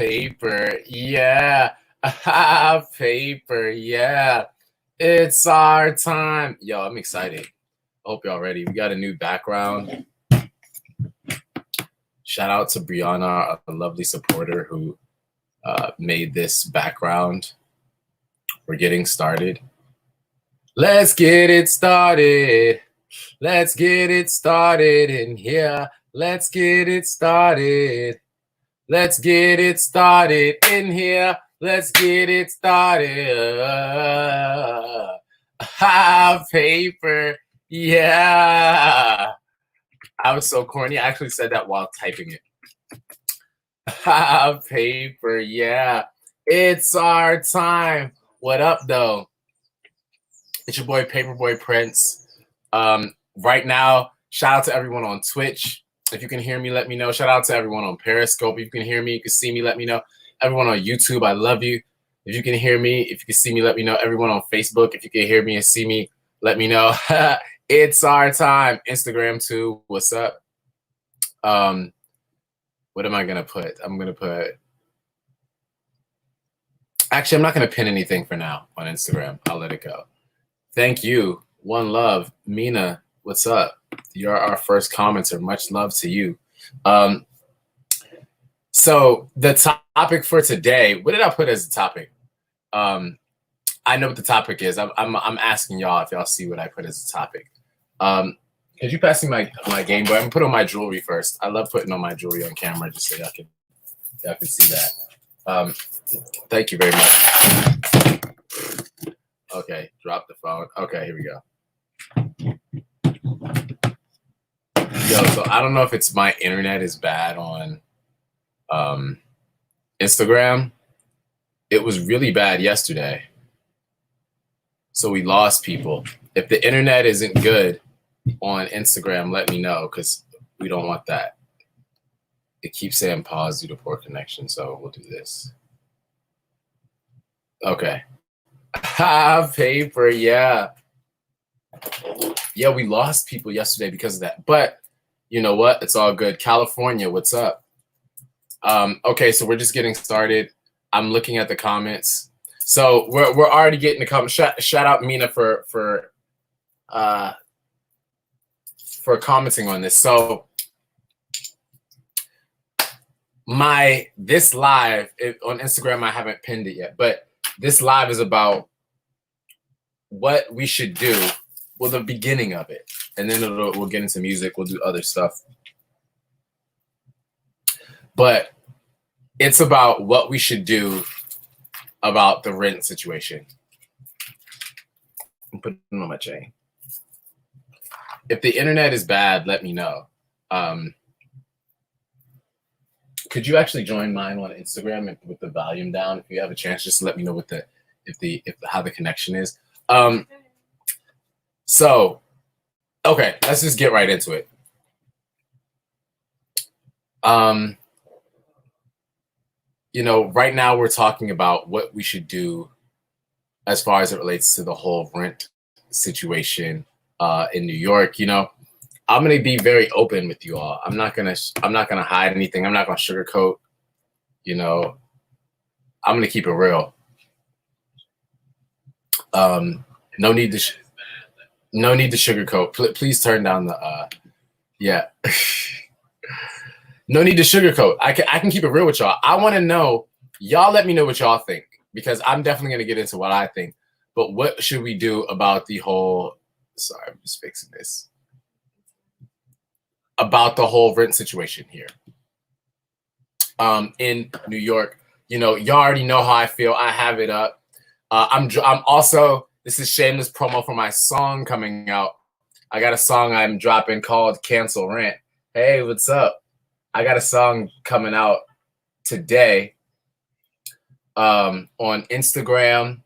paper, yeah. Paper, yeah. It's our time. Yo, I'm excited. Hope y'all ready. We got a new background. Shout out to Brianna, a lovely supporter who made this background. We're getting started. Let's get it started. Let's get it started in here. Let's get it started. Let's get it started in here. Let's get it started. Paper. Yeah. I was so corny. I actually said that while typing it. Paper. Yeah. It's our time. What up, though? It's your boy, Paperboy Prince. Right now, shout out to everyone on Twitch. If you can hear me, let me know. Shout out to everyone on Periscope. If you can hear me, you can see me, let me know. Everyone on YouTube, I love you. If you can hear me, if you can see me, let me know. Everyone on Facebook, if you can hear me and see me, let me know. It's our time. Instagram too. What's up? What am I gonna put? I'm gonna put. Actually, I'm not gonna pin anything for now on Instagram. I'll let it go. Thank you. One love, Mina. What's up? You're our first commenter. Much love to you. So the topic for today, what did I put as a topic? I know what the topic is. I'm asking y'all if y'all see what I put as a topic. Could you pass me my Game Boy? I'm gonna put on my jewelry first. I love putting on my jewelry on camera just so y'all can see that. Thank you very much. Okay, drop the phone. Okay, here we go. Yo, so I don't know if it's my internet is bad on Instagram. It was really bad yesterday. So we lost people. If the internet isn't good on Instagram, let me know because we don't want that. It keeps saying pause due to poor connection, so we'll do this. Okay. Paper, yeah. Yeah, we lost people yesterday because of that. But you know what? It's all good. California, what's up? Okay, so we're just getting started. I'm looking at the comments. So we're already getting the comments. Shout out Mina for commenting on this. So this live on Instagram, I haven't pinned it yet, but this live is about what we should do. Well, the beginning of it, and then we'll get into music. We'll do other stuff, but it's about what we should do about the rent situation. I'm putting on my chain. If the internet is bad, let me know. Could you actually join mine on Instagram with the volume down if you have a chance? Just let me know what how the connection is. So, okay, let's just get right into it. You know, right now we're talking about what we should do as far as it relates to the whole rent situation in New York. You know, I'm gonna be very open with you all. I'm not gonna hide anything. I'm not gonna sugarcoat. You know, I'm gonna keep it real. No need to sugarcoat. Please turn down the yeah. No need to sugarcoat. I can keep it real with y'all. I want to know. Y'all let me know what y'all think because I'm definitely gonna get into what I think. But what should we do about the whole? Sorry, I'm just fixing this. About the whole rent situation here in New York. You know, y'all already know how I feel. I have it up. I'm also. This is shameless promo for my song coming out. I got a song I'm dropping called Cancel Rent. Hey, what's up? I got a song coming out today on Instagram.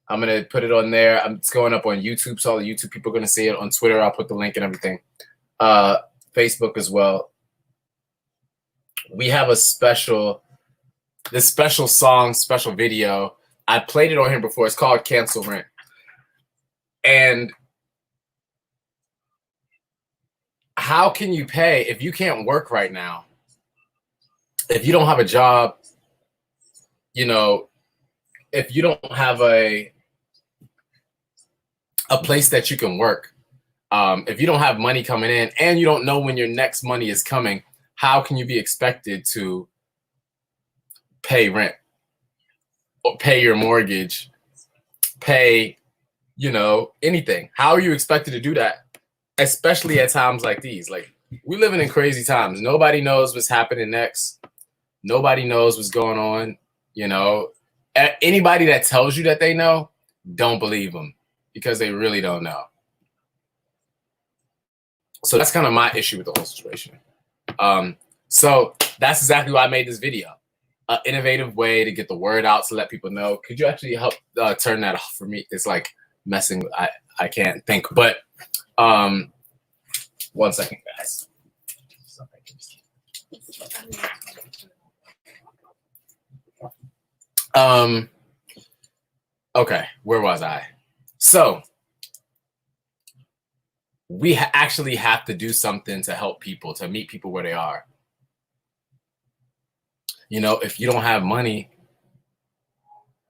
I'm going to put it on there. It's going up on YouTube, so all the YouTube people are going to see it. On Twitter, I'll put the link and everything. Facebook as well. We have this special song, special video. I played it on here before. It's called Cancel Rent. And how can you pay if you can't work right now? If you don't have a job, you know, if you don't have a place that you can work, if you don't have money coming in and you don't know when your next money is coming, how can you be expected to pay rent or pay your mortgage, pay, anything? How are you expected to do that? Especially at times like these. Like, we're living in crazy times. Nobody knows what's happening next. Nobody knows what's going on. Anybody that tells you that they know, don't believe them, because they really don't know. So that's kind of my issue with the whole situation. So that's exactly why I made this video. An innovative way to get the word out to let people know. Could you actually help turn that off for me? It's like messing. I can't think. But 1 second, guys. Okay, where was I? So we actually have to do something to help people, to meet people where they are. If you don't have money,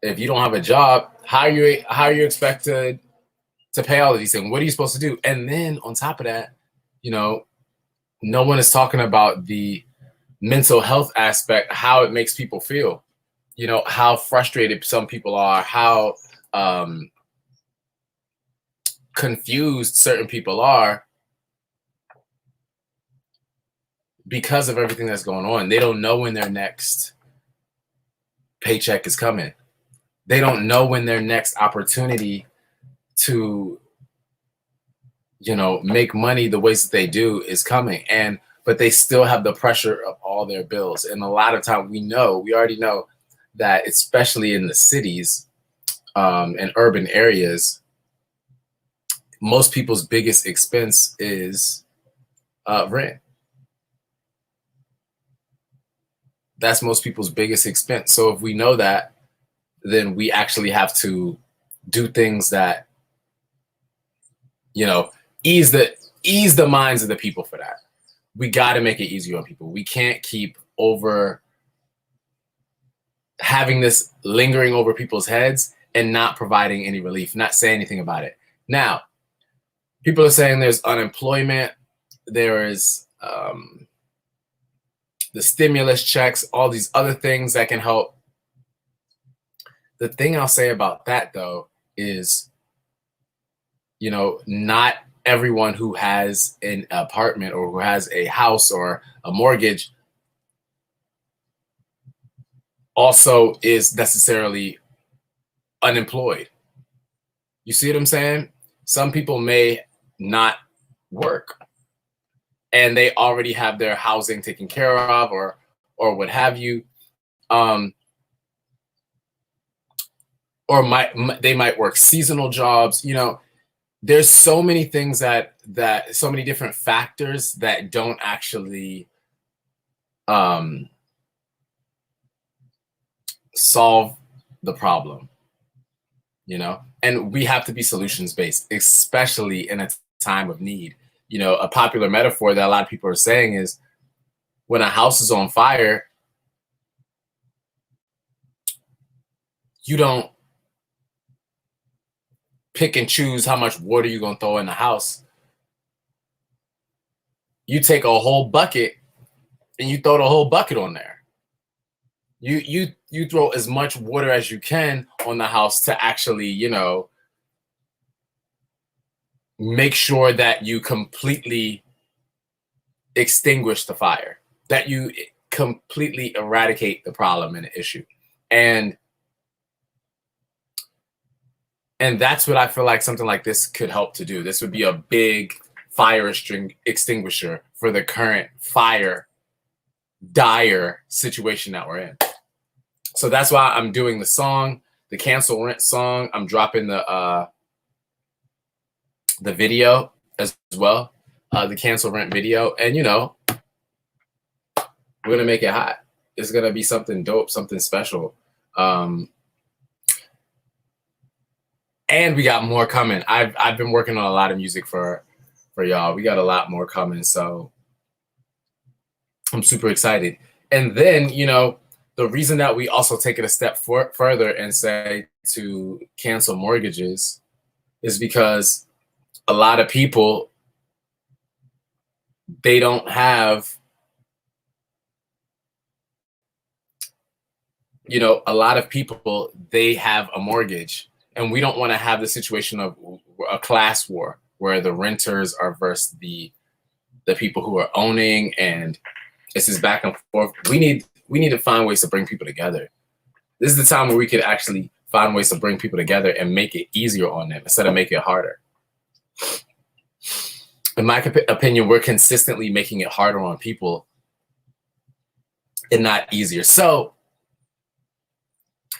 if you don't have a job, how are you expected to pay all of these things? What are you supposed to do? And then on top of that, no one is talking about the mental health aspect, how it makes people feel, how frustrated some people are, how confused certain people are because of everything that's going on. They don't know when their next paycheck is coming. They don't know when their next opportunity to, make money the ways that they do is coming. But they still have the pressure of all their bills. And a lot of time we already know that, especially in the cities and urban areas, most people's biggest expense is rent. That's most people's biggest expense. So if we know that, then we actually have to do things that, ease the minds of the people for that. We got to make it easier on people. We can't keep having this lingering over people's heads and not providing any relief, not saying anything about it. Now, people are saying there's unemployment, there is the stimulus checks, all these other things that can help. The thing I'll say about that, though, is, not everyone who has an apartment or who has a house or a mortgage also is necessarily unemployed. You see what I'm saying? Some people may not work and they already have their housing taken care of or what have you. Or they might work seasonal jobs. There's so many things that so many different factors that don't actually solve the problem, and we have to be solutions based, especially in a time of need. A popular metaphor that a lot of people are saying is, when a house is on fire, you don't pick and choose how much water you're going to throw in the house. You take a whole bucket and you throw the whole bucket on there. You throw as much water as you can on the house to actually, make sure that you completely extinguish the fire, that you completely eradicate the problem and the issue. And that's what I feel like something like this could help to do. This would be a big fire extinguisher for the current dire situation that we're in. So that's why I'm doing the song, the Cancel Rent song. I'm dropping the video as well, the Cancel Rent video. And, we're going to make it hot. It's going to be something dope, something special. And we got more coming. I've been working on a lot of music for y'all. We got a lot more coming, so I'm super excited. And then, the the reason that we also take it a step further and say to cancel mortgages is because a lot of people, they don't have, a lot of people, they have a mortgage, and we don't want to have the situation of a class war where the renters are versus the people who are owning, and this is back and forth. We need to find ways to bring people together. This is the time where we could actually find ways to bring people together and make it easier on them instead of making it harder. In my opinion, we're consistently making it harder on people and not easier. So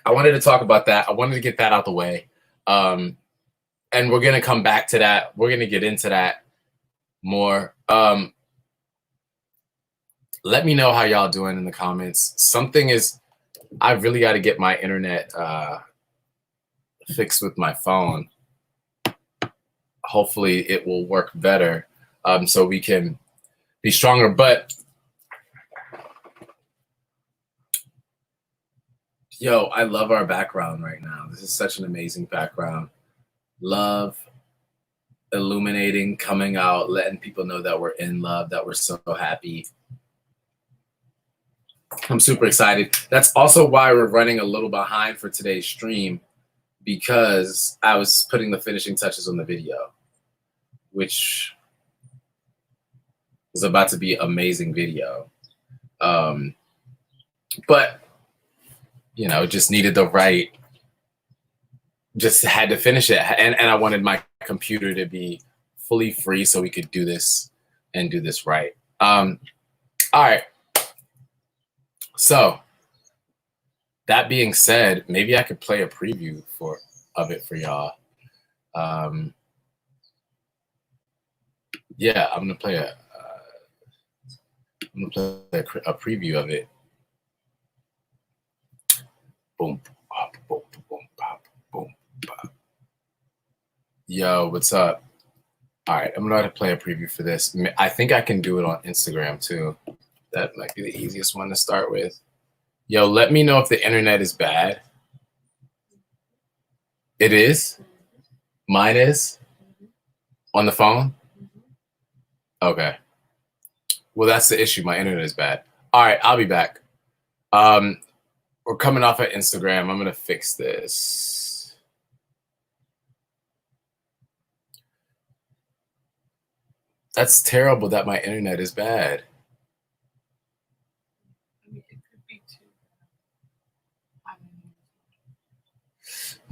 I wanted to talk about that. I wanted to get that out the way. And we're going to come back to that. We're going to get into that more. Let me know how y'all doing in the comments. I really got to get my internet fixed with my phone. Hopefully it will work better so we can be stronger. But yo, I love our background right now. This is such an amazing background. Love, illuminating, coming out, letting people know that we're in love, that we're so happy. I'm super excited. That's also why we're running a little behind for today's stream, because I was putting the finishing touches on the video, which was about to be an amazing video. But, just needed just had to finish it. And I wanted my computer to be fully free so we could do this and do this right. All right. So that being said, maybe I could play a preview of it for y'all. Yeah, I'm gonna play a preview of it. Boom, pop, boom, boom, pop, boom, pop. Yo, what's up? All right, I'm gonna play a preview for this. I think I can do it on Instagram too. That might be the easiest one to start with. Yo, let me know if the internet is bad. It is? Mine is? On the phone? Okay. Well, that's the issue. My internet is bad. All right, I'll be back. We're coming off at Instagram. I'm going to fix this. That's terrible that my internet is bad.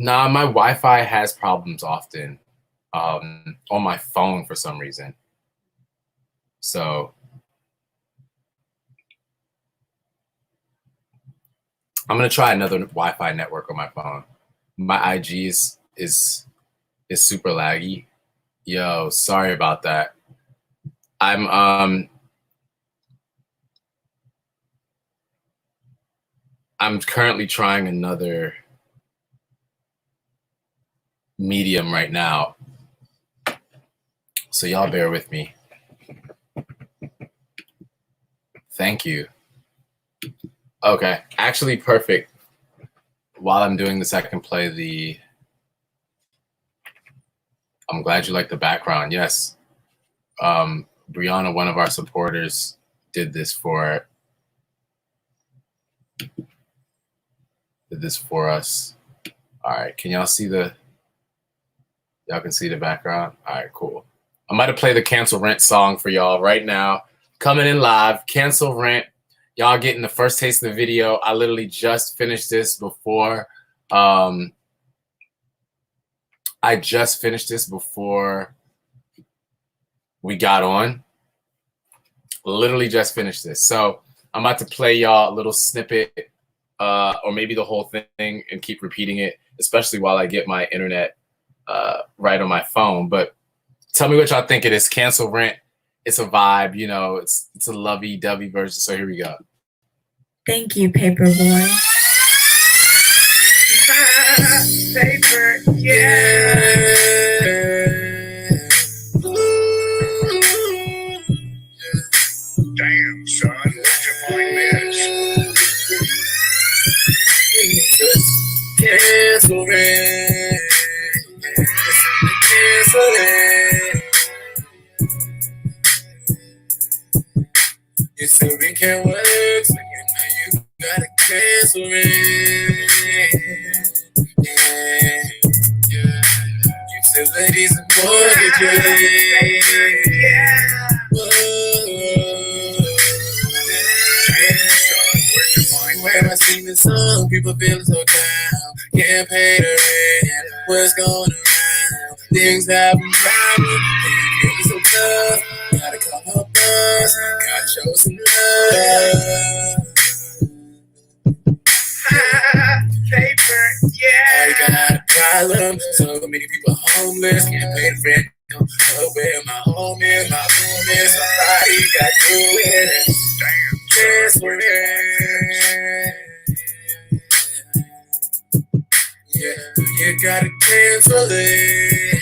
Nah, my Wi-Fi has problems often on my phone for some reason. So I'm gonna try another Wi-Fi network on my phone. My IG is super laggy. Yo, sorry about that. I'm currently trying another medium right now, so y'all bear with me. Thank you. Okay, actually perfect. While I'm doing this, I can play I'm glad you like the background. Yes. Brianna, one of our supporters, did this for us. All right, can y'all see y'all can see the background? All right, cool. I'm about to play the Cancel Rent song for y'all right now. Coming in live, Cancel Rent. Y'all getting the first taste of the video. I literally just finished this before. I just finished this before we got on. Literally just finished this. So I'm about to play y'all a little snippet or maybe the whole thing and keep repeating it, especially while I get my internet right on my phone. But tell me what y'all think of this. Cancel Rent. It's a vibe, it's a lovey-dovey version. So here we go. Thank you, Paperboy. Paper, yeah. Damn, son, what'd you find this? cancel it. It's time to cancel it. You say we can't work, so you gotta cancel it. Yeah, yeah. Utilities and mortgages. When I sing this song, people feel so down. Can't pay the rent. What's going around? Things happen problems. Things so tough. Gotta come up us. Gotta show some love. Paper, yeah. I got a problem. So many people homeless. Can't pay the rent. Don't know where my home is. My room is. Somebody got to do it. Cancel it. Yeah, you gotta cancel it.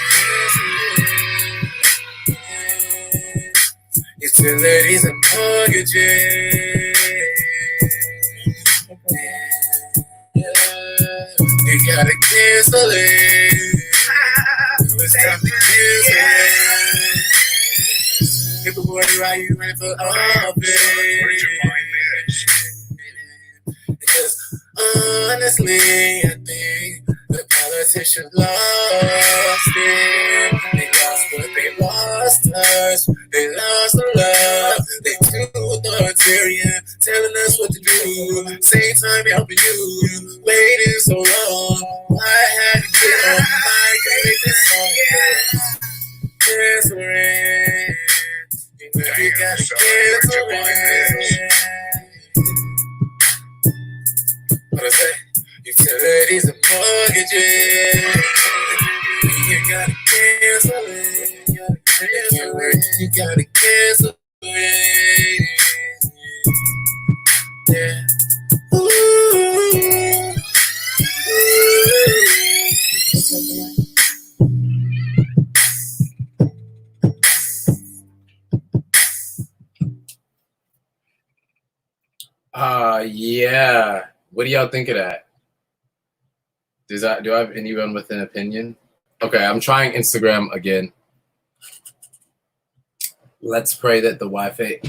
Utilities and mortgages. You gotta cancel it. It's time to cancel it. People wonder why you running for office. Because honestly, I think the politicians lost it. They lost what they lost us. They lost the love. They too authoritarian, telling us what to do. Same time helping you, waiting so long. I had to get on my mic and make this song. Cancel it. You gotta cancel it. What I say? Utilities and mortgages. You gotta cancel it. You gotta cancel it. Yeah. Ooh. Yeah. What do y'all think of that? Do I have anyone with an opinion? Okay, I'm trying Instagram again. Let's pray that the Wi-Fi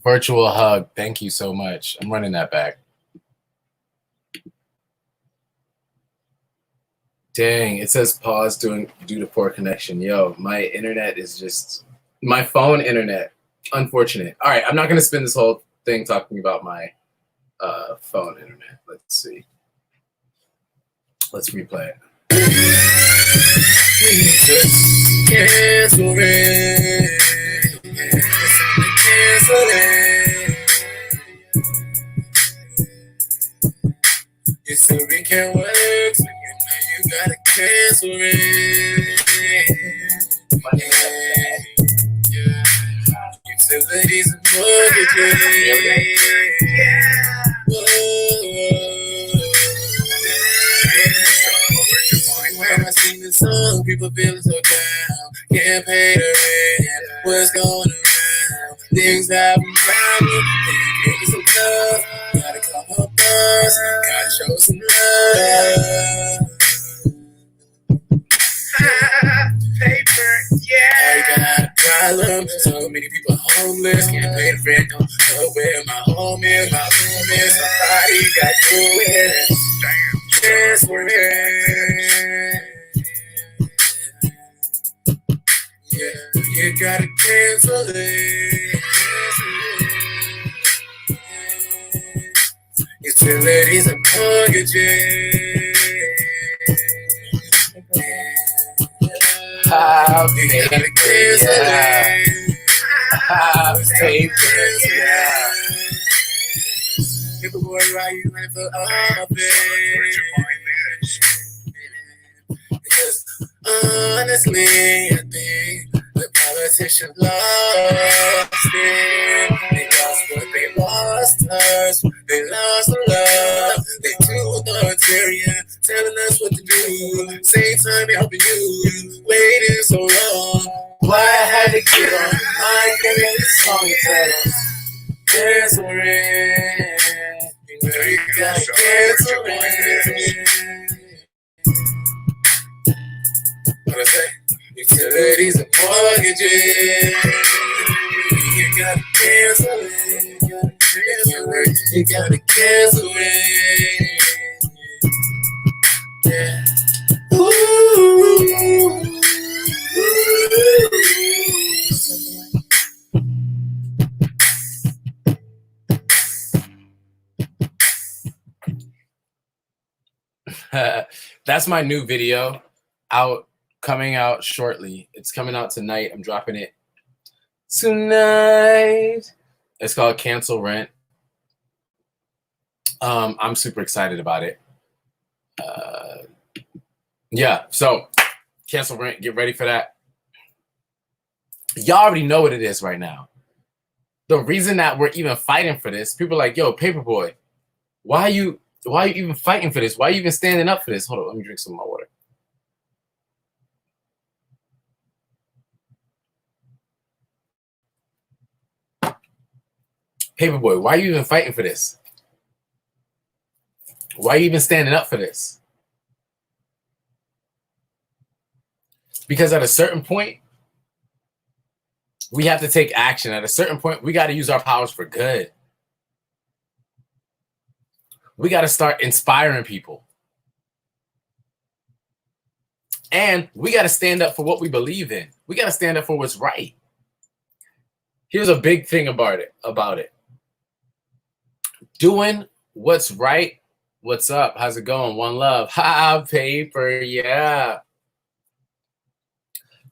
virtual hug. Thank you so much. I'm running that back. Dang, it says pause due to poor connection. Yo, my internet is just my phone internet. Unfortunate. All right, I'm not gonna spend this whole thing talking about my phone internet. Let's see. Let's replay it. Cancel it. Cancel it. You say we can't work, so you gotta cancel it. Yeah. Utilities and mortgages. When I sing this song, people feeling so down. Can't pay the rent. What's going around? Things happen problems. Things so tough. Gotta come up us. Gotta show some love. Paper, yeah. I got a problem. So many people homeless. Can't pay the rent. Don't know where my home is. My room is. Somebody got to do it. Cancel it. Yeah, you gotta cancel it. Utilities and mortgages. You gotta cancel it. People wonder why you running for office. Because honestly, I think the politicians lost it. They lost what they lost us. They lost the love. They too authoritarian, telling us what to do. Same time helping you, waiting so long. Why I had to get on my mic and make this song title. Cancel it. You gotta cancel it. utilities and mortgages. You gotta cancel it. You gotta cancel it. Yeah. That's my new video coming out shortly. It's coming out tonight. I'm dropping it tonight. It's called Cancel Rent. I'm super excited about it. Yeah, so Cancel Rent, get ready for that. Y'all already know what it is right now. The reason that we're even fighting for this, people are like, yo, Paperboy, why are you even fighting for this? Why are you even standing up for this? Hold on, let me drink some of my water. Paperboy, why are you even fighting for this? Why are you even standing up for this? Because at a certain point, we have to take action. At a certain point, we got to use our powers for good. We got to start inspiring people. And we got to stand up for what we believe in. We got to stand up for what's right. Here's a big thing about it. Doing what's right. What's up? How's it going? One love. Ha, paper. Yeah.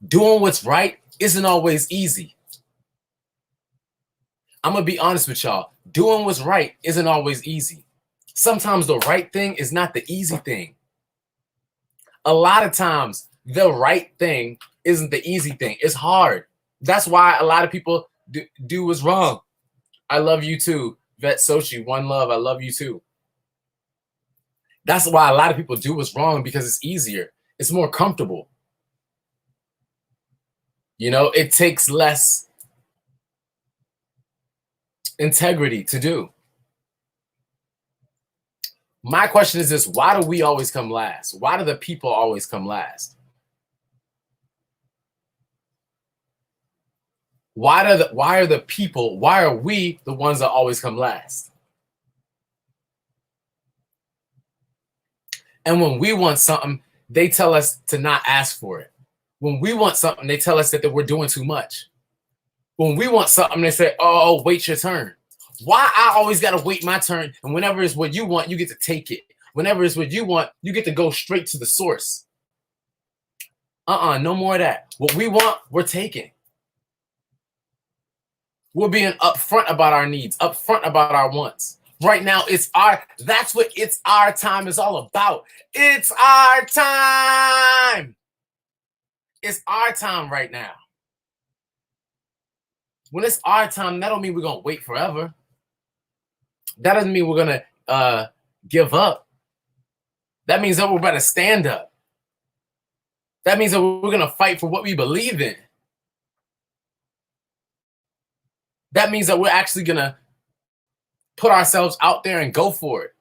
Doing what's right isn't always easy. I'm going to be honest with y'all. Doing what's right isn't always easy. Sometimes the right thing is not the easy thing. A lot of times, the right thing isn't the easy thing. It's hard. That's why a lot of people do what's wrong. I love you too. Vet Sochi, one love. I love you too. That's why a lot of people do what's wrong, because it's easier. It's more comfortable. You know, it takes less integrity to do. My question is this: why do we always come last? Why do the people always come last? Why are we the ones that always come last? And when we want something, they tell us to not ask for it. When we want something, they tell us that we're doing too much. When we want something, they say, oh, wait your turn. Why I always got to wait my turn, and whenever it's what you want, you get to take it. Whenever it's what you want, you get to go straight to the source. No more of that. What we want, we're taking. We're being upfront about our needs, upfront about our wants. Right now, that's what it's our time is all about. It's our time. It's our time right now. When it's our time, that don't mean we're going to wait forever. That doesn't mean we're going to give up. That means that we're about to stand up. That means that we're going to fight for what we believe in. That means that we're actually going to put ourselves out there and go for it.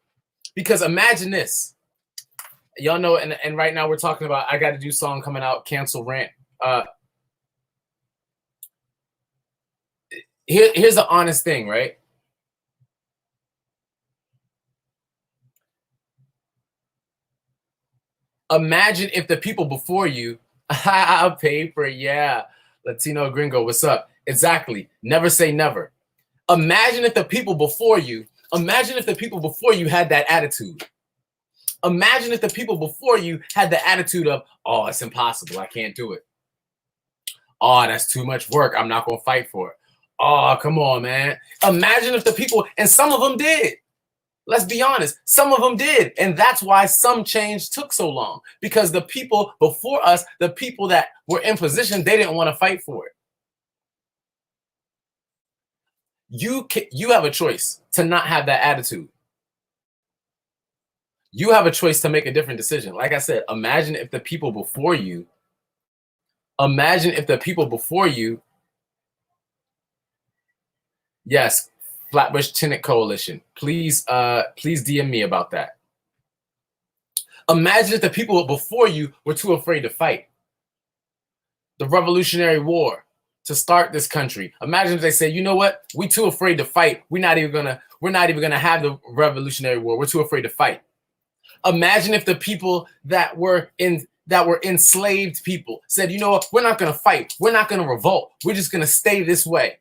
Because imagine this. Y'all know, and right now we're talking about, I Got to Do song coming out, Cancel Rant. Here's the honest thing, right? Imagine if the people before you, paper, yeah, Latino Gringo, what's up? Exactly. Never say never. Imagine if the people before you had that attitude. Imagine if the people before you had the attitude of, oh, it's impossible. I can't do it. Oh, that's too much work. I'm not going to fight for it. Oh, come on, man. Imagine if the people, and some of them did. Let's be honest. Some of them did. And that's why some change took so long. Because the people before us, the people that were in position, they didn't want to fight for it. You have a choice to not have that attitude. You have a choice to make a different decision. Like I said, imagine if the people before you, yes, Flatbush Tenant Coalition, please DM me about that. Imagine if the people before you were too afraid to fight. the Revolutionary War to start this country. Imagine if they say, you know what? We too afraid to fight. We're not even gonna have the Revolutionary War. We're too afraid to fight. Imagine if the people that were enslaved people said, you know what? We're not gonna fight. We're not gonna revolt. We're just gonna stay this way.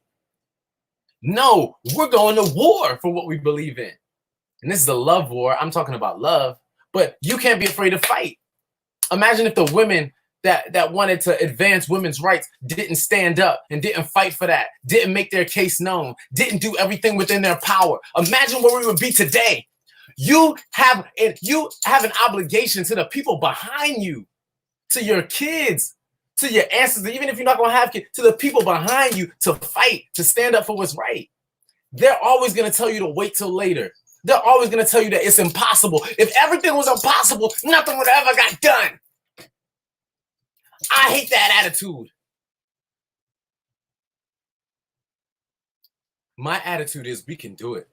No, we're going to war for what we believe in. And this is a love war. I'm talking about love, but you can't be afraid to fight. Imagine if the women that wanted to advance women's rights didn't stand up and didn't fight for that, didn't make their case known, didn't do everything within their power. Imagine where we would be today. You have an obligation to the people behind you, to your kids, to your ancestors, even if you're not going to have kids, to the people behind you to fight, to stand up for what's right. They're always going to tell you to wait till later. They're always going to tell you that it's impossible. If everything was impossible, nothing would have ever got done. I hate that attitude. My attitude is we can do it.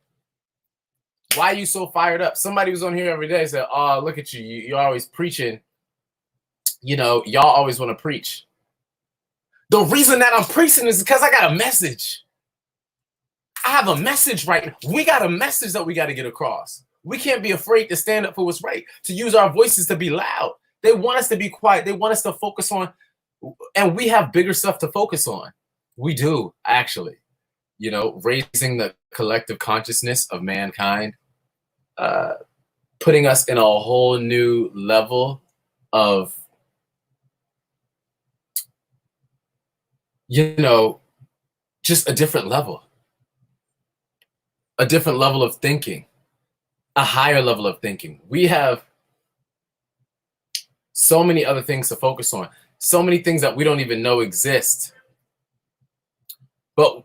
Why are you so fired up? Somebody was on here every day and said, oh, look at you. You're always preaching. You know, y'all always want to preach. The reason that I'm preaching is because I got a message. I have a message right now. We got a message that we got to get across. We can't be afraid to stand up for what's right, to use our voices to be loud. They want us to be quiet. They want us to focus on, and we have bigger stuff to focus on. We do, actually. You know, raising the collective consciousness of mankind, putting us in a whole new level of, you know, just a different level of thinking, a higher level of thinking. We have so many other things to focus on, so many things that we don't even know exist. But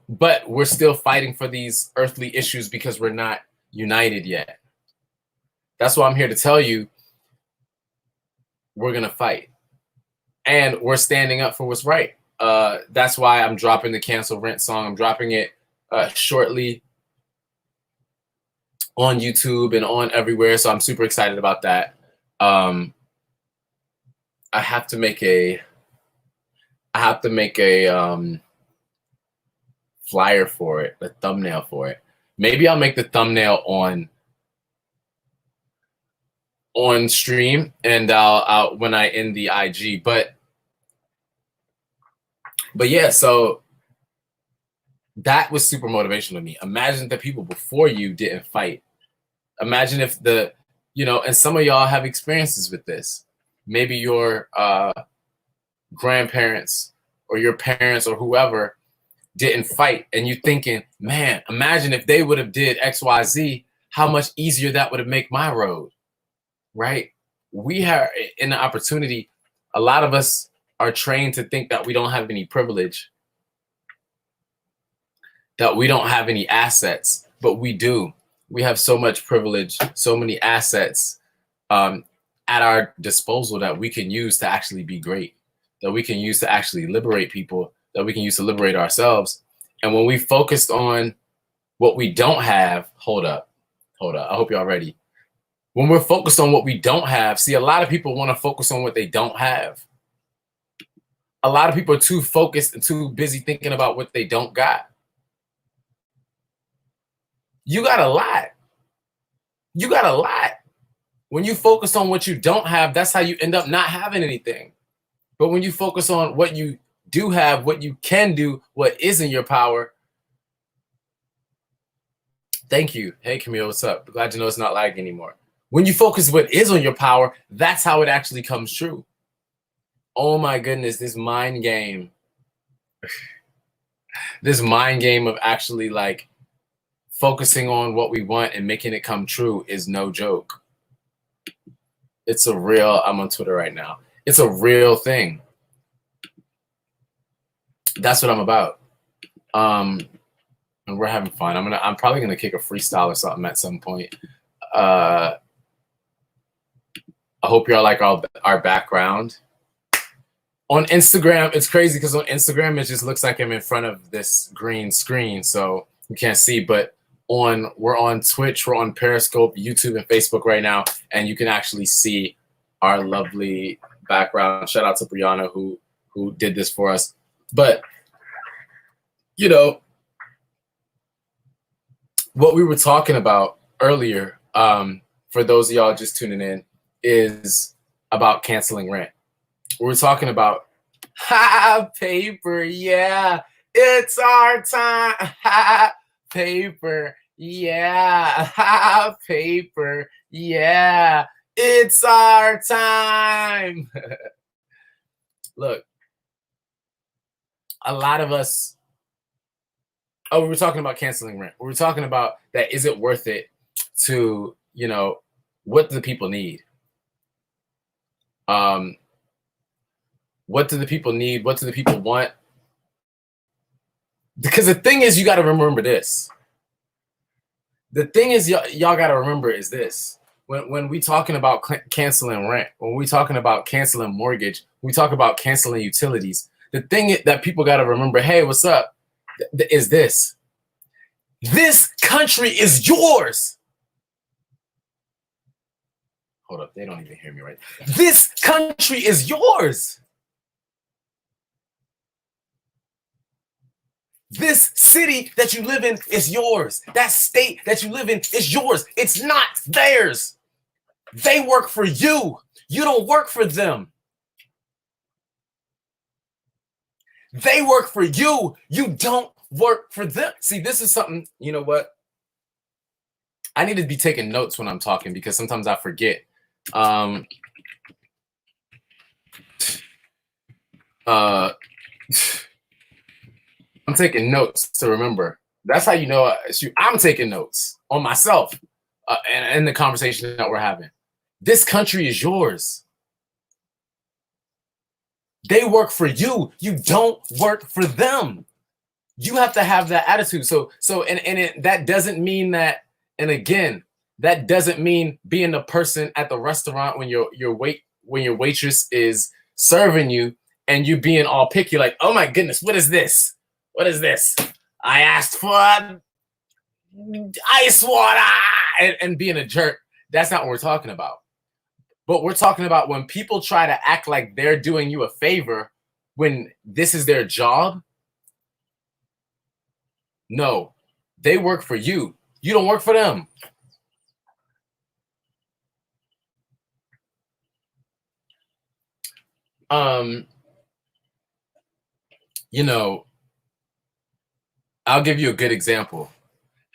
we're still fighting for these earthly issues because we're not united yet. That's why I'm here to tell you, we're going to fight. And we're standing up for what's right. That's why I'm dropping the Cancel Rent song. I'm dropping it shortly on YouTube and on everywhere. So I'm super excited about that. I have to make a flyer for it, a thumbnail for it. Maybe I'll make the thumbnail on stream, and I'll when I end the IG. But yeah, so that was super motivational to me. Imagine the people before you didn't fight. Imagine if and some of y'all have experiences with this. Maybe your grandparents or your parents or whoever didn't fight, and you thinking, man, imagine if they would have did XYZ, how much easier that would have made my road, right? We have an opportunity. A lot of us are trained to think that we don't have any privilege, that we don't have any assets, but we do. We have so much privilege, so many assets at our disposal that we can use to actually be great, that we can use to actually liberate people, that we can use to liberate ourselves. And when we focused on what we don't have, hold up. I hope y'all ready. When we're focused on what we don't have, see, a lot of people want to focus on what they don't have. A lot of people are too focused and too busy thinking about what they don't got. You got a lot. You got a lot. When you focus on what you don't have, that's how you end up not having anything. But when you focus on what you do have, what you can do, what is in your power. Thank you. Hey, Camille, what's up? Glad to know it's not lagging anymore. When you focus what is on your power, that's how it actually comes true. Oh my goodness, this mind game. This mind game of actually like focusing on what we want and making it come true is no joke. It's a real, I'm on Twitter right now. It's a real thing. That's what I'm about. And we're having fun. I'm probably gonna kick a freestyle or something at some point. I hope y'all like our background. On Instagram, it's crazy because on Instagram it just looks like I'm in front of this green screen, so you can't see. But we're on Twitch, we're on Periscope, YouTube, and Facebook right now, and you can actually see our lovely background. Shout out to Brianna who who did this for us. But you know, what we were talking about earlier, for those of y'all just tuning in, is about canceling rent. We were talking about paper, yeah, it's our time. Paper, yeah, paper, yeah, it's our time. Look, a lot of us. Oh, we were talking about canceling rent. We were talking about that. Is it worth it to, what do the people need? What do the people need? What do the people want? Because the thing is, you got to remember this. The thing is, y'all got to remember is this. When we talking about canceling rent, when we talking about canceling mortgage, we talk about canceling utilities. The thing that people got to remember, hey, what's up? Is this country is yours. Hold up, they don't even hear me right. This country is yours. This city that you live in is yours. That state that you live in is yours. It's not theirs. They work for you. You don't work for them. They work for you. You don't work for them. See, this is something, you know what? I need to be taking notes when I'm talking because sometimes I forget. I'm taking notes to remember. That's how you know I'm taking notes on myself and in the conversation that we're having. This country is yours. They work for you. You don't work for them. You have to have that attitude. That doesn't mean that. And again, that doesn't mean being the person at the restaurant when your waitress is serving you and you being all picky, like, oh my goodness, what is this? What is this? I asked for ice water and being a jerk. That's not what we're talking about. But we're talking about when people try to act like they're doing you a favor when this is their job. No, they work for you. You don't work for them. I'll give you a good example.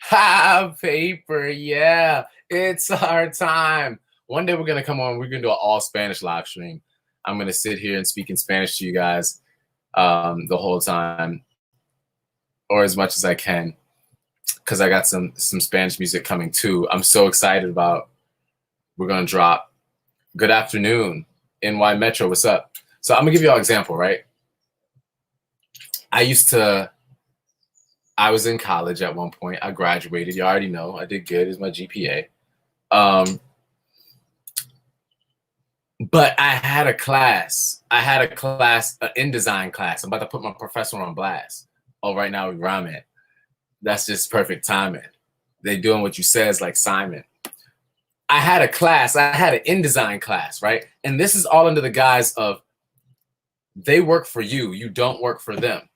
Paper, yeah, it's our time. One day we're gonna come on. We're gonna do an all Spanish live stream. I'm gonna sit here and speak in Spanish to you guys the whole time, or as much as I can, because I got some Spanish music coming too. I'm so excited about. We're gonna drop. Good afternoon, NY Metro. What's up? So I'm gonna give you all an example, right? I was in college at one point. I graduated. You already know. I did good. It's my GPA. But I had a class. an InDesign class. I'm about to put my professor on blast. Oh, right now we rhyming. That's just perfect timing. They doing what you says like Simon. I had a class. I had an InDesign class, right? And this is all under the guise of they work for you. You don't work for them.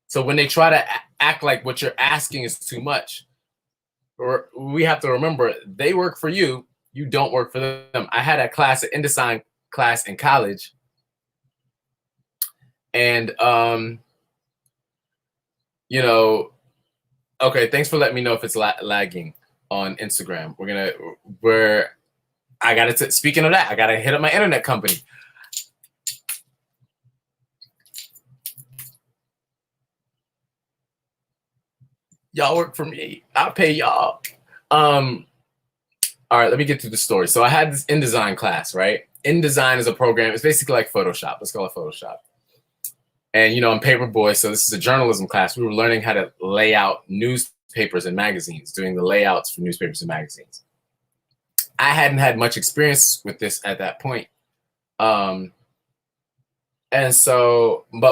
So when they try to act like what you're asking is too much, or we have to remember they work for you. You don't work for them. I had a class, an InDesign class in college. And, okay, thanks for letting me know if it's lagging on Instagram. Speaking of that, I got to hit up my internet company. Y'all work for me. I'll pay y'all. All right, let me get to the story. So I had this InDesign class, right? InDesign is a program. It's basically like Photoshop. Let's call it Photoshop. And, I'm Paperboy, so this is a journalism class. We were learning how to lay out newspapers and magazines, doing the layouts for newspapers and magazines. I hadn't had much experience with this at that point. But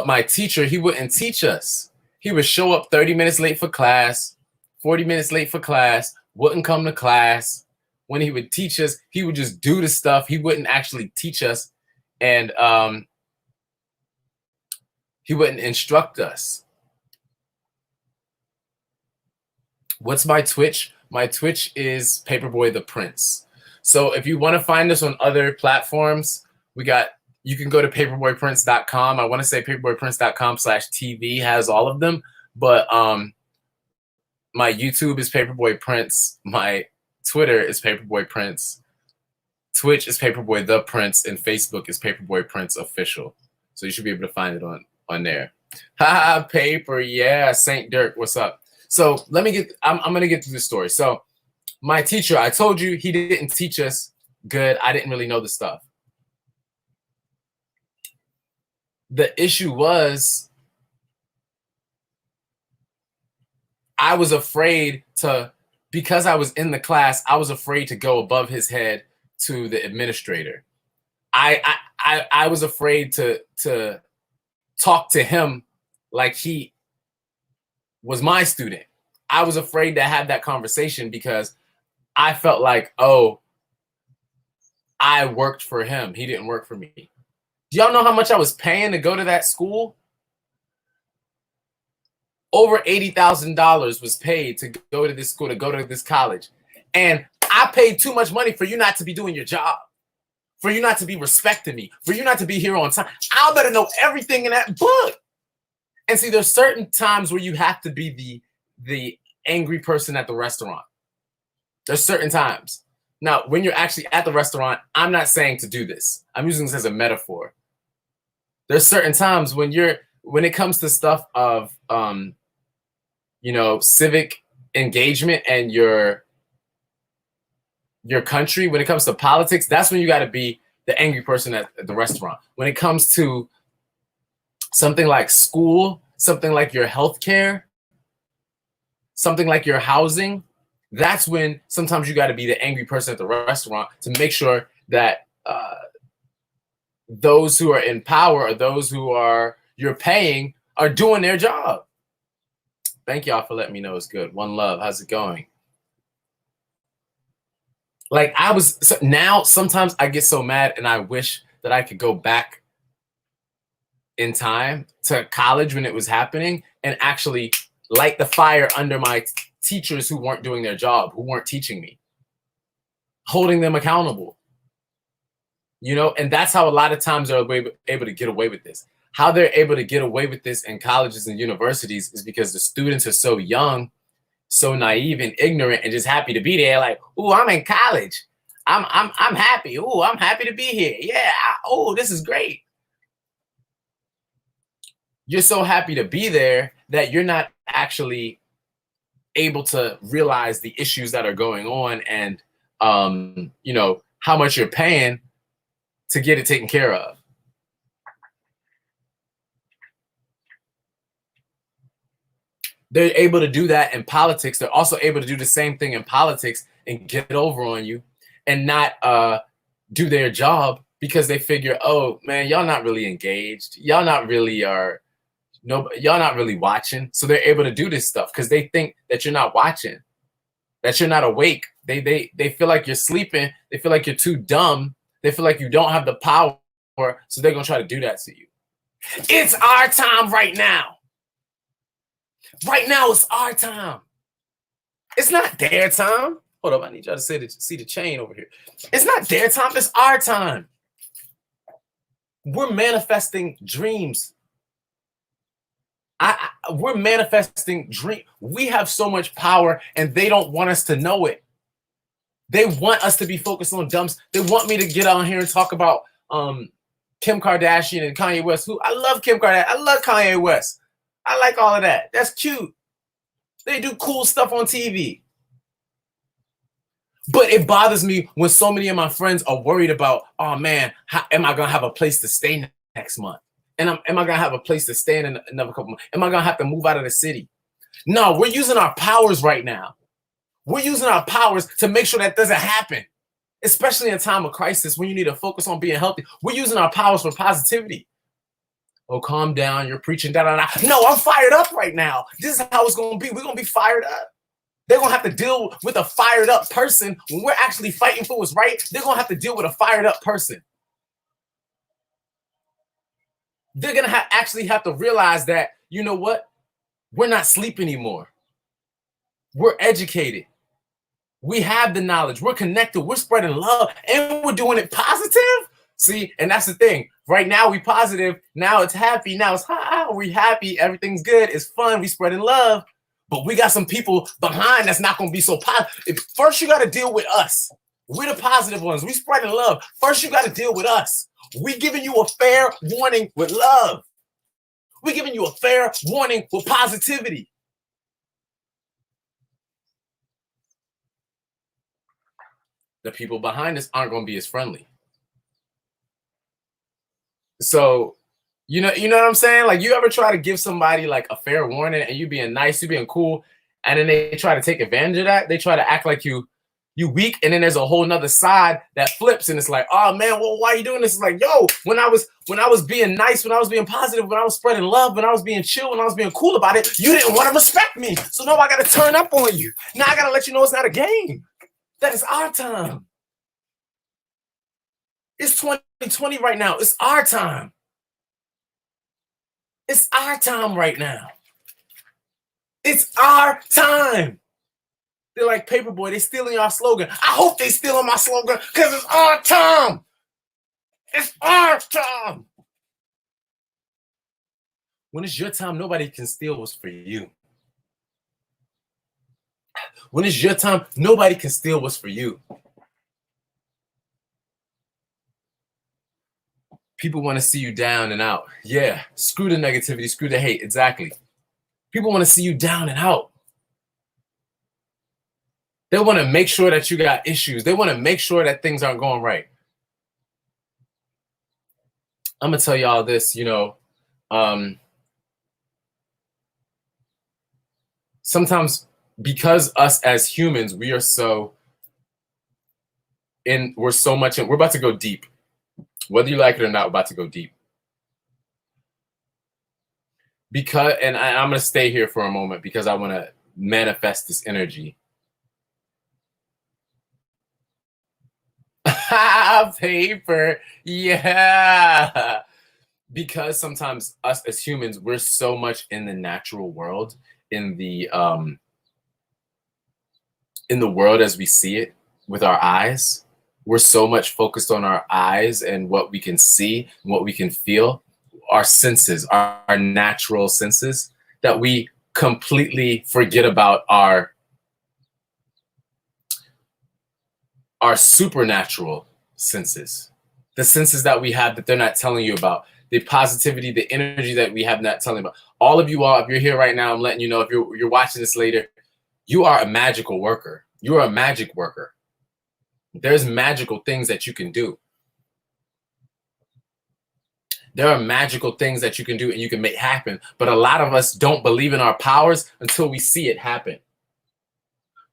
my teacher, he wouldn't teach us. He would show up 30 minutes late for class, 40 minutes late for class, wouldn't come to class. When he would teach us, he would just do the stuff. He wouldn't actually teach us. And He wouldn't instruct us. What's my Twitch? My Twitch is Paperboy the Prince. So if you want to find us on other platforms, you can go to paperboyprince.com. I want to say paperboyprince.com/TV has all of them, but my YouTube is Paperboy Prince. My Twitter is Paperboy Prince. Twitch is Paperboy the Prince, and Facebook is Paperboy Prince Official. So you should be able to find it on there. Haha, Paper, yeah. Saint Dirk, what's up? So I'm gonna get through the story. So my teacher, I told you he didn't teach us good. I didn't really know the stuff. The issue was I was afraid because I was in the class, I was afraid to go above his head to the administrator. I was afraid to talk to him like he was my student. I was afraid to have that conversation because I felt like, oh, I worked for him. He didn't work for me. Do y'all know how much I was paying to go to that school? Over $80,000 was paid to go to this school, to go to this college. And I paid too much money for you not to be doing your job, for you not to be respecting me, for you not to be here on time. I better know everything in that book. And see, there's certain times where you have to be the angry person at the restaurant. There's certain times. Now, when you're actually at the restaurant, I'm not saying to do this. I'm using this as a metaphor. There's certain times when it comes to stuff of, civic engagement and your country, when it comes to politics, that's when you got to be the angry person at the restaurant. When it comes to something like school, something like your healthcare, something like your housing, that's when sometimes you got to be the angry person at the restaurant to make sure that those who are in power or those who you're paying are doing their job. Thank y'all for letting me know it's good. One love. How's it going? Like now sometimes I get so mad and I wish that I could go back in time to college when it was happening and actually light the fire under my teachers who weren't doing their job, who weren't teaching me, holding them accountable. And that's how a lot of times they're able to get away with this. How they're able to get away with this in colleges and universities is because the students are so young, so naive and ignorant and just happy to be there. Like, ooh, I'm in college. I'm happy. Ooh, I'm happy to be here. Yeah. This is great. You're so happy to be there that you're not actually able to realize the issues that are going on and, how much you're paying to get it taken care of. They're able to do that in politics. They're also able to do the same thing in politics and get over on you and not do their job because they figure, oh man, y'all not really engaged. Y'all not really y'all not really watching. So they're able to do this stuff because they think that you're not watching, that you're not awake. They feel like you're sleeping. They feel like you're too dumb. They feel like you don't have the power. So they're going to try to do that to you. It's our time right now. Right now, it's our time. It's not their time. Hold up, I need y'all to see the chain over here. It's not their time, it's our time. We're manifesting dreams. We're manifesting dreams. We have so much power, and they don't want us to know it. They want us to be focused on dumps. They want me to get on here and talk about Kim Kardashian and Kanye West. I love Kim Kardashian. I love Kanye West. I like all of that. That's cute. They do cool stuff on TV. But it bothers me when so many of my friends are worried about, oh man, how am I going to have a place to stay next month? And am I going to have a place to stay in another couple months? Am I going to have to move out of the city? No, we're using our powers right now. We're using our powers to make sure that doesn't happen, especially in a time of crisis when you need to focus on being healthy. We're using our powers for positivity. Oh, calm down. You're preaching. Da, da, da. No, I'm fired up right now. This is how it's going to be. We're going to be fired up. They're going to have to deal with a fired up person. When we're actually fighting for what's right, they're going to have to deal with a fired up person. they're going to actually have to realize that, you know what? We're not asleep anymore. We're educated. We have the knowledge. We're connected. We're spreading love, and we're doing it positive. See, and that's the thing. Right now, we positive. Now it's happy. Now it's we happy. Everything's good. It's fun. We spreading love. But we got some people behind that's not going to be so positive. First, you got to deal with us. We're the positive ones. We spreading love. First, you got to deal with us. We giving you a fair warning with love. We giving you a fair warning with positivity. The people behind us aren't going to be as friendly. So, you know what I'm saying? Like, you ever try to give somebody like a fair warning and you being nice, you being cool, and then they try to take advantage of that. They try to act like you weak, and then there's a whole nother side that flips, and it's like, oh man, well, why are you doing this? It's like, yo, when I was being nice, when I was being positive, when I was spreading love, when I was being chill, when I was being cool about it, you didn't want to respect me. So now I got to turn up on you. Now I got to let you know it's not a game. That is our time. It's 2020 right now. It's our time. It's our time right now. It's our time. They're like Paperboy. They stealing our slogan. I hope they stealing my slogan because it's our time. It's our time. When it's your time, nobody can steal what's for you. When it's your time, nobody can steal what's for you. People want to see you down and out. Yeah, screw the negativity, screw the hate. Exactly. People want to see you down and out. They want to make sure that you got issues. They want to make sure that things aren't going right. I'm going to tell y'all this, sometimes because us as humans, we're so much in, we're about to go deep. Whether you like it or not, we're about to go deep. And I'm going to stay here for a moment because I want to manifest this energy. Paper, yeah. Because sometimes us as humans, we're so much in the natural world, in the world as we see it with our eyes. We're so much focused on our eyes and what we can see, and what we can feel, our senses, our natural senses, that we completely forget about our supernatural senses, the senses that we have that they're not telling you about, the positivity, the energy that we have not telling about. All of you all, if you're here right now, I'm letting you know, if you're watching this later, you are a magical worker. You are a magic worker. There's magical things that you can do. There are magical things that you can do and you can make happen. But a lot of us don't believe in our powers until we see it happen.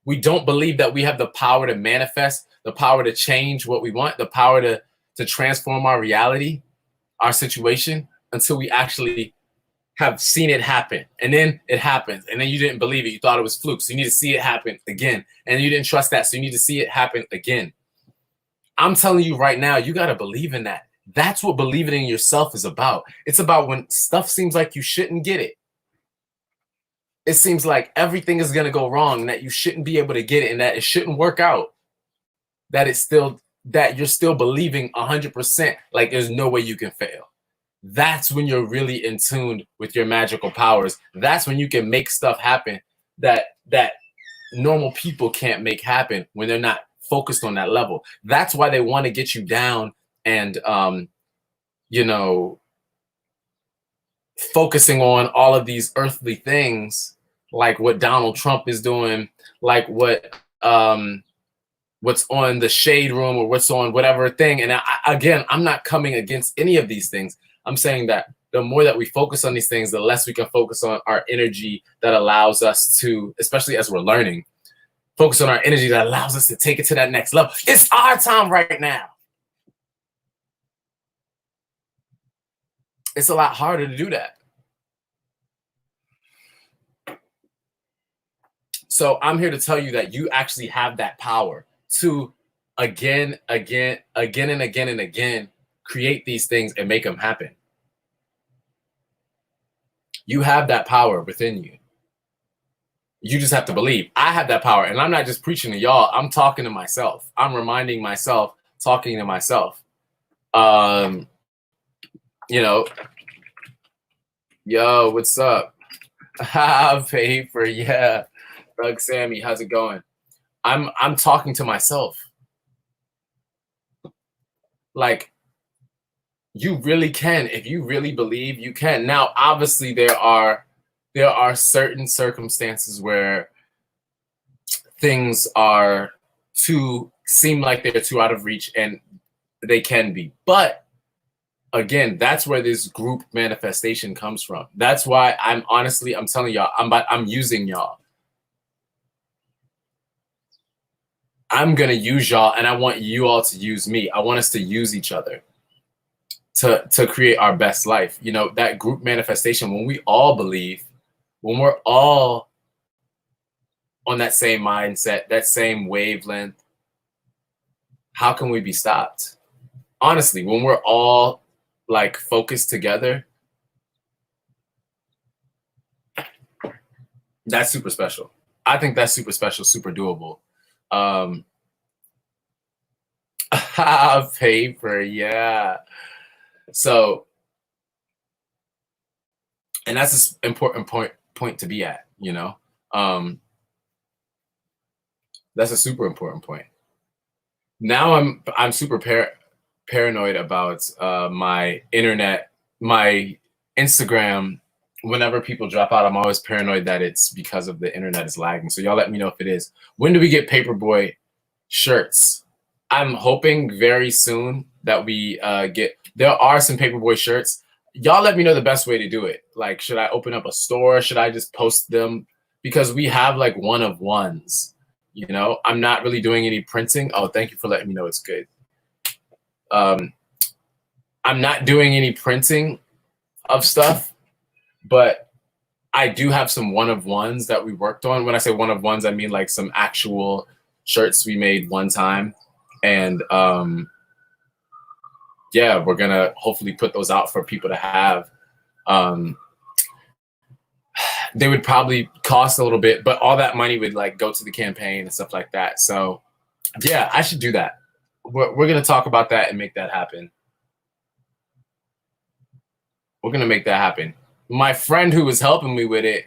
We don't believe that we have the power to manifest, the power to change what we want, the power to transform our reality, our situation, until we actually have seen it happen. And then it happens. And then you didn't believe it. You thought it was fluke. So you need to see it happen again. And you didn't trust that. So you need to see it happen again. I'm telling you right now, you got to believe in that. That's what believing in yourself is about. It's about when stuff seems like you shouldn't get it. It seems like everything is going to go wrong and that you shouldn't be able to get it and that it shouldn't work out. That you're still believing 100% like there's no way you can fail. That's when you're really in tune with your magical powers. That's when you can make stuff happen that normal people can't make happen when they're not focused on that level. That's why they want to get you down and, focusing on all of these earthly things, like what Donald Trump is doing, like what's on the Shade Room or what's on whatever thing. And I'm not coming against any of these things. I'm saying that the more that we focus on these things, the less we can focus on our energy that allows us to, especially as we're learning, focus on our energy that allows us to take it to that next level. It's our time right now. It's a lot harder to do that. So I'm here to tell you that you actually have that power to again and again create these things and make them happen. You have that power within you. You just have to believe. I have that power, and I'm not just preaching to y'all. I'm talking to myself. I'm reminding myself, talking to myself. You know, yo, what's up? Paper, yeah. Doug Sammy, how's it going? I'm talking to myself. Like, you really can. If you really believe, you can. Now, obviously, there are certain circumstances where things are seem like they're too out of reach, and they can be. But again, that's where this group manifestation comes from. That's why I'm telling y'all, I'm using y'all. I'm gonna use y'all, and I want you all to use me. I want us to use each other to create our best life. You know, that group manifestation, when we all believe, when we're all on that same mindset, that same wavelength, how can we be stopped? Honestly, when we're all like focused together, that's super special. I think that's super special, super doable. Paper, yeah. So, and that's an important point to be at, you know. That's a super important point. Now I'm super paranoid about my internet, my Instagram. Whenever people drop out, I'm always paranoid that it's because of the internet is lagging. So y'all let me know if it is. When do we get Paperboy shirts? I'm hoping very soon that we get. There are some Paperboy shirts. Y'all let me know the best way to do it. Like, should I open up a store? Should I just post them? Because we have like one of ones. You know, I'm not really doing any printing. Oh, thank you for letting me know it's good. I'm not doing any printing of stuff, but I do have some one of ones that we worked on. When I say one of ones, I mean like some actual shirts we made one time. And yeah, we're gonna hopefully put those out for people to have. They would probably cost a little bit, but all that money would like go to the campaign and stuff like that. So yeah, I should do that. We're gonna talk about that and make that happen. We're gonna make that happen. My friend who was helping me with it,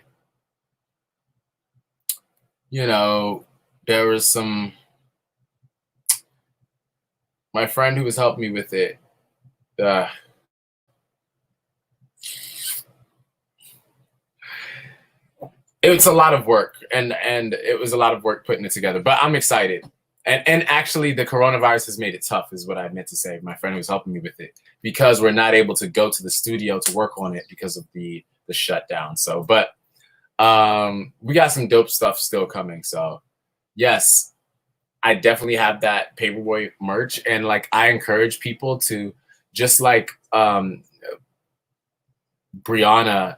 you know, there was some. My friend who was helping me with it, it's a lot of work, and it was a lot of work putting it together. But I'm excited, and actually, the coronavirus has made it tough, is what I meant to say. My friend who was helping me with it, because we're not able to go to the studio to work on it because of the shutdown. So, but we got some dope stuff still coming. So, yes, I definitely have that Paperboy merch, and like I encourage people to just like Brianna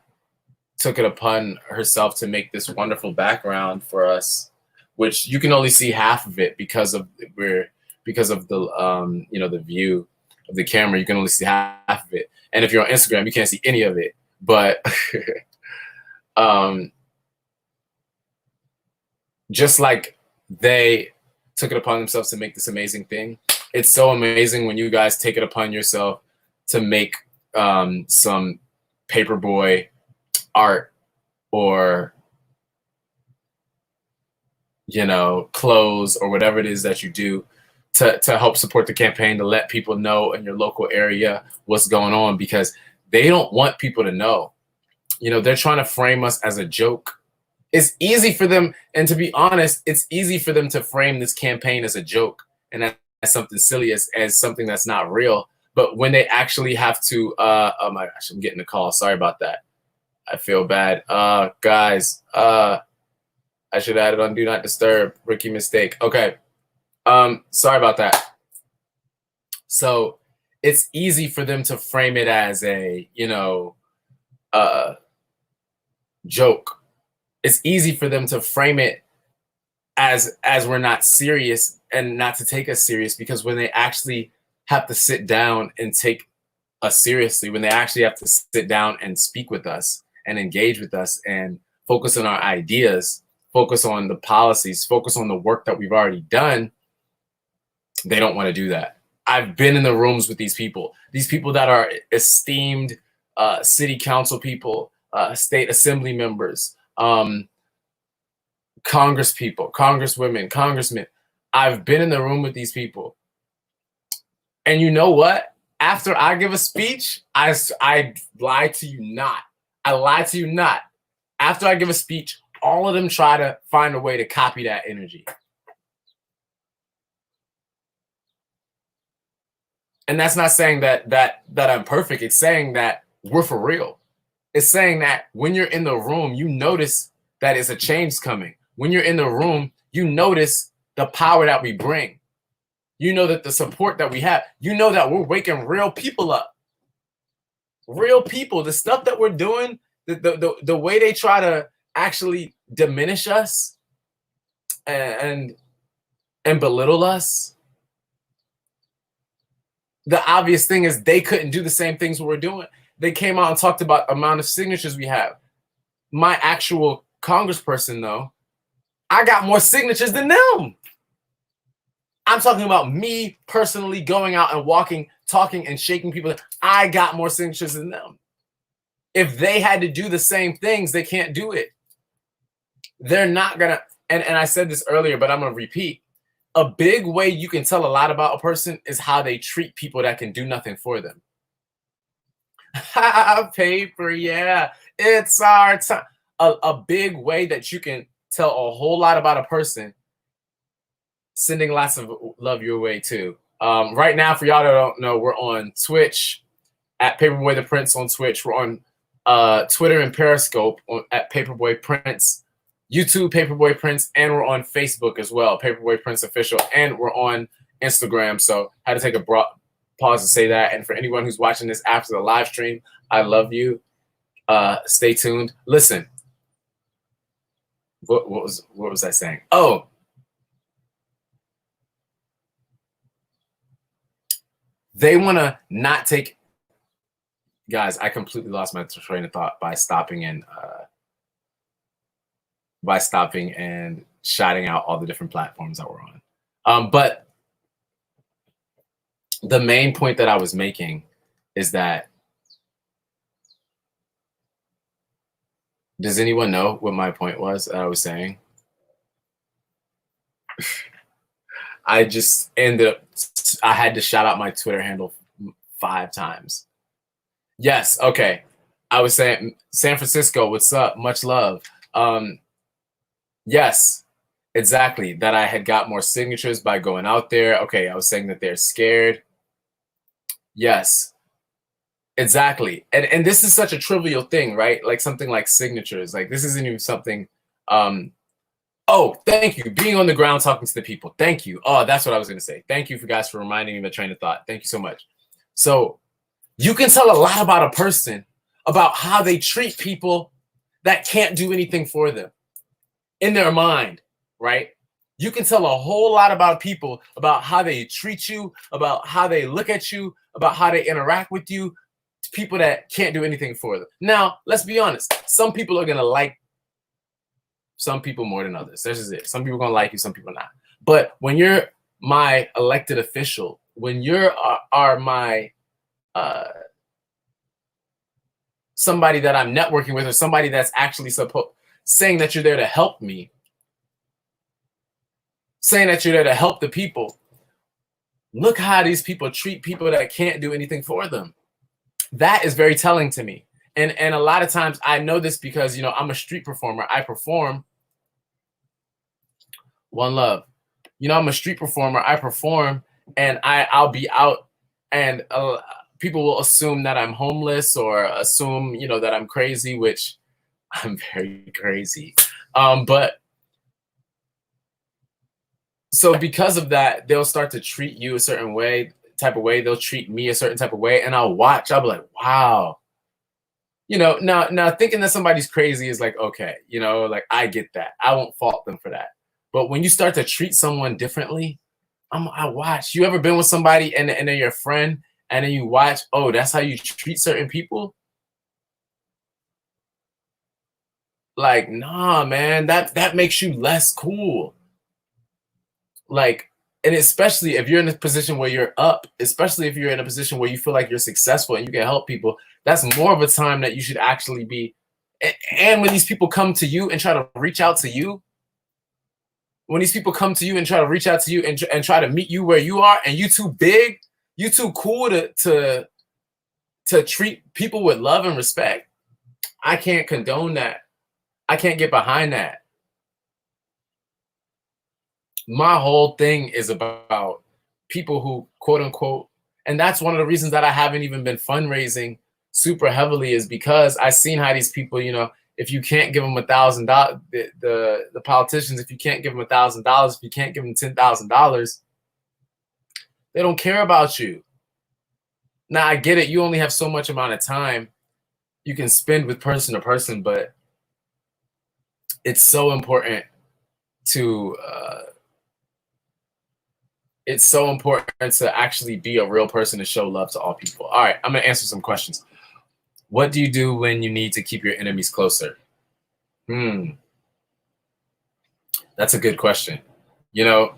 took it upon herself to make this wonderful background for us, which you can only see half of it because of the you know, the view of the camera. You can only see half of it, and if you're on Instagram, you can't see any of it. But just like they took it upon themselves to make this amazing thing, it's so amazing when you guys take it upon yourself to make some Paperboy art, or, you know, clothes, or whatever it is that you do to help support the campaign, to let people know in your local area what's going on, because they don't want people to know. You know, they're trying to frame us as a joke. It's easy for them, and to be honest, it's easy for them to frame this campaign as a joke and as something silly, as something that's not real. But when they actually have to, oh my gosh, I'm getting a call. Sorry about that. I feel bad. Guys, I should add it on Do Not Disturb. Rookie mistake. Okay. Sorry about that. So it's easy for them to frame it as a, you know, joke. It's easy for them to frame it as we're not serious, and not to take us serious, because when they actually have to sit down and take us seriously, when they actually have to sit down and speak with us and engage with us and focus on our ideas, focus on the policies, focus on the work that we've already done, they don't want to do that. I've been in the rooms with these people that are esteemed city council people, state assembly members, Congress people, congresswomen, congressmen. I've been in the room with these people. And you know what? After I give a speech, I lie to you not. I lie to you not. After I give a speech, all of them try to find a way to copy that energy. And that's not saying that I'm perfect. It's saying that we're for real. It's saying that when you're in the room, you notice that it's a change coming. When you're in the room, you notice the power that we bring. You know that the support that we have. You know that we're waking real people up. Real people. The stuff that we're doing, the way they try to actually diminish us and belittle us. The obvious thing is they couldn't do the same things we're doing. They came out and talked about the amount of signatures we have. My actual congressperson, though, I got more signatures than them. I'm talking about me personally going out and walking, talking, and shaking people. I got more signatures than them. If they had to do the same things, they can't do it. They're not going to. And I said this earlier, but I'm going to repeat. A big way you can tell a lot about a person is how they treat people that can do nothing for them. Paper, yeah, it's our time. A big way that you can tell a whole lot about a person, sending lots of love your way too. Right now, for y'all that don't know, we're on Twitch at Paperboy the Prince on Twitch. We're on Twitter and Periscope at Paperboy Prince. YouTube, Paperboy Prince, and we're on Facebook as well, Paperboy Prince Official, and we're on Instagram. So I had to take a pause to say that. And for anyone who's watching this after the live stream, I love you. Stay tuned. Listen, what was I saying? Oh, they want to not take. Guys, I completely lost my train of thought by stopping and shouting out all the different platforms that we're on. But the main point that I was making is that, does anyone know what my point was that I was saying? I just ended up, I had to shout out my Twitter handle 5 times. Yes, okay. I was saying, San Francisco, what's up? Much love. Yes, exactly. That I had got more signatures by going out there. Okay, I was saying that they're scared. Yes, exactly. And this is such a trivial thing, right? Like something like signatures. Like this isn't even something. Oh, thank you. Being on the ground, talking to the people. Thank you. Oh, that's what I was going to say. Thank you for guys for reminding me of my train of thought. Thank you so much. So you can tell a lot about a person about how they treat people that can't do anything for them. In their mind, right? You can tell a whole lot about people, about how they treat you, about how they look at you, about how they interact with you, to people that can't do anything for them. Now, let's be honest. Some people are going to like some people more than others. This is it. Some people are going to like you, some people not. But when you're my elected official, when you are my somebody that I'm networking with, or somebody that's actually saying that you're there to help me, saying that you're there to help the people. Look how these people treat people that can't do anything for them. That is very telling to me. And a lot of times I know this because, you know, I'm a street performer. I perform. One love. You know, I'm a street performer. I perform, and I'll be out, and people will assume that I'm homeless or assume, you know, that I'm crazy, which I'm very crazy. But so because of that, they'll start to treat you a certain type of way. They'll treat me a certain type of way. And I'll watch, I'll be like, wow. You know, now thinking that somebody's crazy is like, okay, you know, like I get that. I won't fault them for that. But when you start to treat someone differently, I watch. You ever been with somebody and they're your friend, and then you watch, oh, that's how you treat certain people? Like, nah, man, that makes you less cool. Like, and especially if you're in a position where you're up, especially if you're in a position where you feel like you're successful and you can help people, that's more of a time that you should actually be. And when these people come to you and try to reach out to you, when these people come to you and try to reach out to you and try to meet you where you are, and you too big, you too cool to treat people with love and respect, I can't condone that. I can't get behind that. My whole thing is about people who quote unquote, and that's one of the reasons that I haven't even been fundraising super heavily, is because I've seen how these people, if you can't give them $1,000, the politicians, if you can't give them $1,000, if you can't give them $10,000, they don't care about you. Now I get it, you only have so much amount of time you can spend with person to person, but it's so important to actually be a real person to show love to all people. All right, I'm gonna answer some questions. What do you do when you need to keep your enemies closer? That's a good question. You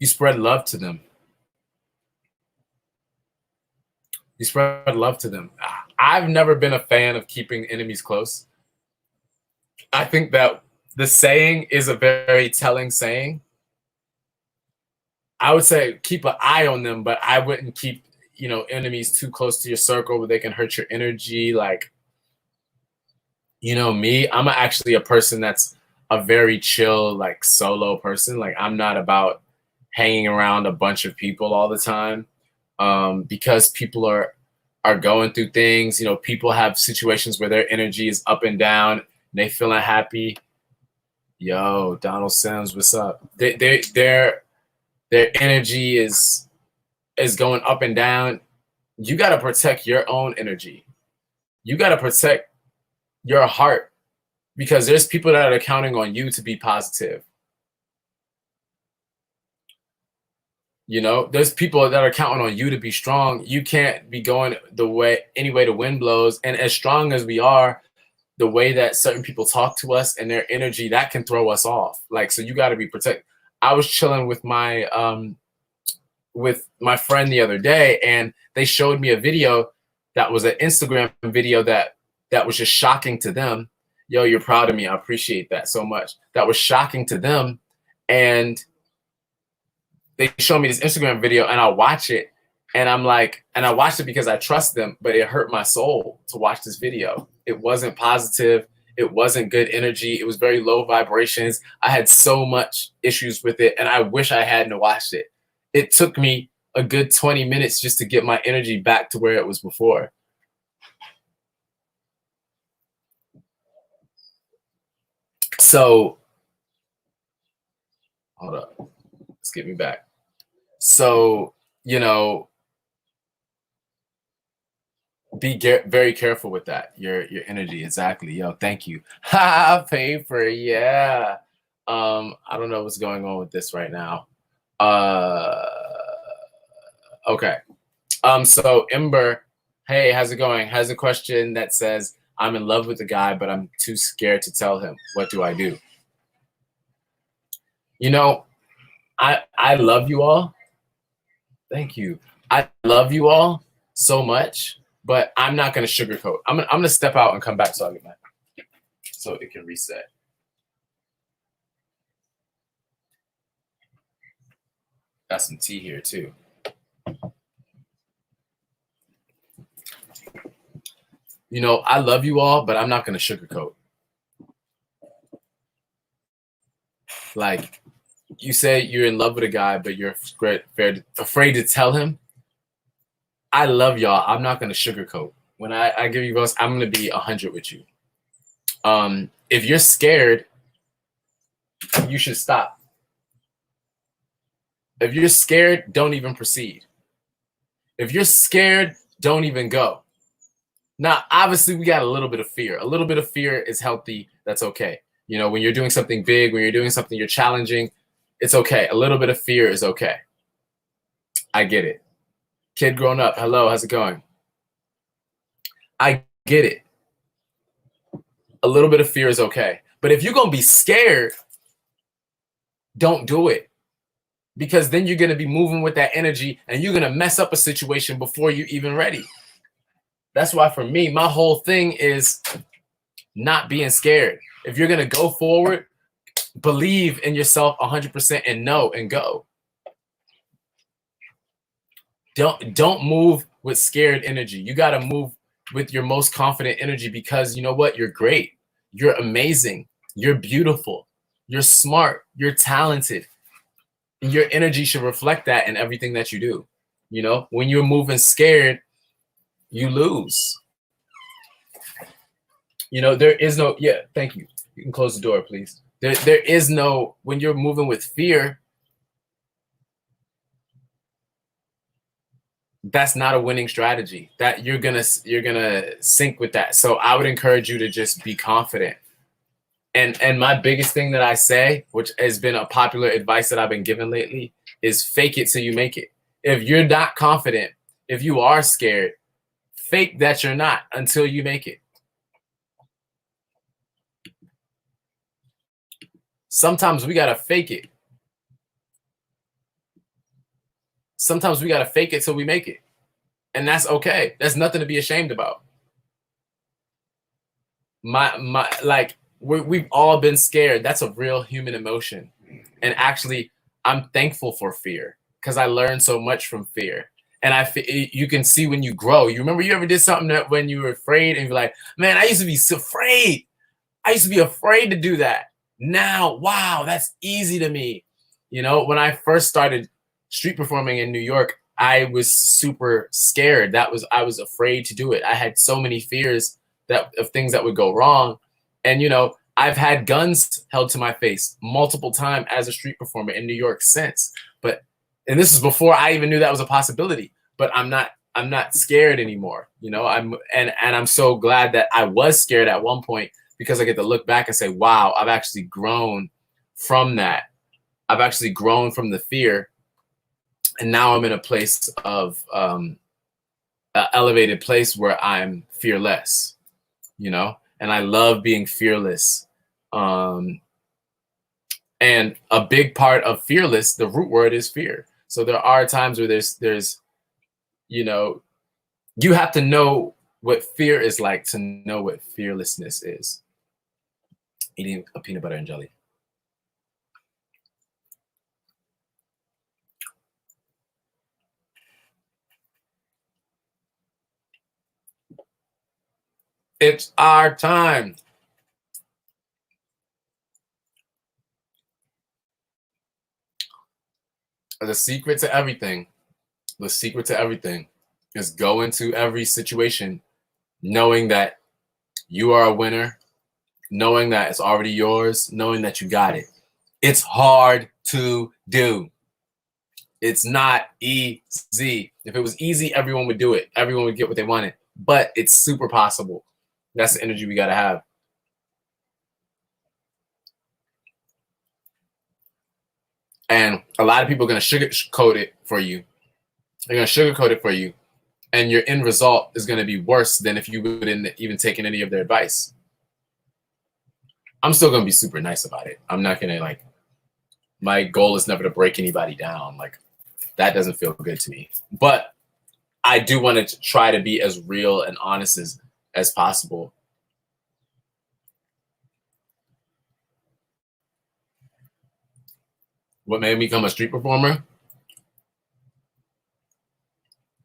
spread love to them. You spread love to them. I've never been a fan of keeping enemies close. I think that the saying is a very telling saying. I would say keep an eye on them, but I wouldn't keep, enemies too close to your circle where they can hurt your energy. Like, me, I'm actually a person that's a very chill, like solo person. Like, I'm not about hanging around a bunch of people all the time, because people are going through things. People have situations where their energy is up and down and they feeling happy. Yo, Donald Sims, what's up? Their energy is going up and down. You got to protect your own energy. You got to protect your heart, because there's people that are counting on you to be positive. There's people that are counting on you to be strong. You can't be going any way the wind blows. And as strong as we are, the way that certain people talk to us and their energy, that can throw us off. Like, so you got to be protected. I was chilling with my friend the other day, and they showed me a video that was an Instagram video that was just shocking to them. Yo, you're proud of me. I appreciate that so much. That was shocking to them. And they showed me this Instagram video, and I watch it, and I'm like, and I watched it because I trust them, but it hurt my soul to watch this video. It wasn't positive. It wasn't good energy. It was very low vibrations. I had so much issues with it, and I wish I hadn't watched it. It took me a good 20 minutes just to get my energy back to where it was before. So, hold up. Let's get me back. So, be very careful with that. Your energy. Exactly. Yo, thank you. Paper. Yeah. I don't know what's going on with this right now. Okay. So Ember, hey, how's it going? Has a question that says, I'm in love with the guy, but I'm too scared to tell him. What do I do? I love you all. Thank you. I love you all so much, but I'm not going to sugarcoat. I'm going to step out and come back so it can reset. Got some tea here too. I love you all, but I'm not going to sugarcoat. Like, you say you're in love with a guy, but you're afraid to tell him. I love y'all. I'm not going to sugarcoat. When I give you votes, I'm going to be 100 with you. If you're scared, you should stop. If you're scared, don't even proceed. If you're scared, don't even go. Now, obviously, we got a little bit of fear. A little bit of fear is healthy. That's okay. When you're doing something big, when you're doing something you're challenging, it's okay. A little bit of fear is okay. I get it. Kid grown up. Hello, how's it going? I get it. A little bit of fear is okay. But if you're going to be scared, don't do it. Because then you're going to be moving with that energy and you're going to mess up a situation before you're even ready. That's why for me, my whole thing is not being scared. If you're going to go forward, believe in yourself 100% and know and go. Don't move with scared energy. You got to move with your most confident energy, because you know what? You're great. You're amazing. You're beautiful. You're smart. You're talented. Your energy should reflect that in everything that you do. You know, when you're moving scared, you lose. You know, there is no, yeah, thank you. You can close the door, please. There is no, when you're moving with fear, that's not a winning strategy. That you're gonna sync with that. So I would encourage you to just be confident. And my biggest thing that I say, which has been a popular advice that I've been given lately, is fake it till you make it. If you're not confident, if you are scared, fake that you're not until you make it. Sometimes we gotta fake it. Sometimes we gotta fake it till we make it. And that's okay. That's nothing to be ashamed about. We've all been scared. That's a real human emotion. And actually, I'm thankful for fear because I learned so much from fear. And you can see when you grow. You remember you ever did something that when you were afraid and you're like, man, I used to be so afraid. I used to be afraid to do that. Now, wow, that's easy to me. You know, when I first started street performing in New York, I was super scared. I was afraid to do it. I had so many fears of things that would go wrong. And, you know, I've had guns held to my face multiple times as a street performer in New York since. And this is before I even knew that was a possibility. But I'm not scared anymore. You know, I'm so glad that I was scared at one point, because I get to look back and say, wow, I've actually grown from that. I've actually grown from the fear. And now I'm in a place of an elevated place where I'm fearless, you know, and I love being fearless. And a big part of fearless, the root word is fear. So there are times where there's, you know, you have to know what fear is like to know what fearlessness is. Eating a peanut butter and jelly. It's our time. The secret to everything is go into every situation knowing that you are a winner, knowing that it's already yours, knowing that you got it. It's hard to do. It's not easy. If it was easy, everyone would do it. Everyone would get what they wanted. But it's super possible. That's the energy we got to have. And a lot of people are going to sugarcoat it for you. They're going to sugarcoat it for you. And your end result is going to be worse than if you wouldn't even taken any of their advice. I'm still going to be super nice about it. I'm not going to my goal is never to break anybody down. That doesn't feel good to me. But I do want to try to be as real and honest as possible. What made me become a street performer?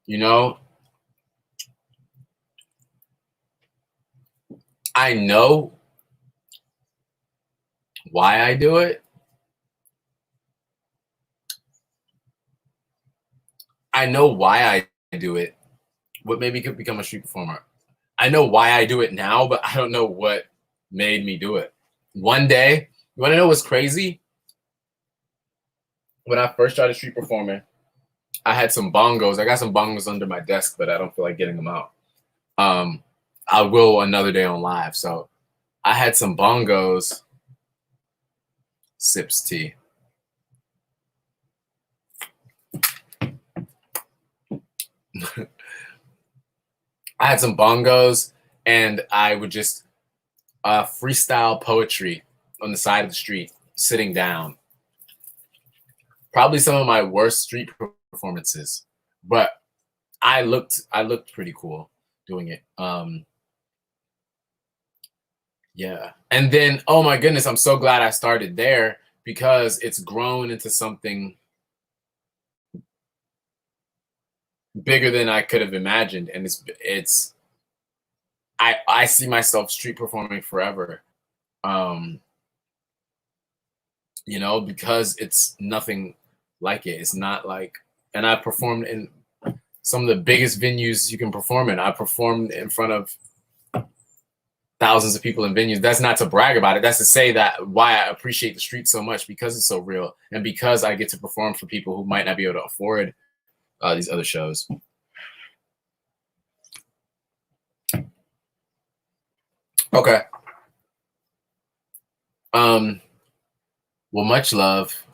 You know, I know why I do it. I know why I do it. What made me become a street performer? I know why I do it now, but I don't know what made me do it. One day, you want to know what's crazy? When I first started street performing, I had some bongos. I got some bongos under my desk, but I don't feel like getting them out. I will another day on live. So I had some bongos. Sips tea. I had some bongos, and I would just freestyle poetry on the side of the street, sitting down. Probably some of my worst street performances, but I looked pretty cool doing it. Yeah. And then, oh my goodness, I'm so glad I started there because it's grown into something bigger than I could have imagined. And I see myself street performing forever. You know, because it's nothing like it. It's not like, and I performed in some of the biggest venues you can perform in. I performed in front of thousands of people in venues. That's not to brag about it. That's to say that why I appreciate the street so much, because it's so real, and because I get to perform for people who might not be able to afford these other shows. Okay. Well, much love.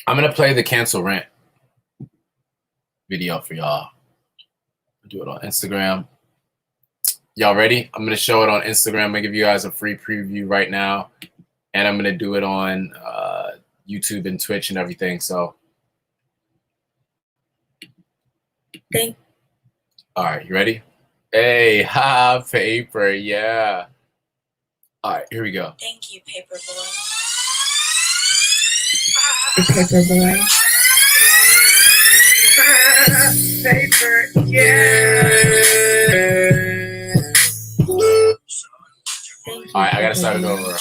I'm gonna play the Cancel Rent video for y'all. I'll do it on Instagram. Y'all ready? I'm gonna show it on Instagram. I'm gonna give you guys a free preview right now, and I'm gonna do it on YouTube and Twitch and everything. So, all right, you ready? Hey, ha, Paper, yeah. All right, here we go. Thank you, Paperboy. Paperboy. Paper, yeah. All right, I gotta start it over.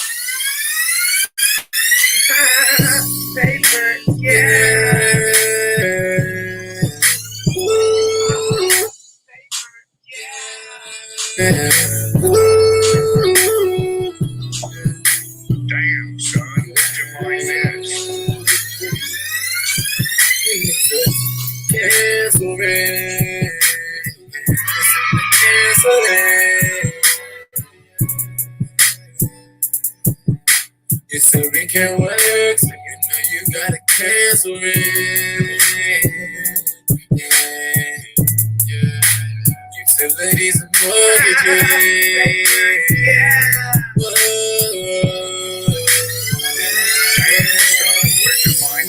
Paper, yeah. Damn, son, what's your mind is? Cancel it. Cancel it. You said we can't work, so you know you gotta cancel it. Yeah. Utilities and mortgages.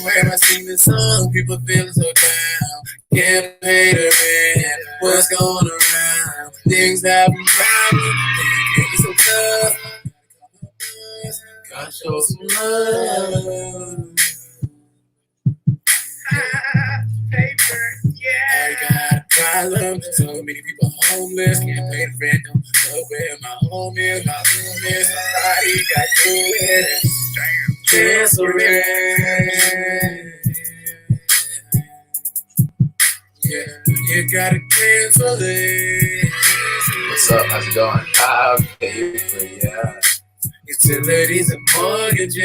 When I sing this song, people feeling so down. Can't pay the rent. What's going around? Things have been problems. It can be so tough. Gotta show some love. Paper, yeah. I got a problem. So many people homeless. Can't pay the rent. Don't know where my home is. My room is. Somebody got to do it. Cancel it. Yeah, you gotta cancel it. What's up? How's it going? Hi, Paper, yeah. Utilities and mortgages.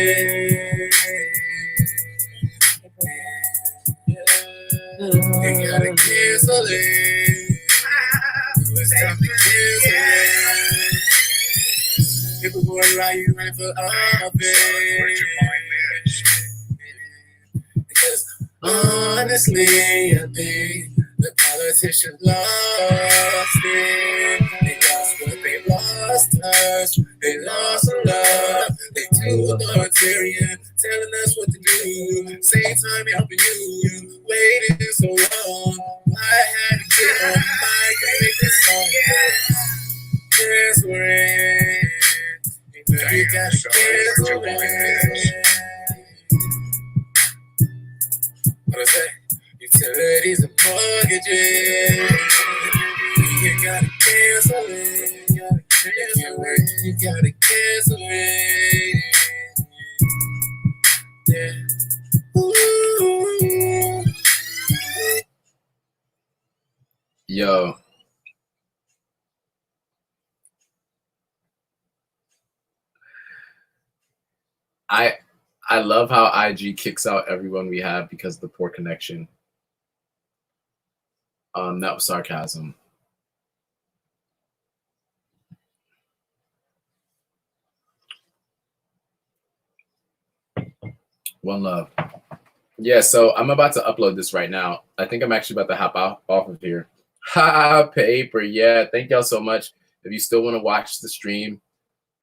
You gotta cancel it. It's time to cancel it. People go around you running for office. Because honestly, I think the politicians lost it. They lost what they lost us. They lost our love. They too authoritarian, telling us what to do. Same time helping you. Waiting so long. I had to get on the mic and make this song. Cancel it. You gotta cancel it. What I say? Utilities and mortgages. You gotta cancel it. You gotta cancel it. Yeah. Ooh. Yo. I love how IG kicks out everyone we have because of the poor connection. That was sarcasm. One love. Yeah, so I'm about to upload this right now. I think I'm actually about to hop off of here. Ha, paper. Yeah, thank y'all so much. If you still want to watch the stream,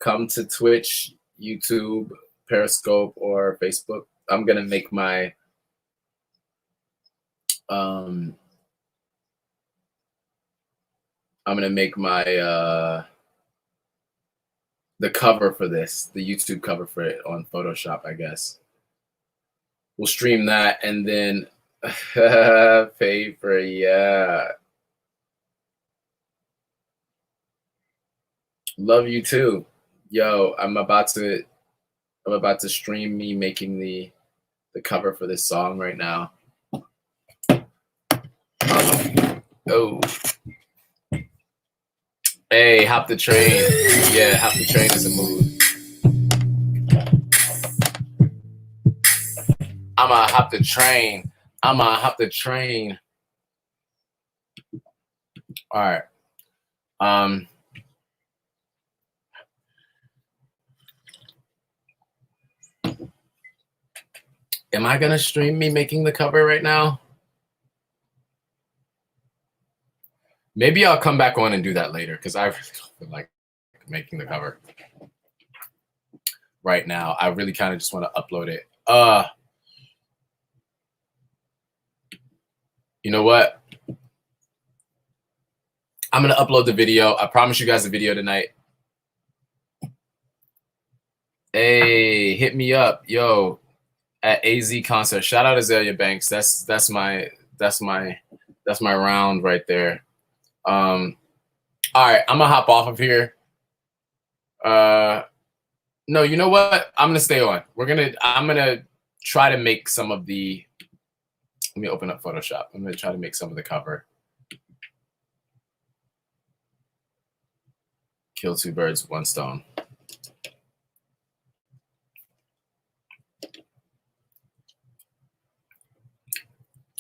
come to Twitch, YouTube, Periscope, or Facebook. I'm gonna make my the cover for this, the YouTube cover for it on Photoshop, I guess. We'll stream that and then paper, yeah. Love you too. Yo, I'm about to stream me making the cover for this song right now. Oh. Hey, hop the train. Yeah, hop the train is a move. I'ma hop the train. I'ma hop the train. All right. Am I gonna stream me making the cover right now? Maybe I'll come back on and do that later because I really don't feel like making the cover right now. I really kind of just want to upload it. You know what? I'm gonna upload the video. I promise you guys a video tonight. Hey, hit me up, yo, at AZ concert. Shout out Azalea Banks. That's my round right there. All right, I'm gonna hop off of here. No, you know what? I'm gonna stay on. I'm gonna try to make some of the. Let me open up Photoshop. I'm gonna try to make some of the cover. Kill two birds, one stone.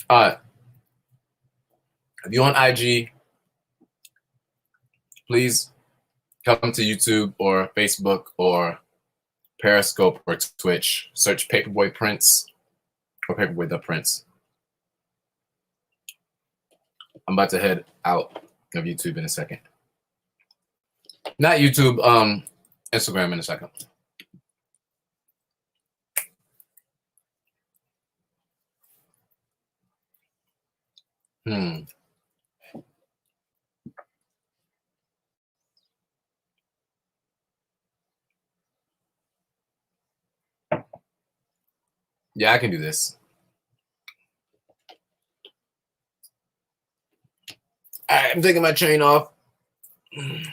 If you're on IG, please come to YouTube or Facebook or Periscope or Twitch. Search Paperboy Prince or Paperboy the Prince. I'm about to head out of YouTube in a second. Not YouTube, Instagram in a second. Yeah, I can do this. All right, I'm taking my chain off. I'm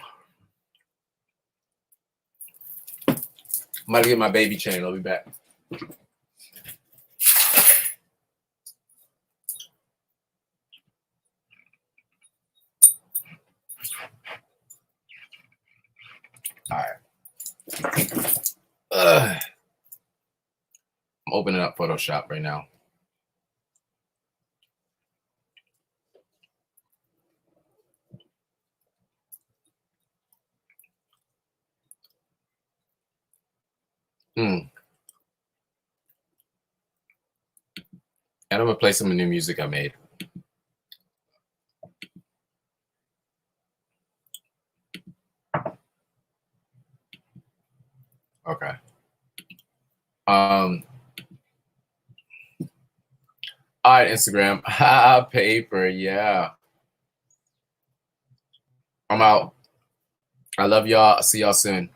about to get my baby chain. I'll be back. All right. I'm opening up Photoshop right now. And I'm gonna play some new music I made. Okay. All right, Instagram. Paper, yeah. I'm out. I love y'all. I'll see y'all soon.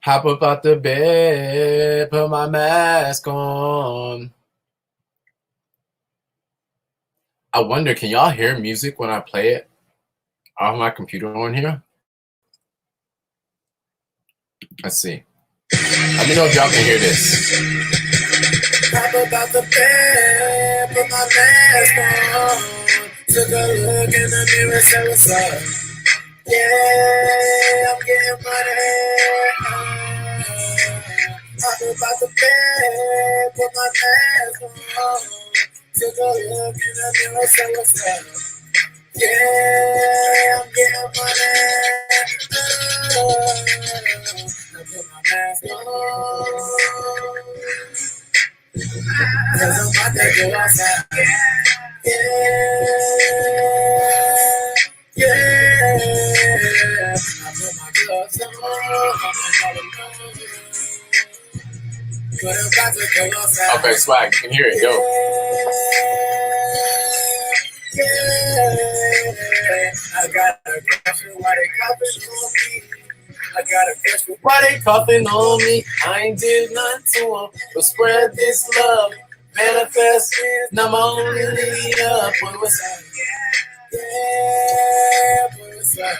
Hop up out the bed, put my mask on. I wonder, can y'all hear music when I play it off my computer on here? Let's see. Let me know if y'all can hear this. Hop up out the bed, put my mask on. Took a look in the mirror, said what's up. Yeah, I'm getting money. Hop about the bed, put my mask on. Took a look in the mirror, said what's up. Yeah, I'm getting money. I put my mask on. Cause I'm about to go outside. Yeah. I put my gloves on. But I'm about to go outside. Okay, swag, you can hear it. Go. I got a question, why they coughing on me? I got a question, why they coughing on me? I ain't did nothing to them, but spread this love. Manifest, now my only up. Boy, what's up? Yeah, boy, what's up?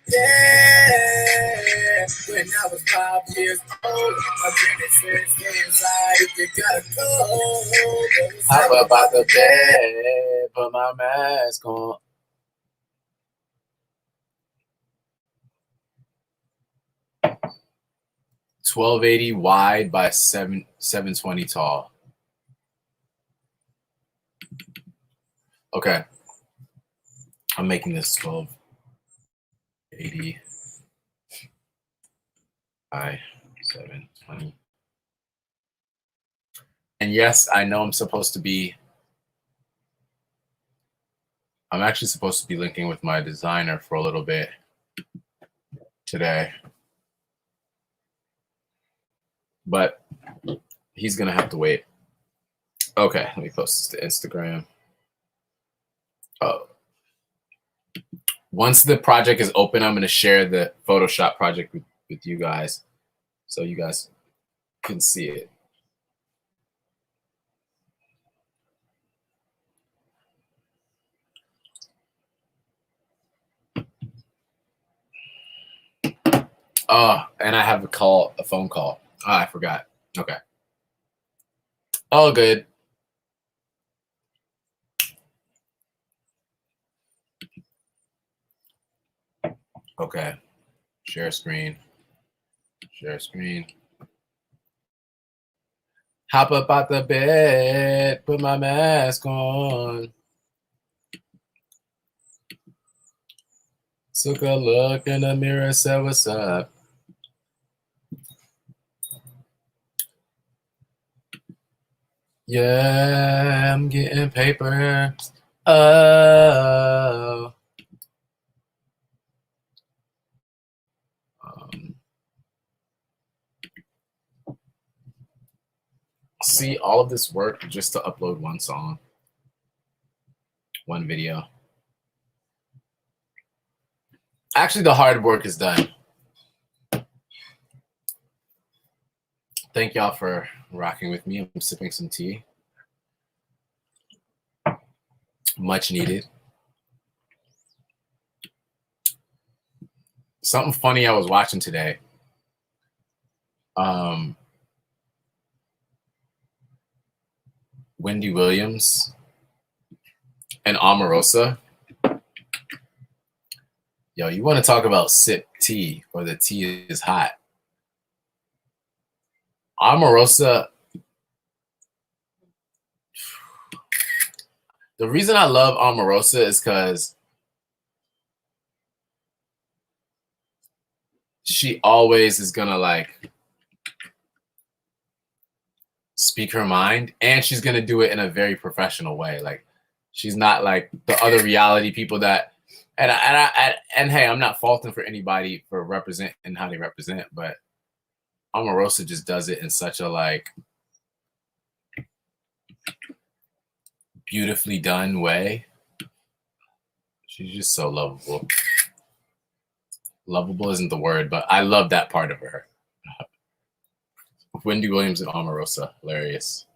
Yeah, when I was 5 years old, my granny said, stay inside if you gotta go. Hop about the bed, put my mask on. 1280 wide by 720 tall. Okay. I'm making this 1280 by 720. And yes, I know I'm actually supposed to be linking with my designer for a little bit today. But he's going to have to wait. Okay, let me post this to Instagram. Oh. Once the project is open, I'm going to share the Photoshop project with you guys so you guys can see it. Oh, and I have a phone call. Oh, I forgot. Okay. All good. Okay. Share screen. Share screen. Hop up out the bed, put my mask on. Took a look in the mirror, said what's up. Yeah, I'm getting paper. Oh. See all of this work just to upload one song, one video. Actually, the hard work is done. Thank y'all for rocking with me. I'm sipping some tea. Much needed. Something funny I was watching today. Wendy Williams and Omarosa. Yo, you want to talk about sip tea or the tea is hot. Omarosa, the reason I love Omarosa is because she always is gonna like speak her mind, and she's gonna do it in a very professional way. Like she's not like the other reality people that, and hey, I'm not faulting for anybody for representing how they represent, but Omarosa just does it in such a like beautifully done way. She's just so lovable. Lovable isn't the word, but I love that part of her. Wendy Williams and Omarosa, hilarious.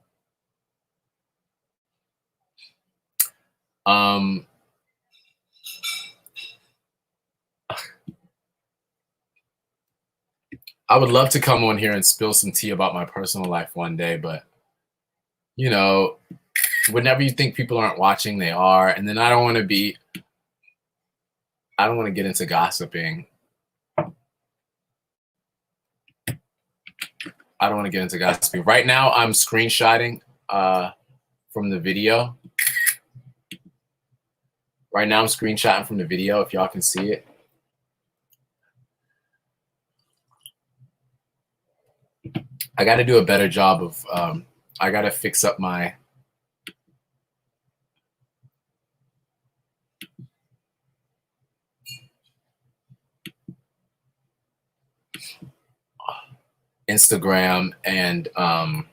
I would love to come on here and spill some tea about my personal life one day, but you know, whenever you think people aren't watching, they are. And then I don't want to get into gossiping. I don't want to get into gossiping. Right now, I'm screenshotting from the video. Right now, I'm screenshotting from the video, if y'all can see it. I got to do a better job of, I got to fix up my Instagram and I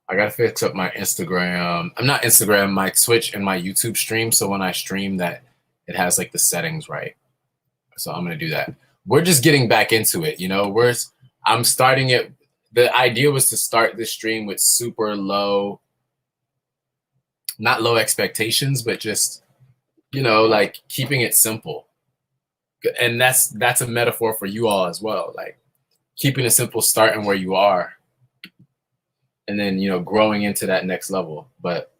gotta fix up my Instagram. I'm not Instagram, my Twitch and my YouTube stream. So when I stream that, it has like the settings right. So I'm gonna do that. We're just getting back into it, you know. I'm starting it. The idea was to start the stream with super low, not low expectations, but just, you know, like keeping it simple. And that's a metaphor for you all as well. Like keeping it simple, starting where you are, and then, you know, growing into that next level, but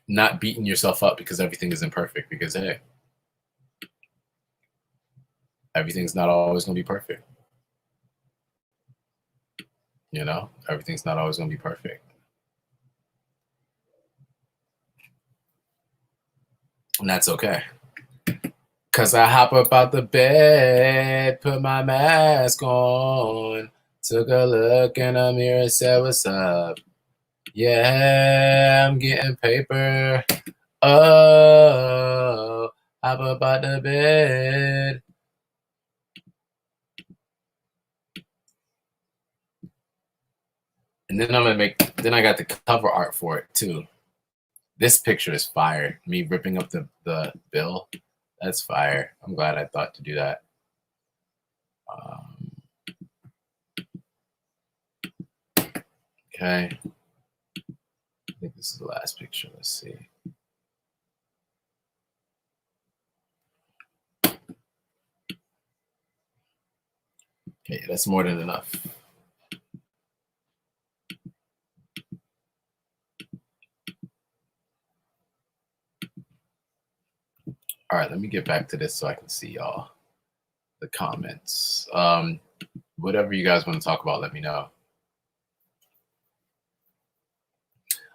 not beating yourself up because everything isn't perfect, because hey, everything's not always going to be perfect. You know, everything's not always going to be perfect. And that's okay. Cause I hop up out the bed, put my mask on, took a look in the mirror, said, "What's up? Yeah, I'm getting paper. Oh, hop up out the bed." And then then I got the cover art for it too. This picture is fire. Me ripping up the bill. That's fire. I'm glad I thought to do that. Okay. I think this is the last picture. Let's see. Okay, that's more than enough. All right, let me get back to this so I can see y'all. The comments. Whatever you guys want to talk about, let me know.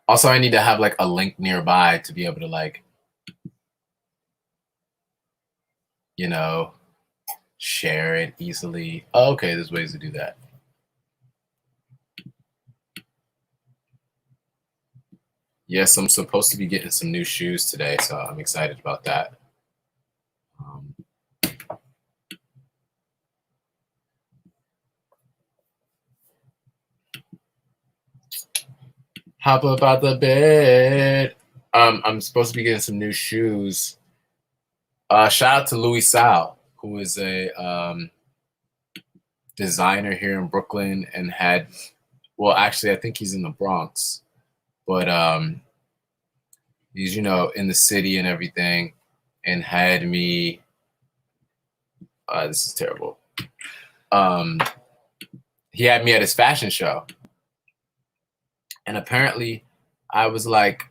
Also, I need to have like a link nearby to be able to like, you know, share it easily. Oh, okay, there's ways to do that. Yes, I'm supposed to be getting some new shoes today, so I'm excited about that. Hop up out the bed. I'm supposed to be getting some new shoes. Shout out to Louis Sal, who is a designer here in Brooklyn and well, actually, I think he's in the Bronx, but he's, you know, in the city and everything, and had me. This is terrible. He had me at his fashion show. And apparently I was like,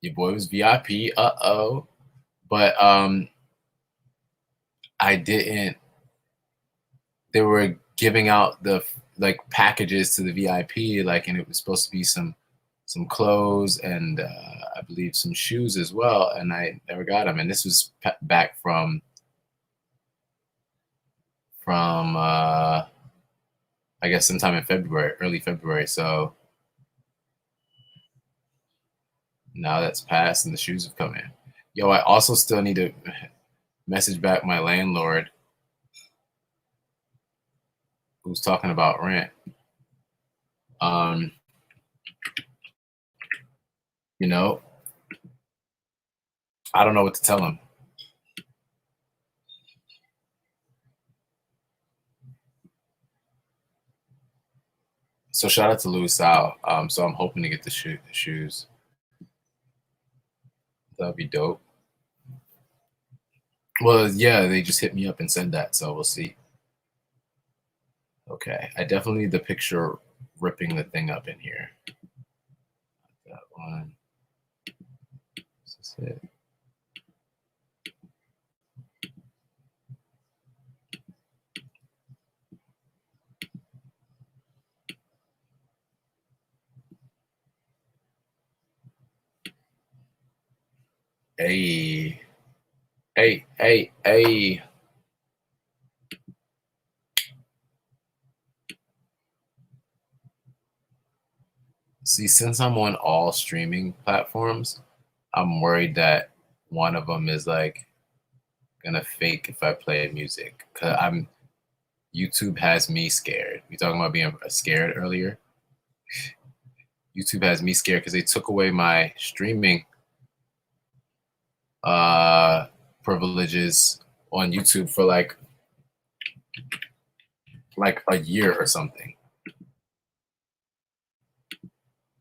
your boy was VIP, uh-oh. But I didn't, they were giving out the like packages to the VIP, like, and it was supposed to be some clothes and I believe some shoes as well. And I never got them. And this was back from I guess sometime in February, early February. So now that's passed and the shoes have come in. Yo, I also still need to message back my landlord who's talking about rent. You know, I don't know what to tell him. So shout out to Louis Sal. So I'm hoping to get the shoes. That'd be dope. Well, yeah, they just hit me up and said that, so we'll see. Okay, I definitely need the picture ripping the thing up in here. That one. This is it. Hey, hey. See, since I'm on all streaming platforms, I'm worried that one of them is like gonna fake if I play music. Cause YouTube has me scared. We talking about being scared earlier. YouTube has me scared because they took away my streaming uh privileges on YouTube for like a year or something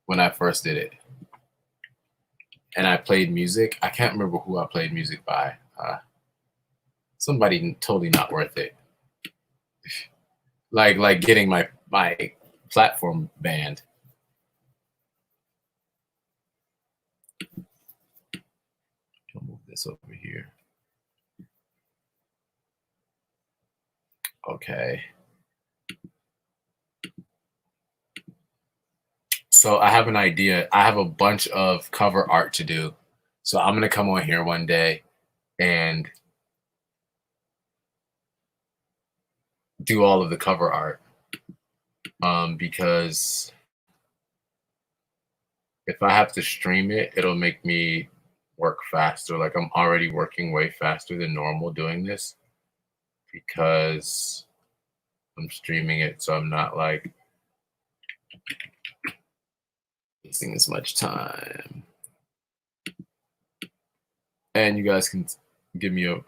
when I first did it. And I played music. I can't remember who I played music by. Somebody totally not worth it. Like getting my platform banned. I'll move this over here. Okay. So I have an idea. I have a bunch of cover art to do. So I'm gonna come on here one day and do all of the cover art. Because if I have to stream it, it'll make me work faster. Like I'm already working way faster than normal doing this because I'm streaming it, so I'm not like wasting as much time. And you guys can give me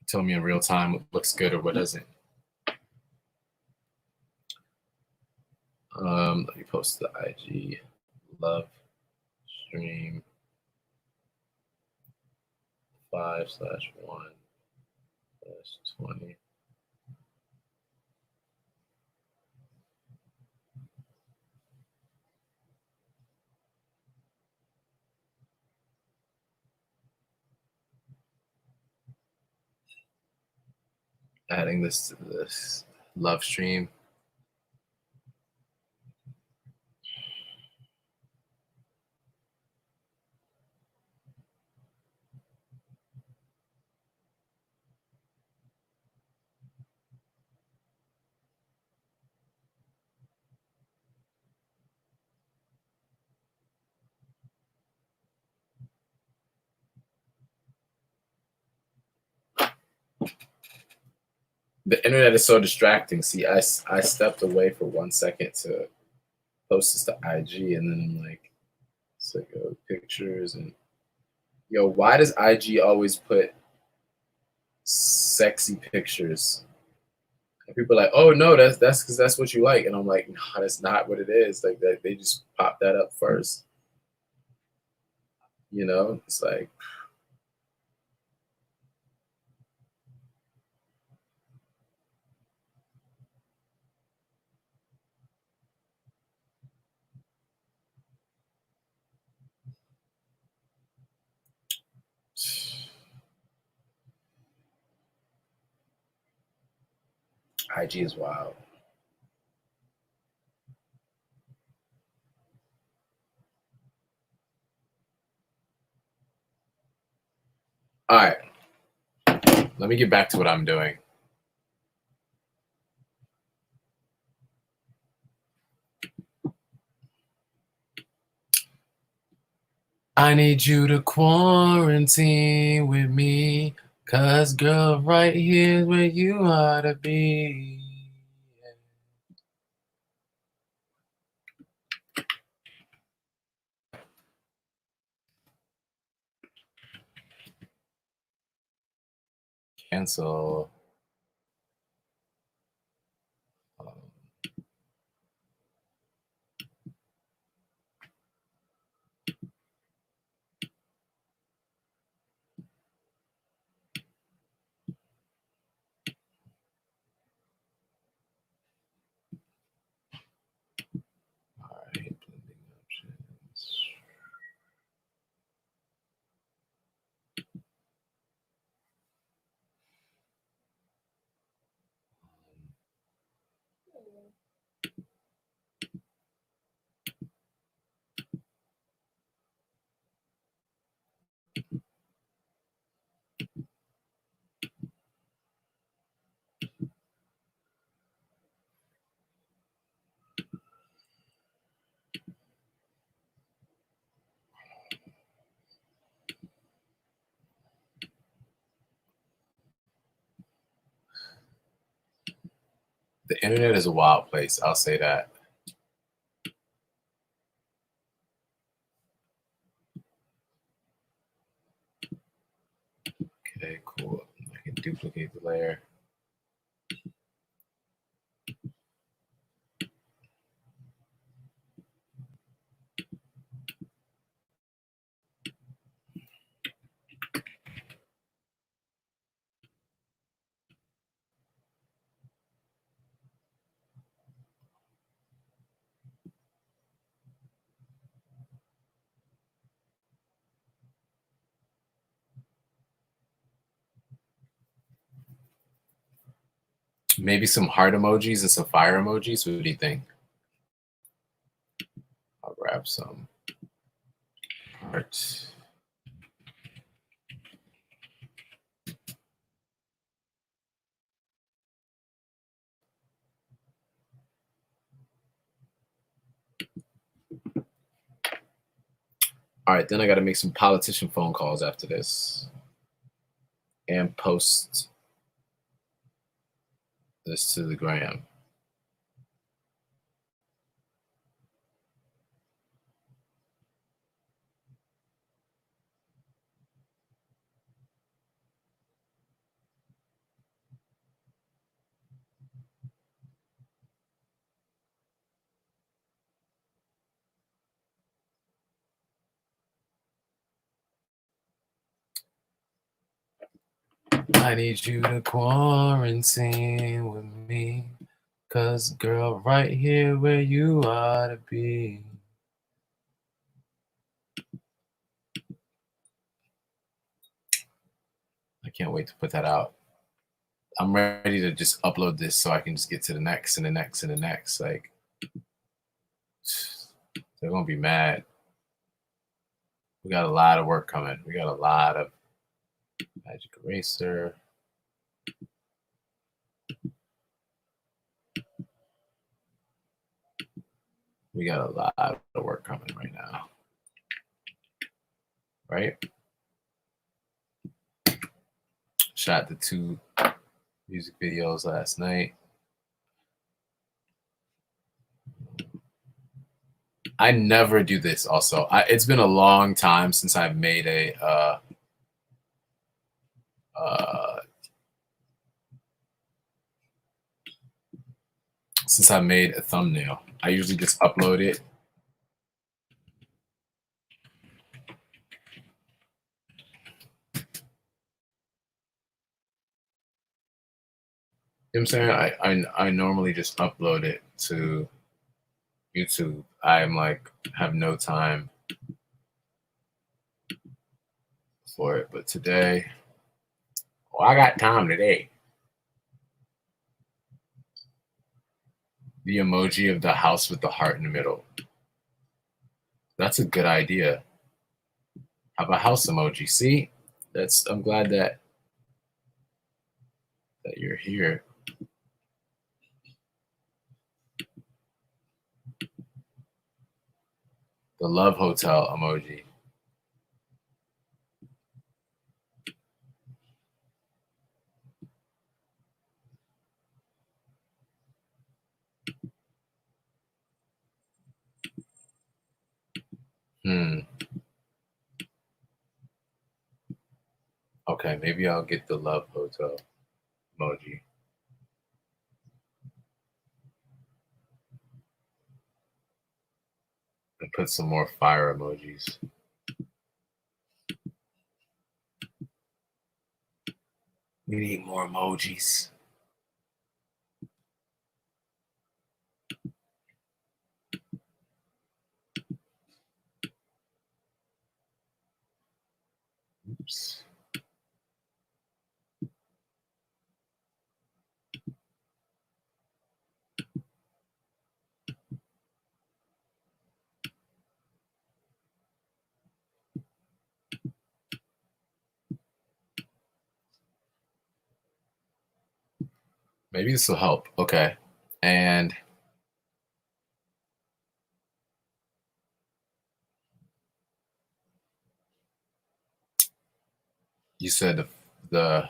tell me in real time what looks good or what doesn't. Let me post the IG love stream 5/1/20. Adding this to this love stream. The internet is so distracting. See, I stepped away for 1 second to post this to IG, and then I'm like, it's like pictures and yo, why does IG always put sexy pictures? And people are like, oh no, that's because that's what you like, and I'm like, no, that's not what it is. Like that, they just pop that up first. You know, it's like IG is wild. All right, let me get back to what I'm doing. I need you to quarantine with me, 'cause girl, right here's where you ought to be. Cancel. The internet is a wild place. I'll say that. Okay, cool. I can duplicate the layer. Maybe some heart emojis and some fire emojis. What do you think? I'll grab some heart. All right, then I got to make some politician phone calls after this and post this to the gram. I need you to quarantine with me, 'cause girl, right here where you ought to be. I can't wait to put that out. I'm ready to just upload this so I can just get to the next and the next and the next. Like, they're gonna be mad. We got a lot of work coming. We got a lot of Magic Eraser. We got a lot of work coming right now. Right? Shot the 2 music videos last night. I never do this also. It's been a long time since I've made a thumbnail. I usually just upload it. You know what I'm saying? I normally just upload it to YouTube. I'm like have no time for it, but today, well, I got time today. The emoji of the house with the heart in the middle. That's a good idea. Have a house emoji. See, I'm glad that you're here. The love hotel emoji. Okay, maybe I'll get the love hotel emoji. And put some more fire emojis. We need more emojis. Oops. Maybe this will help. Okay. And you said the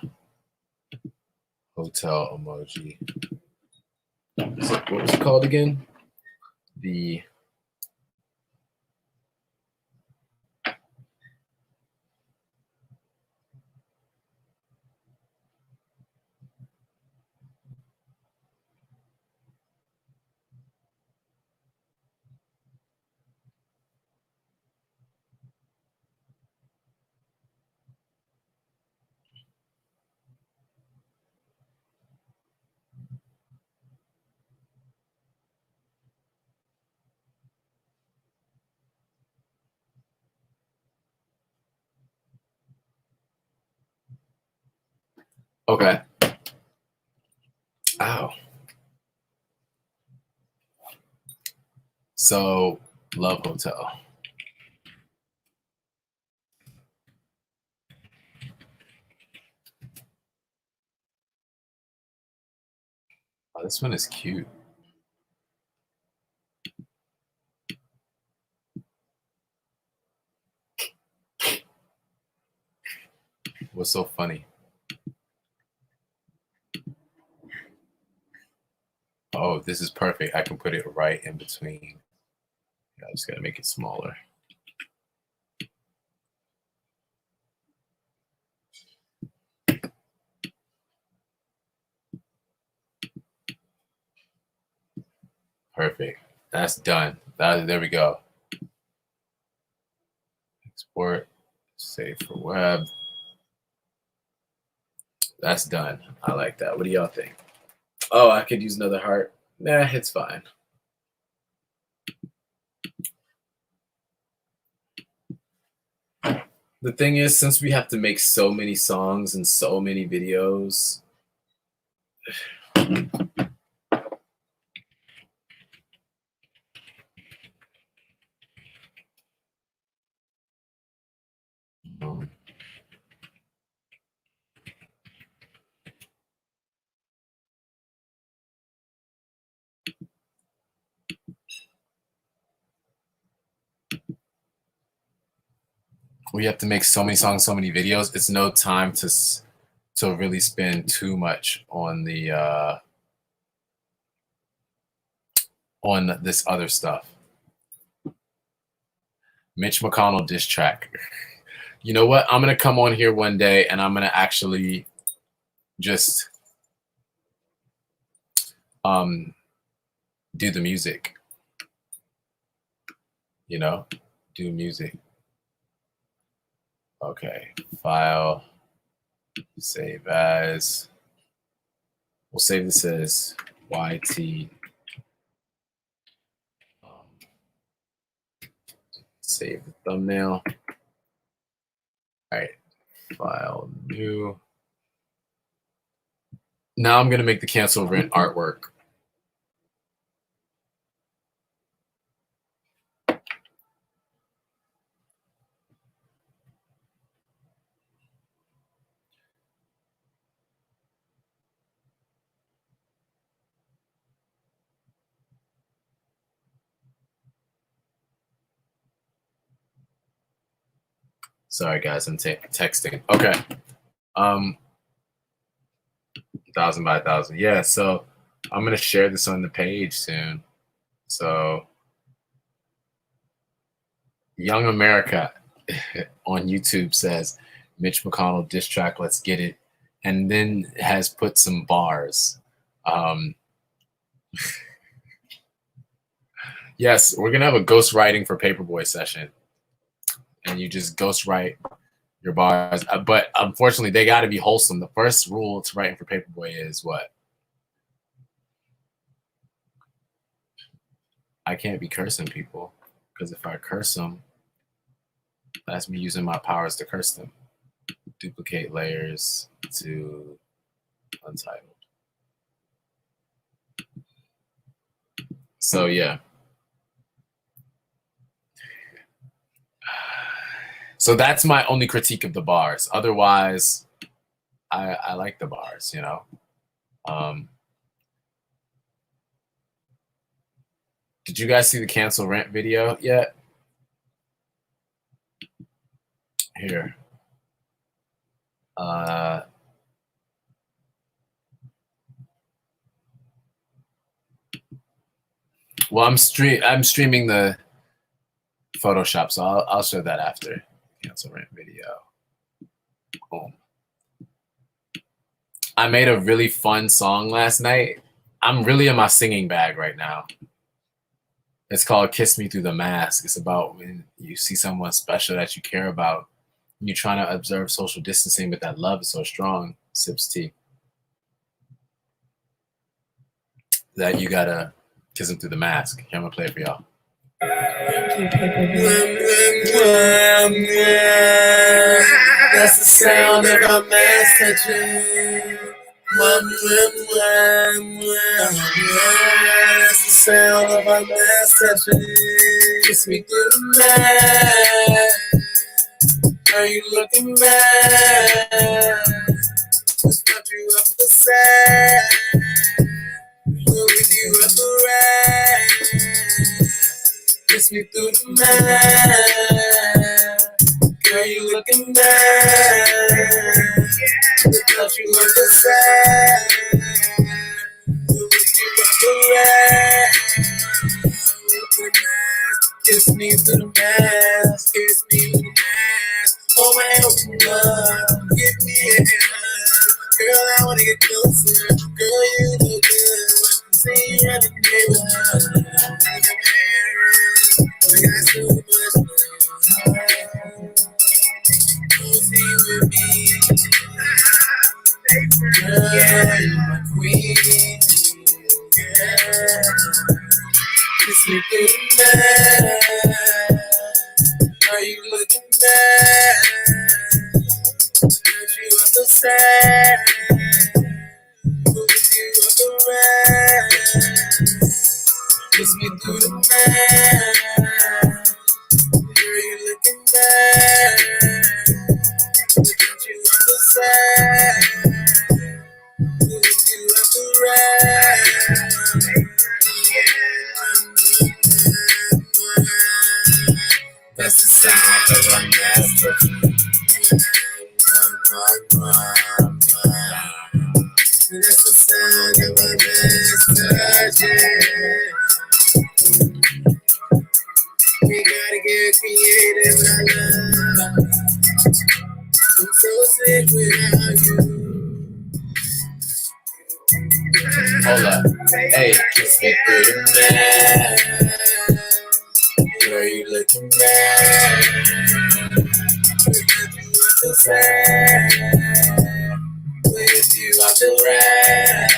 hotel emoji. What was it called again? The okay. Ow. So, Love Hotel. Oh, this one is cute. What's so funny? Oh, this is perfect. I can put it right in between. I just gotta make it smaller. Perfect. That's done. There we go. Export, save for web. That's done. I like that. What do y'all think? Oh, I could use another heart. Nah, it's fine. The thing is, since we have to make so many songs and so many videos, we have to make so many songs, so many videos. It's no time to really spend too much on the on this other stuff. Mitch McConnell diss track. You know what? I'm gonna come on here one day and I'm gonna actually just do the music. You know, do music. Okay, file, save as. We'll save this as YT. Save the thumbnail. All right, file new. Now I'm gonna make the cancel rent artwork. Sorry guys, I'm texting. Okay. 1,000 by 1,000. Yeah, so I'm gonna share this on the page soon. So Young America on YouTube says Mitch McConnell diss track, let's get it, and then has put some bars. Yes, we're gonna have a ghost writing for Paperboy session, and you just ghost write your bars. But unfortunately, they got to be wholesome. The first rule to writing for Paperboy is what? I can't be cursing people, because if I curse them, that's me using my powers to curse them. Duplicate layers to untitled. So yeah. So that's my only critique of the bars. Otherwise, I like the bars, you know. Did you guys see the cancel rent video yet? Here. Well, I'm streaming the Photoshop, so I'll show that after. Cancel rant video. Boom. I made a really fun song last night. I'm really in my singing bag right now. It's called Kiss Me Through the Mask. It's about when you see someone special that you care about, and you're trying to observe social distancing, but that love is so strong. Sips tea. That you gotta kiss them through the mask. Here, I'm gonna play it for y'all. That's the sound of our mask touching. That's the sound of our mask touching. Kiss me through the mask. Are you looking back? Just got you up the side. With you up the right. Kiss me through the mask. Girl, you looking back. Without you on the side. With you up the right. Kiss me through the mask. Kiss me through the mask. Oh my open love. Give me a hand. Girl, I wanna get closer. Girl, you look good. See you in the neighborhood. We got so much love. Come see with me. Girl, you're my queen. Yeah. Kiss me through the mask. Are you looking back? Got you up the side. With you up the right. Kiss me through the mask. Girl, you looking back. Got you up the side. With you up the right. That's the sound of our mask touching. That's the sound of our mask touching. We gotta get creative with our love. I'm so sick without you. Hold up. Hey, kiss me through the mask. Girl, you looking back. With you off the side. With you off the right.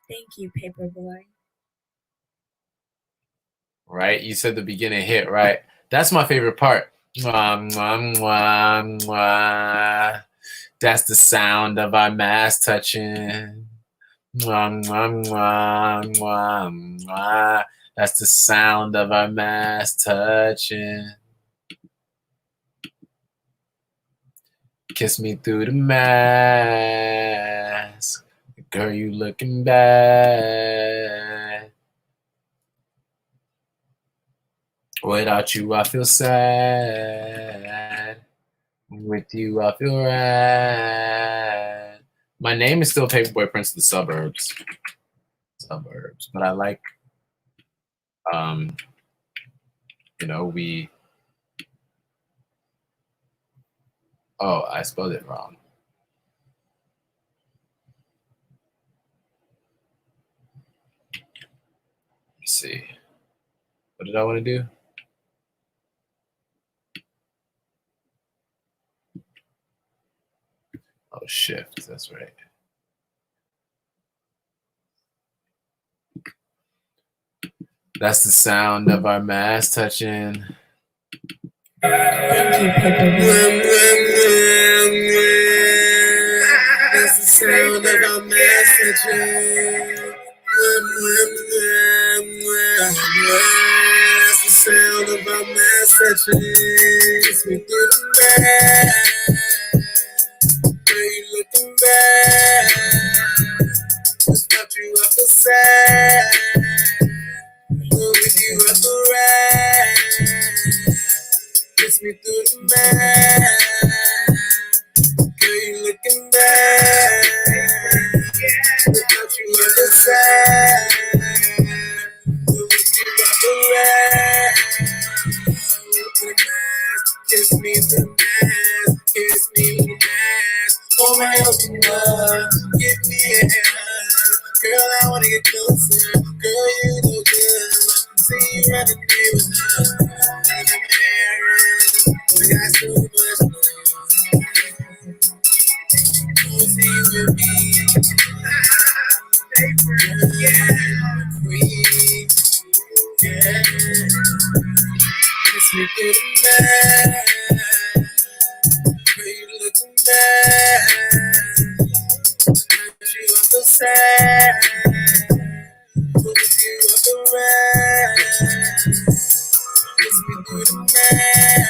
Thank you, Paperboy. Right? You said the beginning hit, right? That's my favorite part. Mwah, mwah, mwah, mwah. That's the sound of our mask touching. Mwah, mwah, mwah, mwah, mwah. That's the sound of our mask touching. Kiss me through the mask. Girl, you looking bad. Without you, I feel sad. With you, I feel rad. My name is still Paperboy Prince of the Suburbs. But I like, we. Oh, I spelled it wrong. Let me see. What did I want to do? Oh, shift. That's right. That's the sound of our mask touching. Thank you, Paperboy. That's the sound of our mask touching. That's the sound of our mask touching. Kiss me through the mask. Girl, you looking back. Just got you up the side. With you up the right. Kiss me through the mask. Girl, you looking back. Without you on the side. kiss me with ass. Hold my open up, give me a hug. Girl, I wanna get closer. Girl, you look good. See you running me with love. We got so much love. See you with me. Yeah, queen. Yeah. Kiss me through the night. Girl, you looking bad. Put you up the side. Put you up the ride. Kiss me through the night.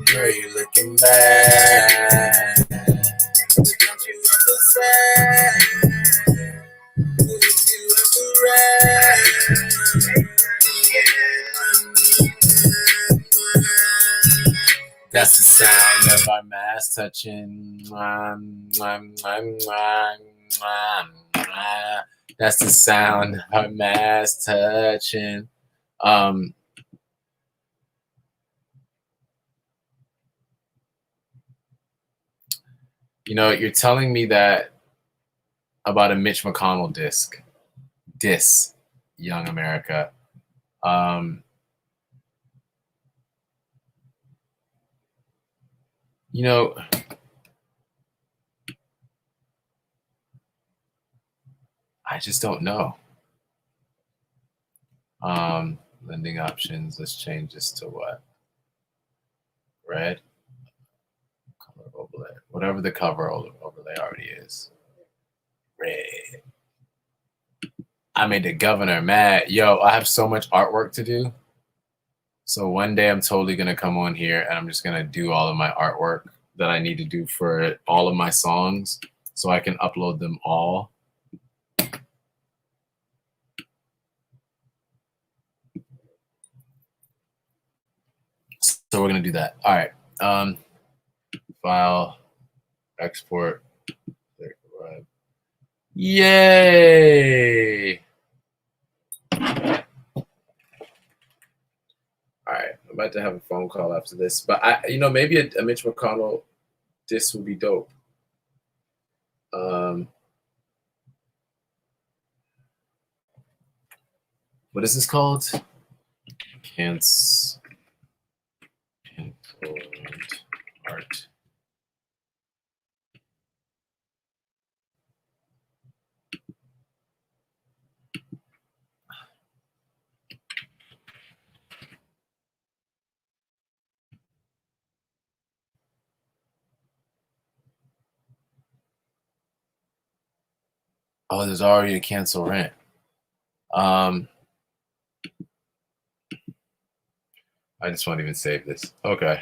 Girl, you looking bad. Put you up the side. Put you up the ride. That's the sound of our mask touching. That's the sound of our mask touching. You know, you're telling me that about a Mitch McConnell diss Young America. You know, I just don't know. Lending options, let's change this to what? Red? Color overlay. Whatever the cover overlay already is. Red. I made the governor mad. Yo, I have so much artwork to do. So one day I'm totally going to come on here and I'm just going to do all of my artwork that I need to do for all of my songs so I can upload them all. So we're going to do that. All right. File, export. Yay. All right, I'm about to have a phone call after this, but maybe a Mitch McConnell diss would be dope. What is this called? Canceled art. Oh, there's already a cancel rent. I just won't even save this. Okay.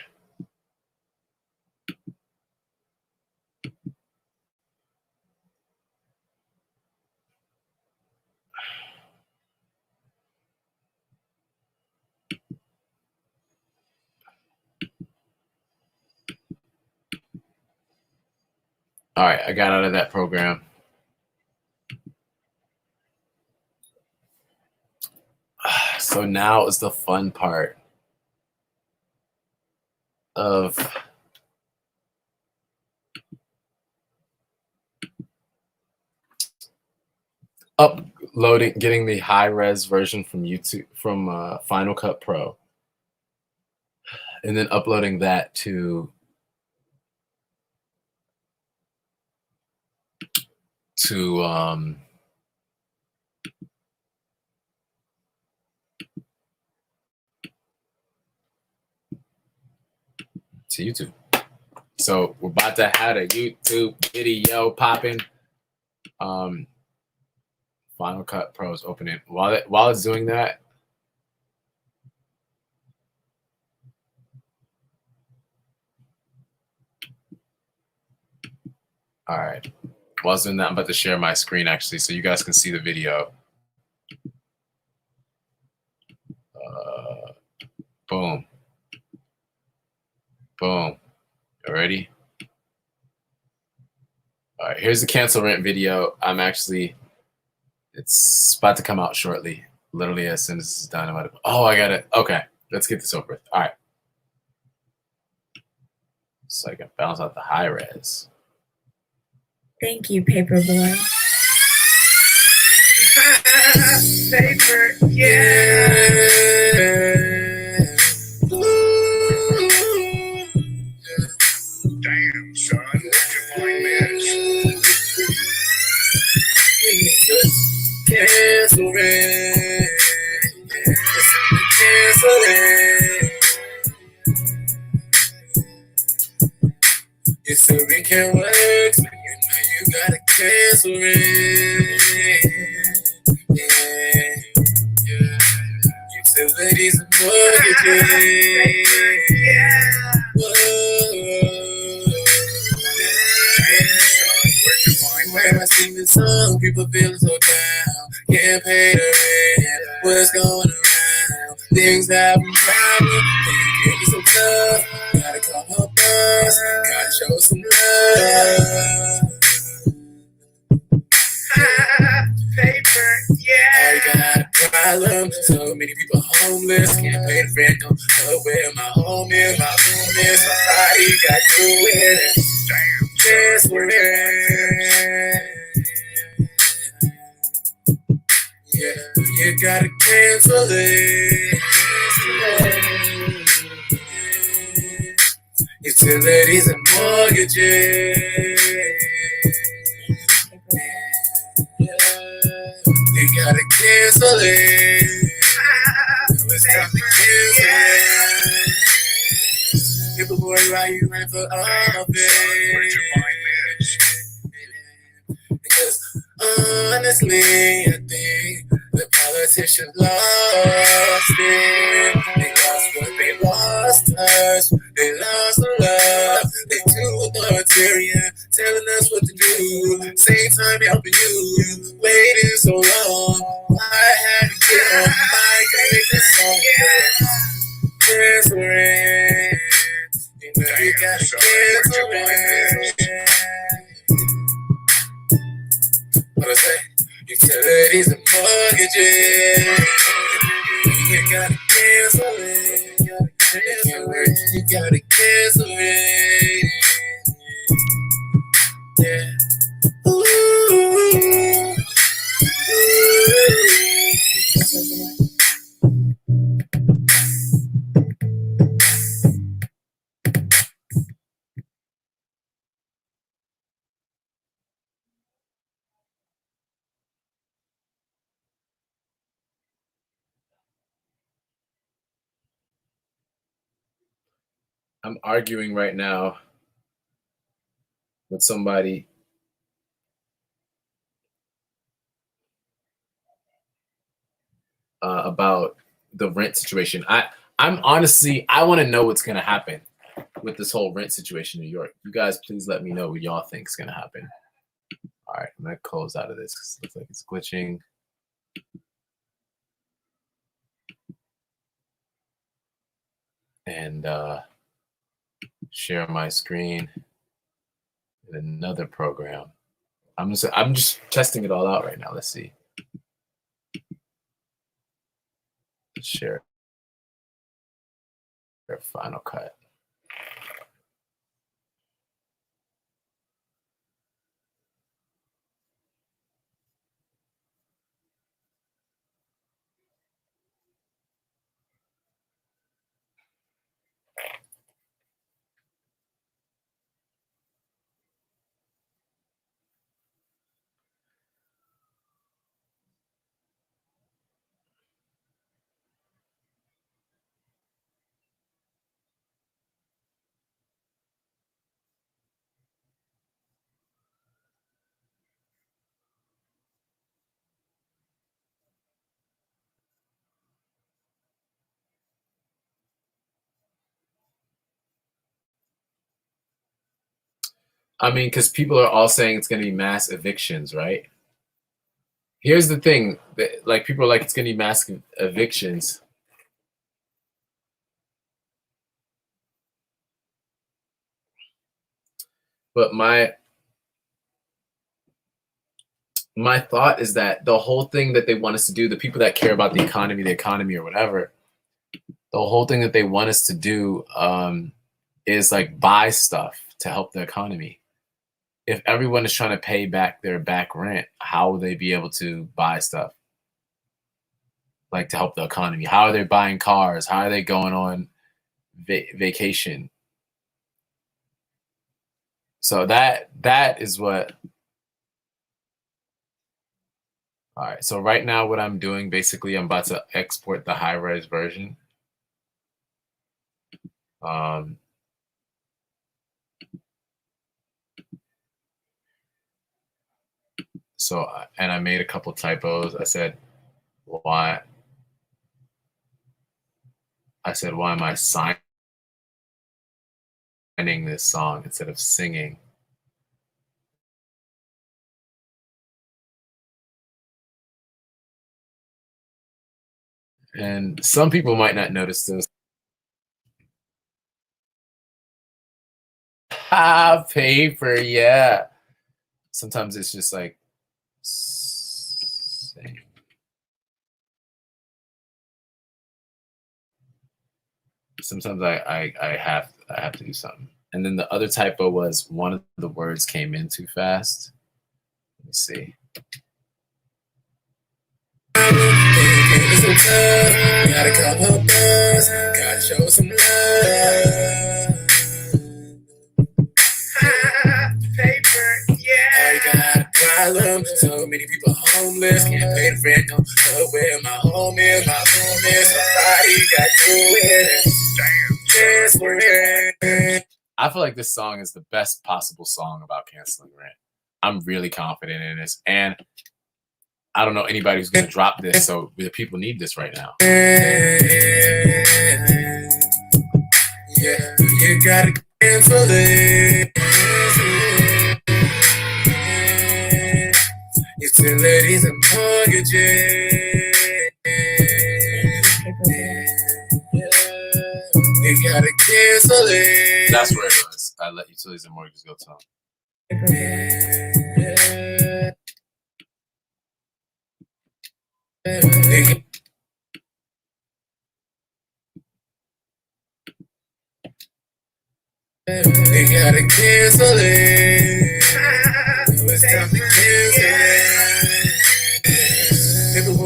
All right, I got out of that program. So now is the fun part of uploading, getting the high res version from YouTube, from Final Cut Pro, and then uploading that to YouTube. So we're about to have a YouTube video popping. Final Cut Pro is opening. While it's doing that, all right. While it's doing that, I'm about to share my screen actually, so you guys can see the video. Boom. Boom. You ready? All right, here's the cancel rent video. It's about to come out shortly. Literally as soon as this is done, I got it. Okay, let's get this over with. All right. so I can balance out the high res. Thank you, Paperboy. Paper, yeah. Damn, son, where'd you find this? Cancel it. Cancel it. You said we can't work, so you know you gotta cancel it. Yeah. Utilities and mortgages. When I sing this song, people feeling so down. Can't pay the rent. What's going around? Things happen problem. Things get me so tough. Gotta call my boss. Gotta show some love. Paper, yeah. I got a problem. So many people homeless. Can't pay the rent. Don't know where my home is. My room is. My body got through it. Damn, just for it. Yeah, you gotta cancel it. Utilities and mortgages. You gotta cancel it. It's time to cancel it. People boy, why you running for office? Because honestly, I think the politicians lost it. They lost what they lost us. They lost the love. They too authoritarian, telling us what to do. Same time helping you. Waiting so long. I had to get on the mic and make this song. Cancel it. You know you gotta cancel it. What I say? Utilities and mortgages. You gotta cancel it. You gotta cancel it. Yeah. Ooh. I'm arguing right now with somebody about the rent situation. I'm honestly, I want to know what's going to happen with this whole rent situation in New York. You guys, please let me know what y'all think is going to happen. All right, I'm going to close out of this because it looks like it's glitching. And share my screen in another program. I'm just testing it all out right now. Let's see. Share Final Cut. I mean, because people are all saying it's going to be mass evictions, right? Here's the thing, like people are like, it's going to be mass evictions. But my thought is that the whole thing that they want us to do, the people that care about the economy or whatever, the whole thing that they want us to do is like buy stuff to help the economy. If everyone is trying to pay back their back rent, how will they be able to buy stuff like to help the economy? How are they buying cars? How are they going on vacation? So that is what. All right. So right now, what I'm doing, basically, I'm about to export the high-res version. So, and I made a couple typos. I said, why am I signing this song instead of singing? And some people might not notice this. Paper, yeah. Sometimes it's just like sing. Sometimes I have to do something. And then the other typo was one of the words came in too fast. Let me see. Gotta come up us, gotta show some love. Paper, yeah. I got a problem. So many people homeless, can't pay the rent, don't know where my home is. My room is, somebody got to it. Yes, we're in. I feel like this song is the best possible song about canceling rent. I'm really confident in this, and I don't know anybody who's going to drop this, so the people need this right now. Yeah, you gotta cancel it. Utilities and mortgages. You gotta cancel it. That's where it was. I let utilities and mortgages go to They gotta cancel it. It's time to cancel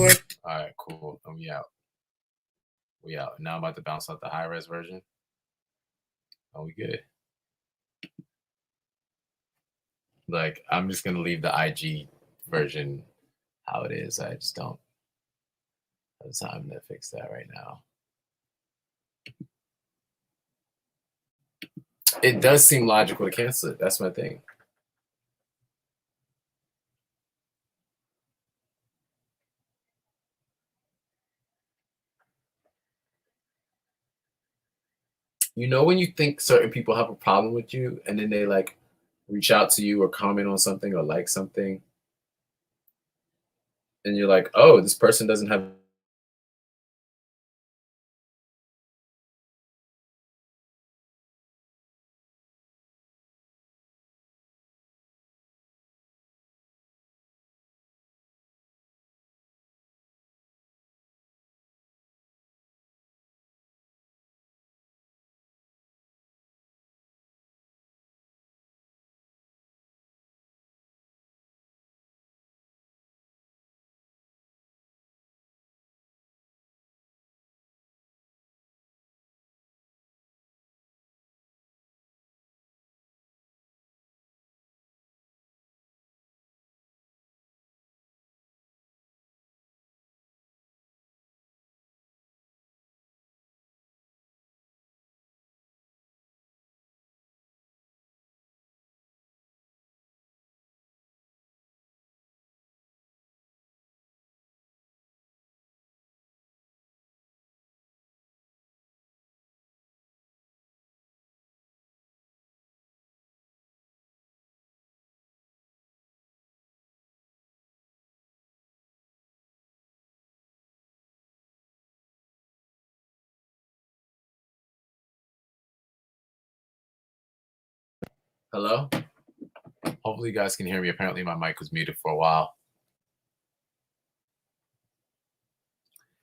it. All right, cool. And we out. We out. Now I'm about to bounce out the high-res version. Are we good? Like, I'm just gonna leave the IG version how it is. I just don't have time to fix that right now. It does seem logical to cancel it. That's my thing. You know when you think certain people have a problem with you and then they like reach out to you or comment on something or like something and you're like, oh, this person doesn't have Hello? Hopefully you guys can hear me. Apparently my mic was muted for a while.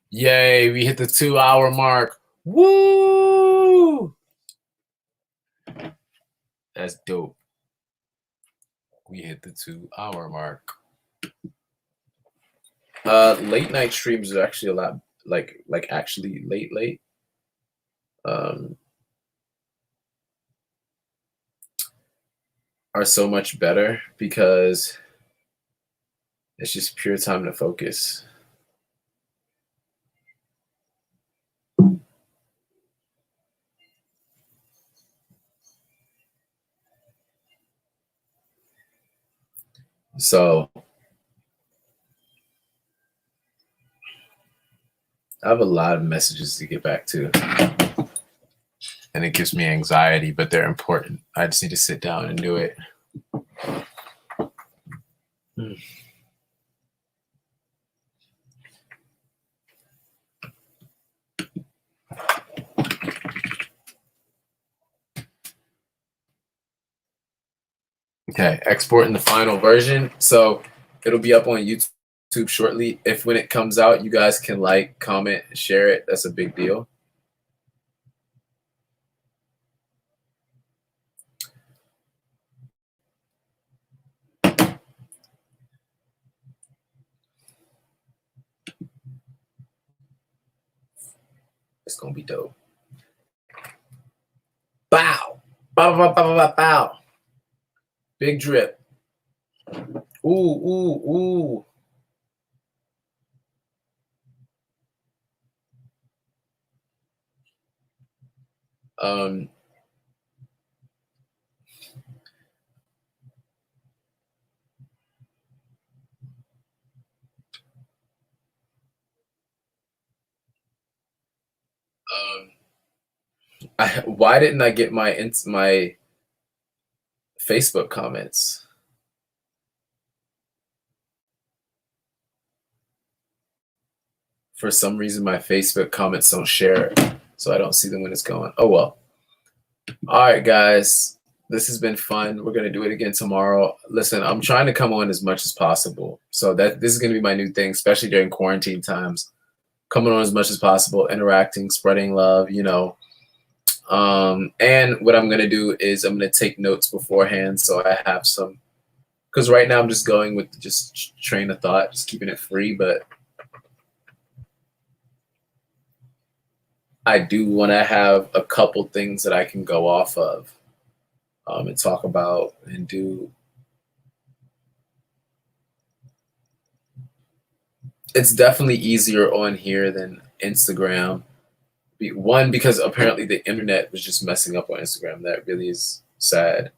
Yay, we hit the 2-hour mark. Woo! That's dope. We hit the 2-hour mark. Late night streams are actually a lot like actually late. Are so much better because it's just pure time to focus. So I have a lot of messages to get back to, and it gives me anxiety, but they're important. I just need to sit down and do it. Okay, exporting the final version. So it'll be up on YouTube shortly. If when it comes out, you guys can like, comment, share it. That's a big deal. It's gonna be dope. Bow. Bow, bow, bow, bow, bow, bow. Big drip. Ooh, ooh, ooh. Um, why didn't I get my Facebook comments? For some reason, my Facebook comments don't share, so I don't see them when it's going. Oh well. All right, guys. This has been fun. We're gonna do it again tomorrow. Listen, I'm trying to come on as much as possible. So that this is gonna be my new thing, especially during quarantine times. Coming on as much as possible, interacting, spreading love, you know. And what I'm gonna do is I'm gonna take notes beforehand so I have some, because right now I'm just going with just train of thought, just keeping it free, but I do want to have a couple things that I can go off of and talk about and do. It's definitely easier on here than Instagram. One, because apparently the internet was just messing up on Instagram. That really is sad.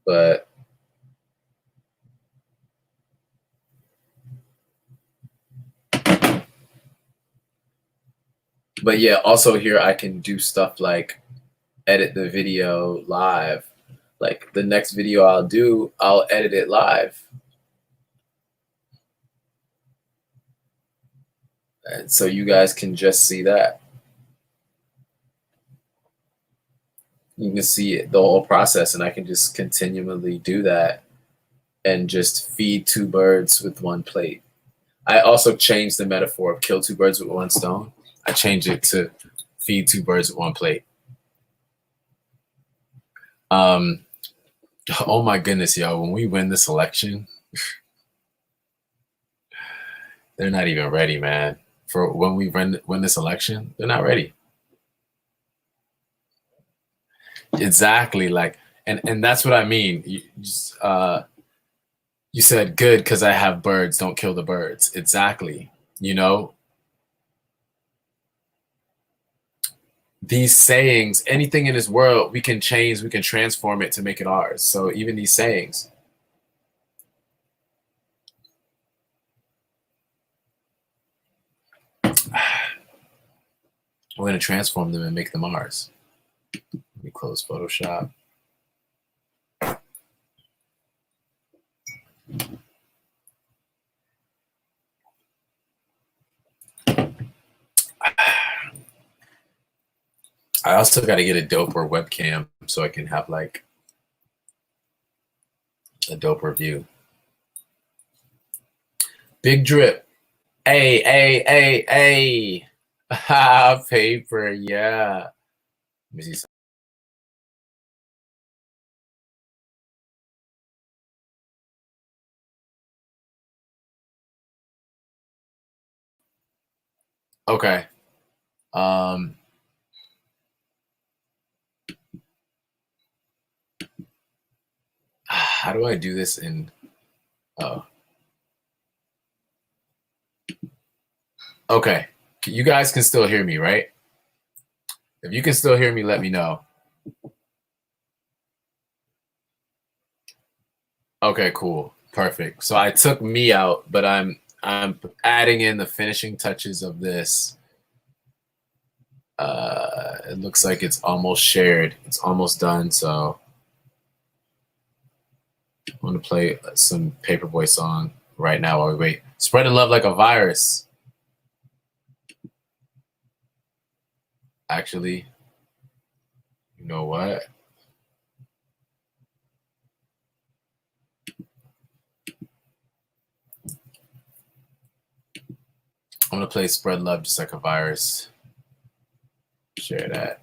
But yeah, also here I can do stuff like edit the video live. Like the next video I'll do, I'll edit it live. And so you guys can just see that. You can see it, the whole process, and I can just continually do that and just feed two birds with one plate. I also changed the metaphor of kill two birds with one stone. I changed it to feed two birds with one plate. Oh my goodness, yo, when we win this election, they're not even ready, man. For when we win this election, they're not ready. Exactly, like, and that's what I mean. You said good because I have birds. Don't kill the birds. Exactly. You know, these sayings, anything in this world, we can change, we can transform it to make it ours. So even these sayings. We're going to transform them and make them ours. Let me close Photoshop. I also got to get a doper webcam so I can have like a doper view. Big drip. Hey. Paper, yeah. Let me see Okay. How do I do this in? Oh. Okay. You guys can still hear me, right? If you can still hear me, let me know. Okay, cool. Perfect. So I took me out, but I'm adding in the finishing touches of this. It looks like it's almost shared. It's almost done. So I'm gonna play some Paperboy song right now while we wait. Spreading love like a virus. Actually, you know what? I'm gonna play Spread Love Just Like a Virus. Share that.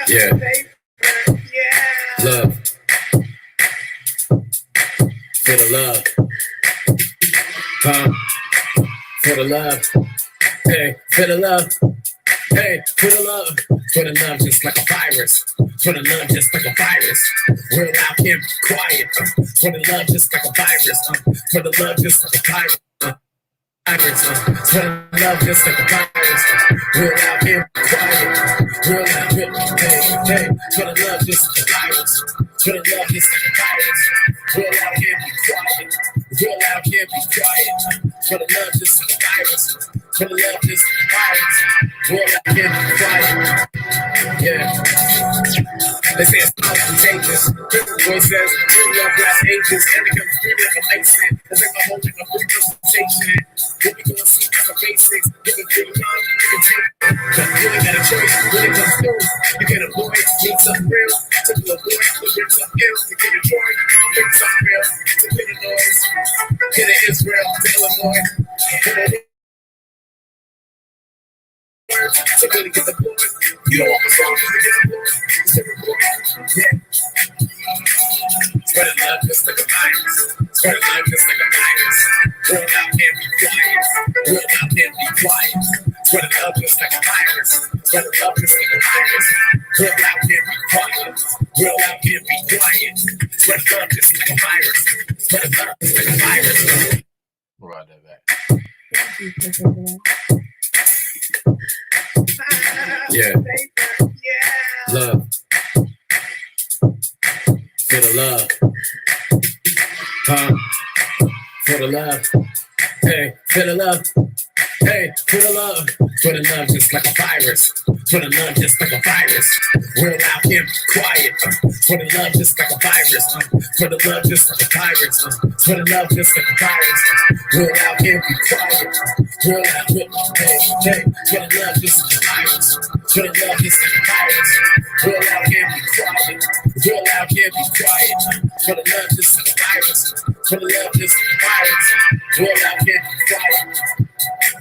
Yeah. Love. For the love. For the love. Hey, for the love. Hey, for the love. For the love just like a virus. For the love just like a virus. Real out here, quiet. For the love just like a virus. For the love just like a virus. For the love just like a virus. Real out here, quiet. Real out here, hey. For the love just like a virus. For the love just like a virus. Real out here, be quiet. Real out here, be quiet. For the love just like a virus. For the love just like a virus. Real out here, be quiet. Yeah. They say it's not contagious. Boy says, true love lasts ages. And it comes through like a Mason. As if I'm holding a full presentation. What we gonna see is the basics. Give it good love, you can take it. You ain't got a choice. When it comes through, you can avoid. Need something real. To avoid, to bring some ill. To get a joy, bring something real. To get a noise. Get it Israel, to Illinois. To really get the point. You don't want the song to get the point. It's every point. Yeah. Spread love just like a virus. Spread love just like a virus. World out can't be quiet. World out can't be quiet. Spread love just like a virus. Spread love just like a virus. World out can't be quiet. World out can't be quiet. Spread love just like a virus. Spread love just like a virus. We'll run that back. Yeah. Love. For the love. For the love. Hey, for the love. Hey, for the love. For the love just like a virus. For the love just like a virus. World out here, quiet. For the love just like a virus. For the love just like a virus. For the love just like a virus. World out here, be quiet. World out here, hey. For the love just like a virus. For the love just like a virus. World out here, be quiet. World out here, be quiet. For the love just like a virus. For the love just like a virus. World out here, be quiet.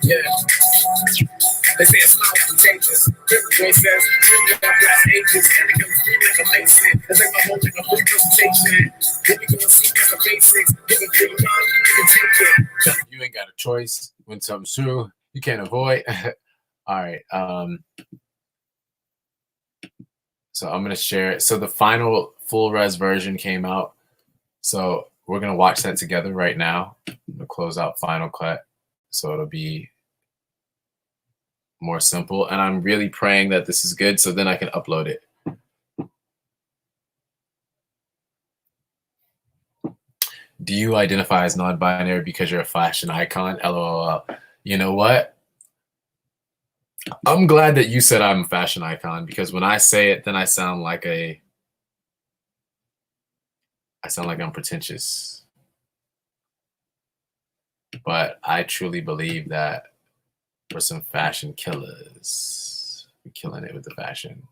Yeah. They say it's not contagious. Boy says, true love lasts ages. And it comes through like a Mason. As if I'm holding a full presentation. What we gonna see is the basics. Give it good love, you can take it. You ain't got a choice when something's true. You can't avoid. All right. So I'm gonna share it. So the final full res version came out. So we're gonna watch that together right now. I'm gonna close out Final Cut. So it'll be more simple. And I'm really praying that this is good so then I can upload it. Do you identify as non-binary because you're a fashion icon? LOL. You know what? I'm glad that you said I'm a fashion icon because when I say it, then I sound like I'm pretentious. But I truly believe that we're some fashion killers. We're killing it with the fashion.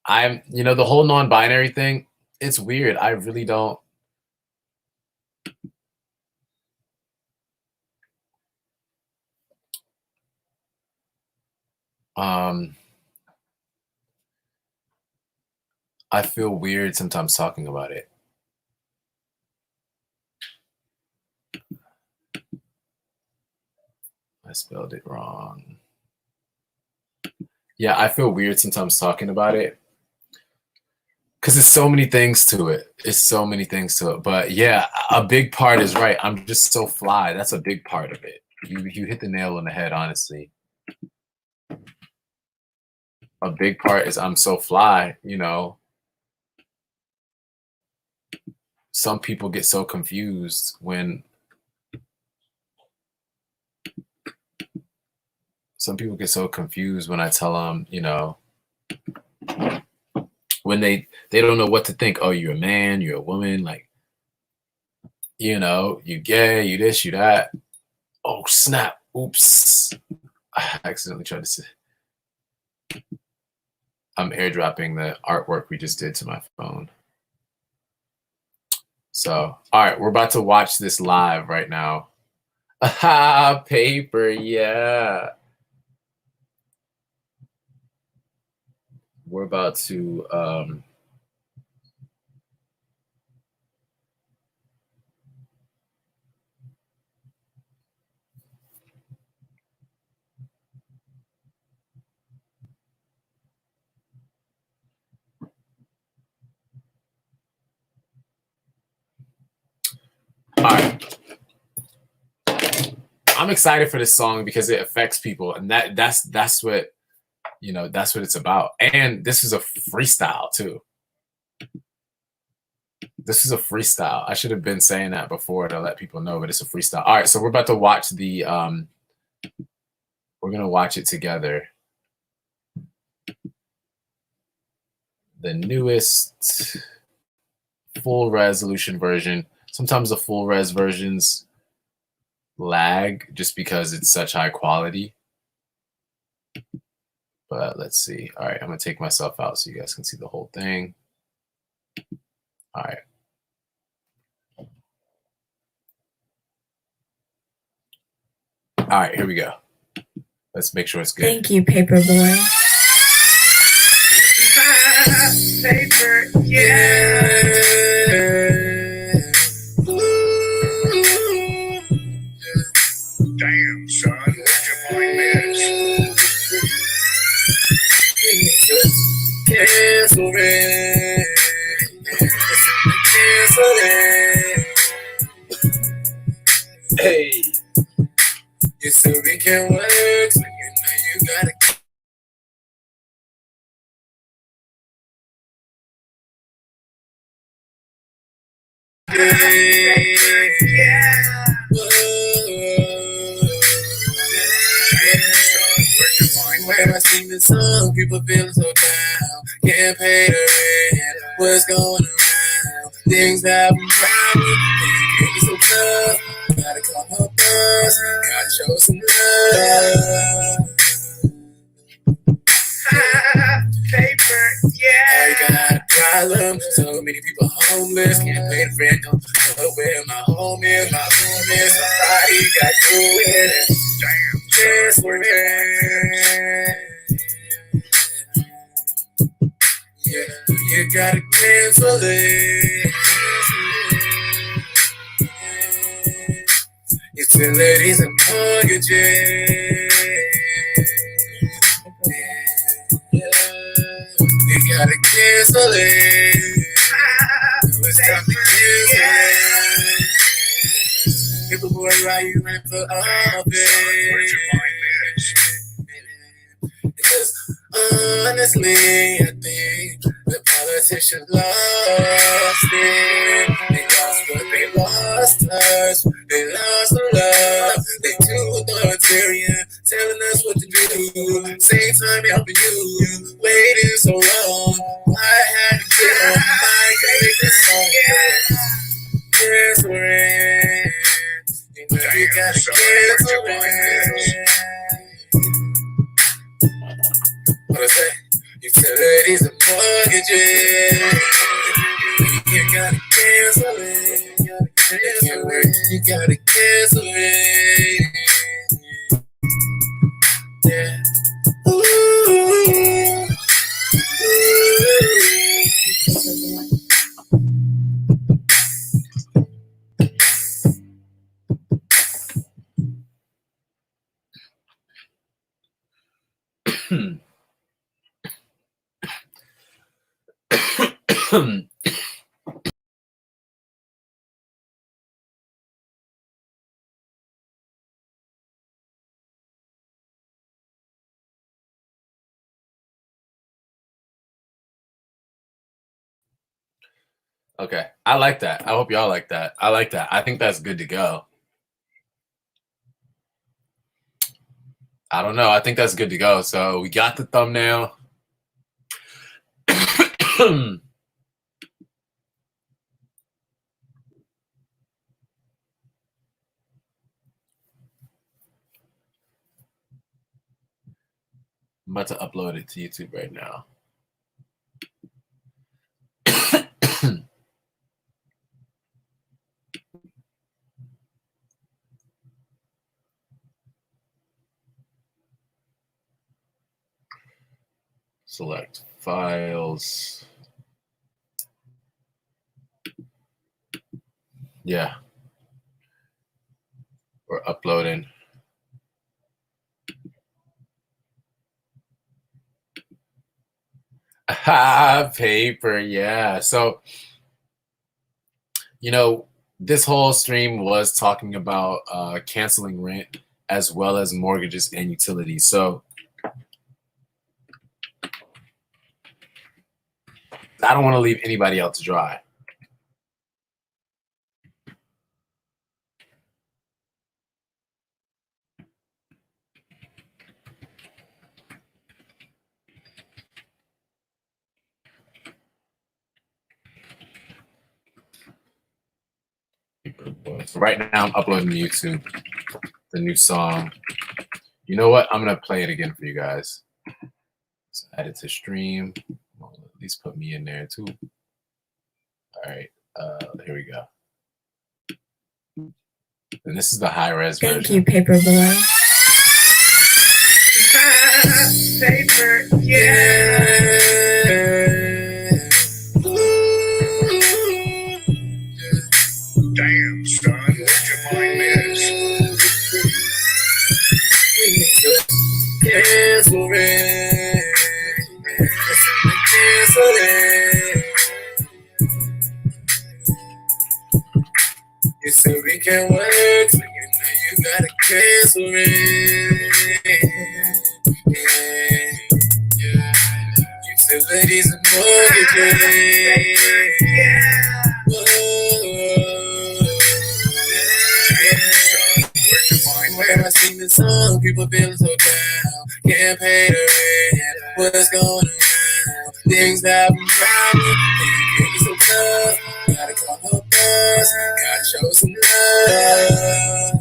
The whole non-binary thing, it's weird. I really don't. I feel weird sometimes talking about it. I spelled it wrong. Yeah, I feel weird sometimes talking about it because there's so many things to it. It's so many things to it. But yeah, a big part is right. I'm just so fly. That's a big part of it. You hit the nail on the head, honestly. A big part is I'm so fly, you know. Some people get so confused when I tell them, you know, when they don't know what to think. Oh, you're a man, you're a woman, like, you know, you gay, you this, you that. Oh, snap. Oops. I accidentally tried to say. I'm airdropping the artwork we just did to my phone. So, all right, we're about to watch this live right now. Ah, paper, yeah. We're about to all right. I'm excited for this song because it affects people, and that's what, you know, that's what it's about. And this is a freestyle too. This is a freestyle. I should have been saying that before to let people know, but it's a freestyle. All right, so we're about to watch the we're gonna watch it together. The newest full resolution version. Sometimes the full res versions lag just because it's such high quality. But let's see. All right, I'm gonna take myself out so you guys can see the whole thing. All right. All right, here we go. Let's make sure it's good. Thank you, Paperboy. Paper, yeah. Damn, son, where'd you find this? Cancel it. Cancel it. Hey. You said we can work, so you know you gotta. When I sing this song, people feeling so down. Can't pay the rent. What's going around? Things happen around me. Can't be so tough. Gotta come up us. Gotta show some love. Paper, yeah. I got a problem. So many people homeless. Can't pay the rent. Don't know where my home is. My room is. Somebody got to do it. Damn. Just for it. Yeah, you gotta cancel it. Utilities and mortgages. You gotta cancel it. It's time to cancel it. Paperboy, why you ran for office? Because honestly, I think the politicians lost it. They lost what they lost us. They lost the love. They too authoritarian, telling us what to do. Same time helping you, waiting so long. I had to get on my make this song. Yes, we're in. You know you gotta get what I say? Utilities and mortgages. You gotta cancel it. You gotta cancel it. Yeah. Ooh. Okay, I like that. I hope y'all like that. I like that. I think that's good to go. I don't know. I think that's good to go. So we got the thumbnail. I'm about to upload it to YouTube right now. Select files. Yeah. We're uploading. Paper, yeah. So, this whole stream was talking about canceling rent as well as mortgages and utilities. So I don't want to leave anybody out to dry. So right now I'm uploading to YouTube the new song. You know what? I'm going to play it again for you guys. So add it to stream. Well, at least put me in there too. All right. Here we go. And this is the high res version. Thank you, Paperboy. Paper, yeah. Damn, son, where'd you find this? Cancel it. Cancel it. You said we can work, so you know you gotta cancel it. Yeah. Utilities and mortgages. Where I sing the song, people feeling so down. Can't pay the rent. What's going around? Things that I'm driving. It's so tough. Gotta come up us. Gotta show some love.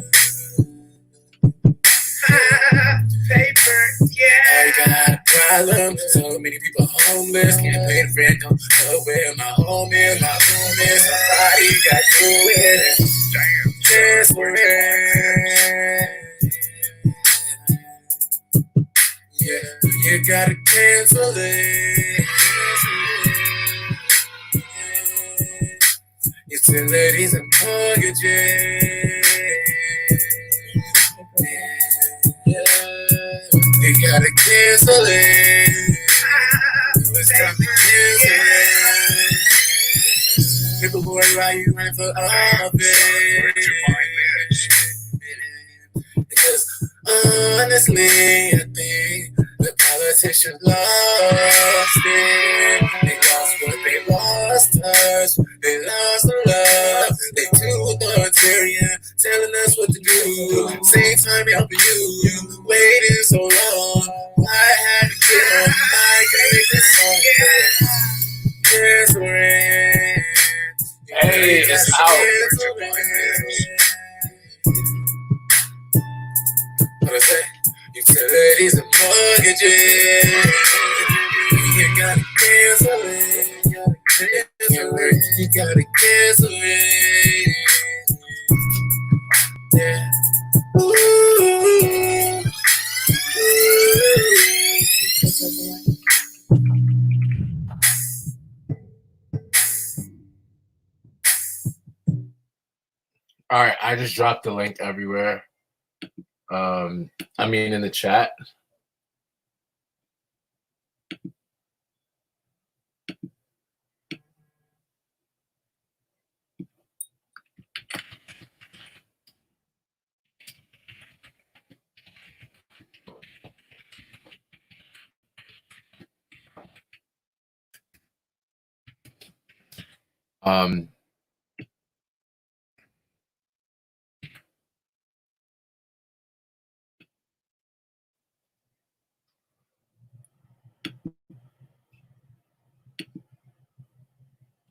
Paper, yeah. I got a problem. So many people homeless. Can't pay the rent. Don't know where my home is. My room is. Somebody got to do it. Damn. Just for it. Yeah, you gotta cancel it. Utilities and mortgages. Yeah, you gotta cancel it. It's time to cancel it. People who are right, you ran for office. Because honestly, I think the politicians lost it. They lost what they lost us. They lost the love. They too authoritarian, telling us what to do. Same time helping you. Waiting so long. I had to get on the mic and make this song. Yes, we're Hey, it's out. What I say? Utilities and mortgages. You gotta cancel it. You gotta cancel it. Yeah. Ooh. All right, I just dropped the link everywhere. I mean in the chat. Um,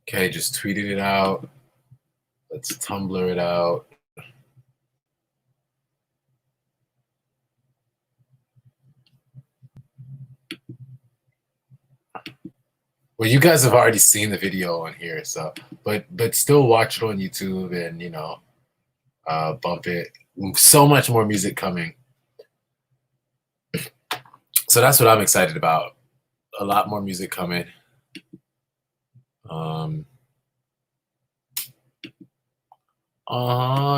okay, just tweeted it out. Let's Tumblr it out. Well, you guys have already seen the video on here, so but still watch it on YouTube and bump it. So much more music coming. So that's what I'm excited about. A lot more music coming.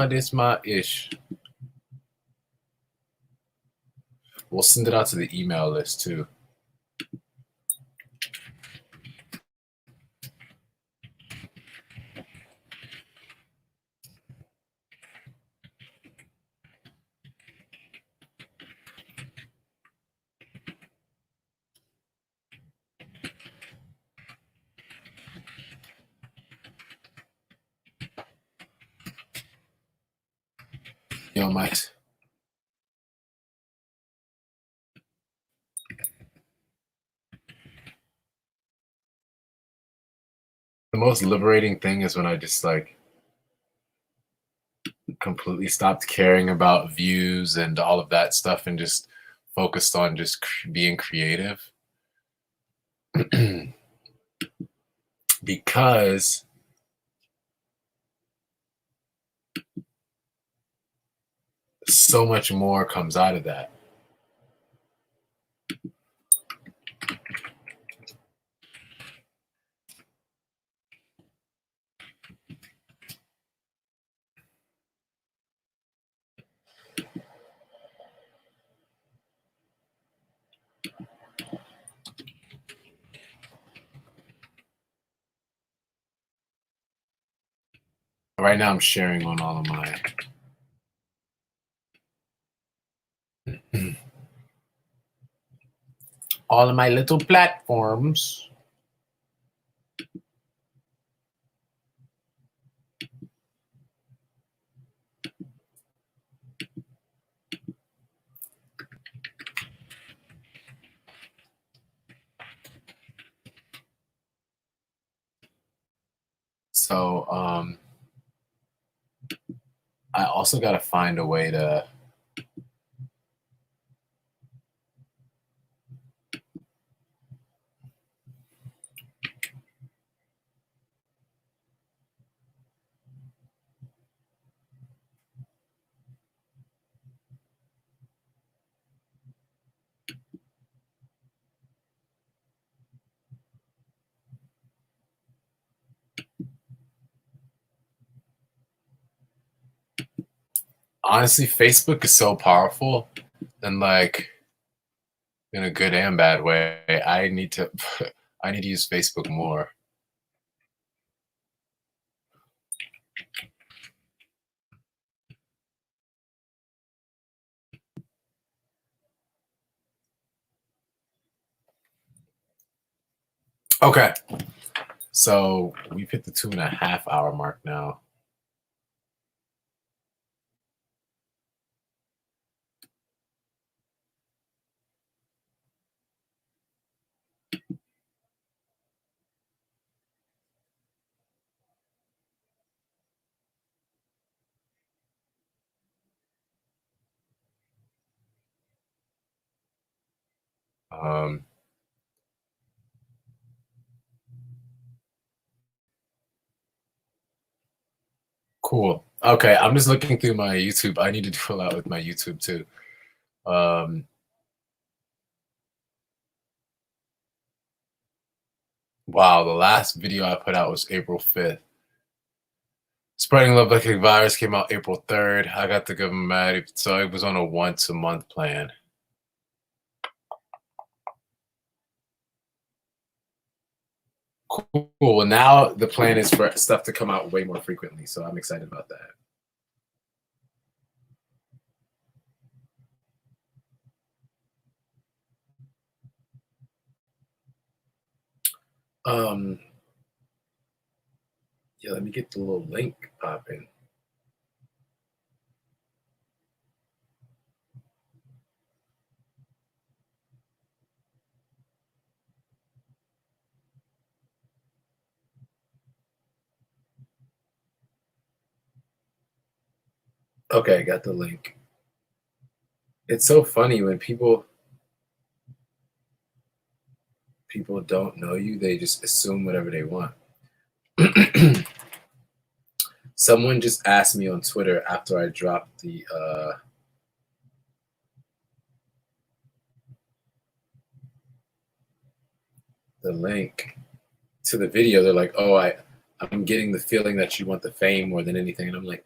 This my ish. We'll send it out to the email list too. Yo, Mike. The most liberating thing is when I just like completely stopped caring about views and all of that stuff and just focused on just being creative. Because so much more comes out of that. Right now I'm sharing on all of my little platforms. So I also got to find a way to honestly, Facebook is so powerful and like in a good and bad way. I need to use Facebook more. Okay. So we've hit the 2.5 hour mark now. Cool. Okay, I'm just looking through my YouTube. I need to do a lot with my YouTube too. Wow, the last video I put out was April 5th. Spreading Love Like a Virus came out April 3rd. I got to give them mad, so it was on a once-a-month plan. Cool. Well, now the plan is for stuff to come out way more frequently, so I'm excited about that. Yeah, let me get the little link popping. Okay, got the link. It's so funny when people don't know you, they just assume whatever they want. Someone just asked me on Twitter after I dropped the link to the video. They're like, "Oh, I'm getting the feeling that you want the fame more than anything." And I'm like,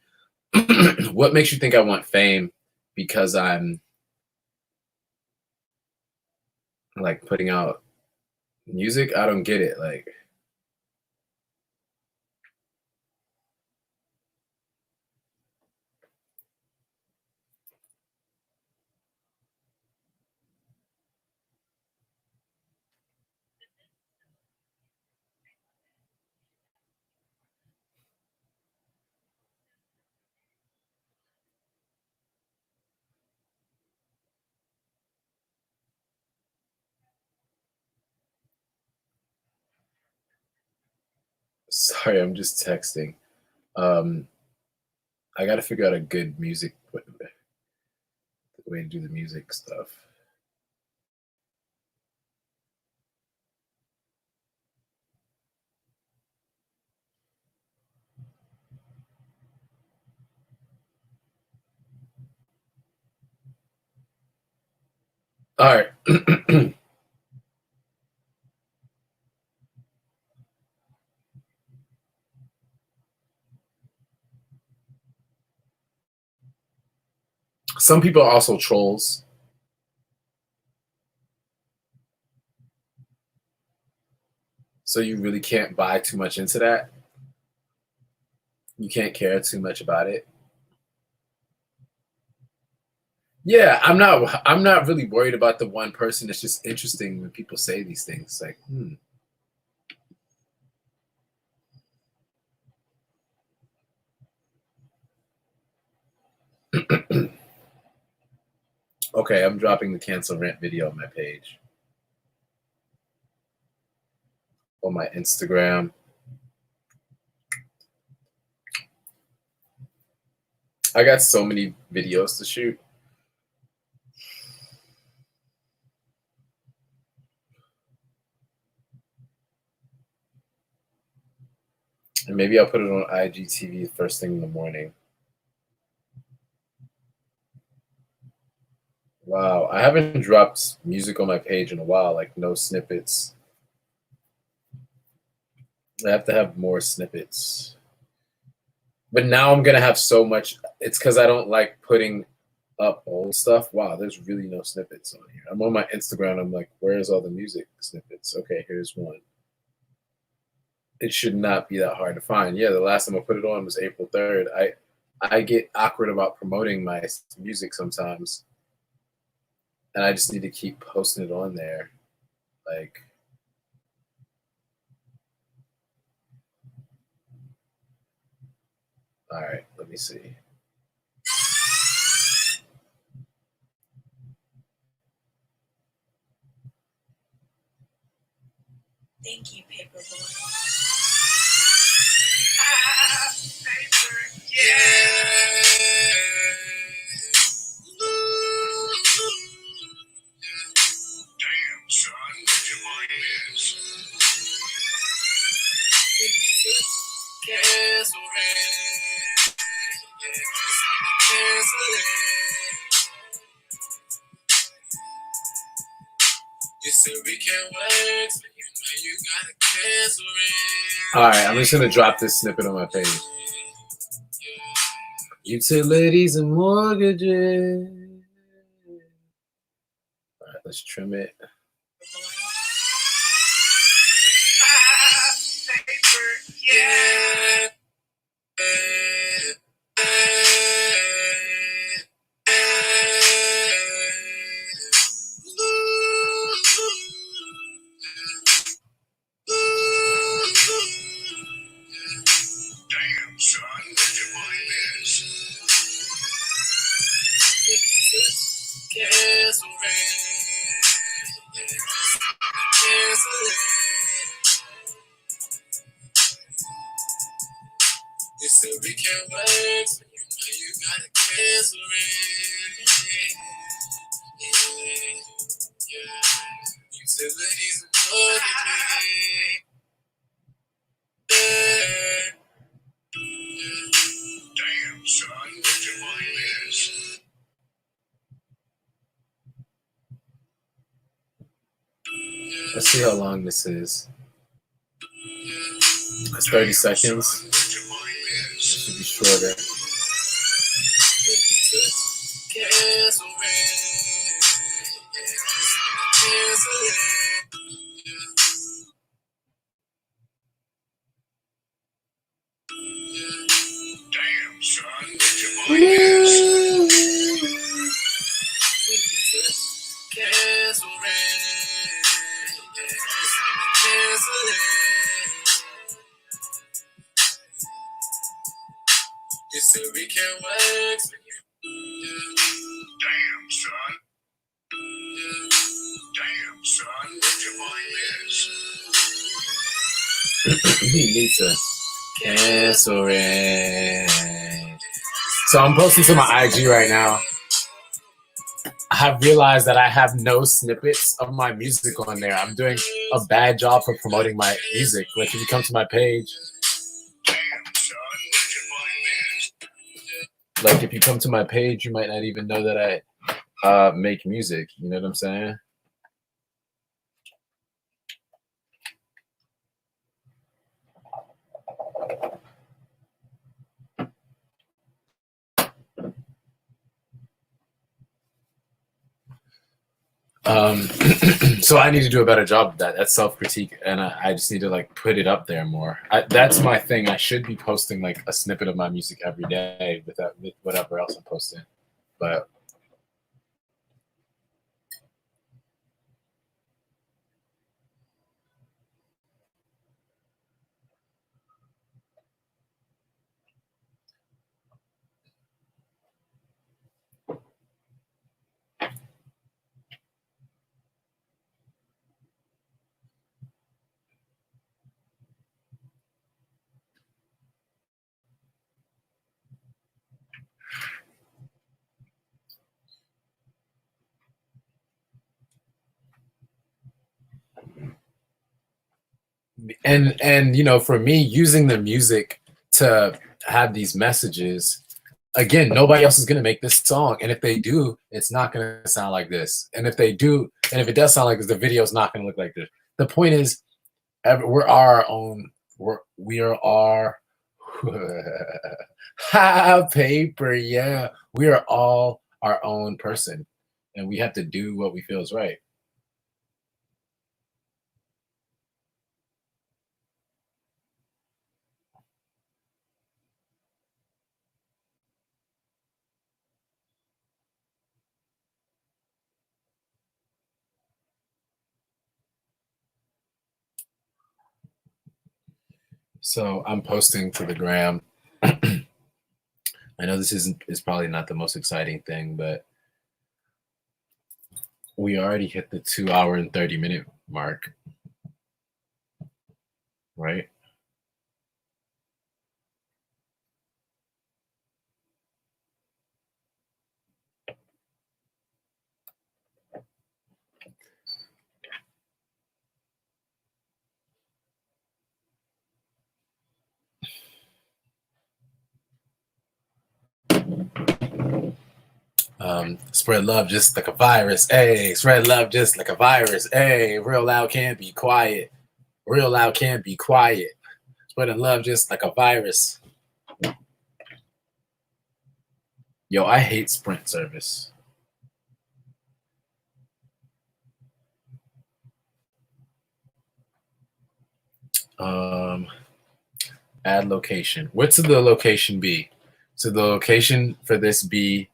"What makes you think I want fame? Because I'm like putting out music? I don't get it." Like, sorry, I'm just texting. I got to figure out a good music way to do the music stuff. All right. Some people are also trolls. So you really can't buy too much into that. You can't care too much about it. Yeah, I'm not really worried about the one person. It's just interesting when people say these things like, Okay, I'm dropping the cancel rant video on my page. On my Instagram. I got so many videos to shoot. And maybe I'll put it on IGTV first thing in the morning. Wow, I haven't dropped music on my page in a while, like no snippets. I have to have more snippets. But now I'm gonna have so much. It's because I don't like putting up old stuff. Wow, there's really no snippets on here. I'm on my Instagram. I'm like, where's all the music snippets? Okay, here's one. It should not be that hard to find. Yeah, the last time I put it on was April 3rd. I get awkward about promoting my music sometimes, and I just need to keep posting it on there. Like, all right, let me see. Thank you, Paperboy. Damn, son, what your mind is. Cancel it. Cancel it. You said we can't wait, so you know you gotta cancel it. All right, I'm just gonna drop this snippet on my page. Utilities and mortgages. All right, let's trim it. Yeah. Damn, son, what your mind is. Cancel it. Cancel it. You said we can't wait, so you know you gotta cancel it. Yeah. Utilities and mortgages. Damn, son, what your mind is. Let's see how long this is. That's 30 seconds. It should be shorter. Cancel it. Cancel it. Damn, son, what your mind is. Cancel it. Cancel it. You said we can't wait. Damn, son. Damn, son, what your mind is. You need to cancel it. So I'm posting to my IG right now. I have realized that I have no snippets of my music on there. I'm doing a bad job for promoting my music. Like if you come to my page, like if you come to my page, you might not even know that I make music. You know what I'm saying? So I need to do a better job of that. That's self-critique, and I just need to like put it up there more. That's my thing. I should be posting like a snippet of my music every day with whatever else I'm posting. But and you know, for me, using the music to have these messages, again, nobody else is gonna make this song, and if they do, it's not gonna sound like this. And if they do, and if it does sound like this, the video is not gonna look like this. The point is, we're our own. We are our paper. Yeah, we are all our own person, and we have to do what we feel is right. So I'm posting to the gram. I know this is probably not the most exciting thing, but we already hit the 2 hour and 30-minute mark, right? Spread love just like a virus. Hey, spread love just like a virus. Hey, real loud can't be quiet. Real loud can't be quiet. Spreading love just like a virus. Yo, I hate Sprint service. Add location. What should the location be? So the location for this be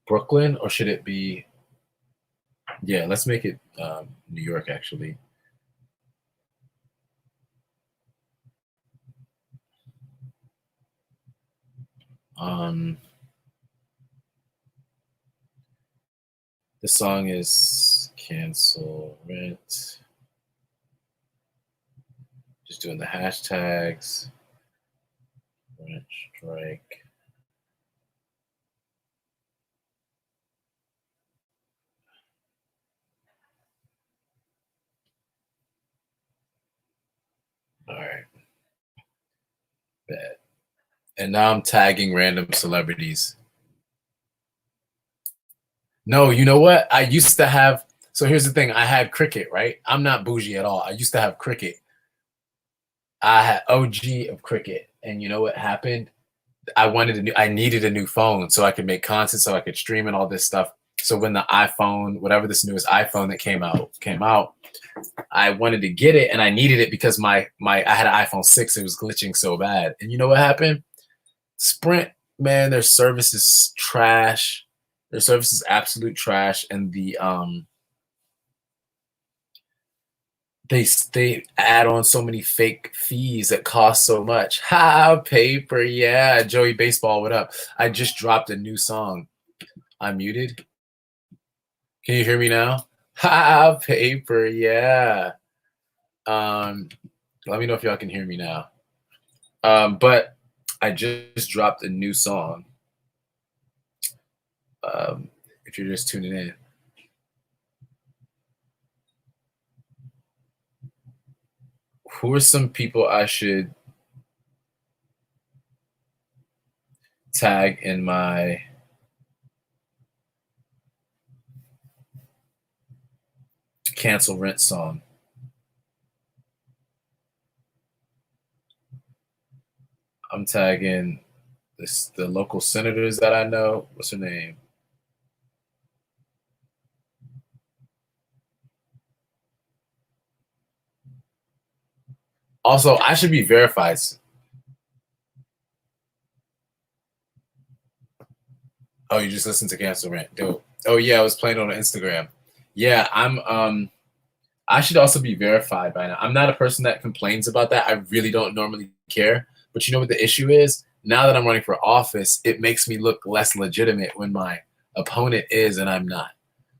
Brooklyn, or should it be? Yeah, let's make it New York, actually. The song is Cancel Rent. Just doing the hashtags. Rent strike. All right. Bet. And now I'm tagging random celebrities. No, you know what? I used to have. So here's the thing. I had Cricket, right? I'm not bougie at all. I used to have Cricket. I had OG of Cricket, and you know what happened? I needed a new phone so I could make content, so I could stream and all this stuff. So when the iPhone, whatever this newest iPhone that came out, I wanted to get it, and I needed it because I had an iPhone 6. It was glitching so bad, and you know what happened? Sprint, man, their service is trash. Their service is absolute trash, and they add on so many fake fees that cost so much. Ha, paper, yeah. Joey Baseball, what up? I just dropped a new song. I'm muted. Can you hear me now? Ha, paper, yeah. Let me know if y'all can hear me now. But I just dropped a new song. If you're just tuning in. Who are some people I should tag in my Cancel Rent song? I'm tagging the local senators that I know. What's her name? Also, I should be verified. Oh, you just listened to Cancel Rant. Dope. Oh yeah, I was playing on Instagram. Yeah, I should also be verified by now. I'm not a person that complains about that. I really don't normally care. But you know what the issue is? Now that I'm running for office, it makes me look less legitimate when my opponent is and I'm not.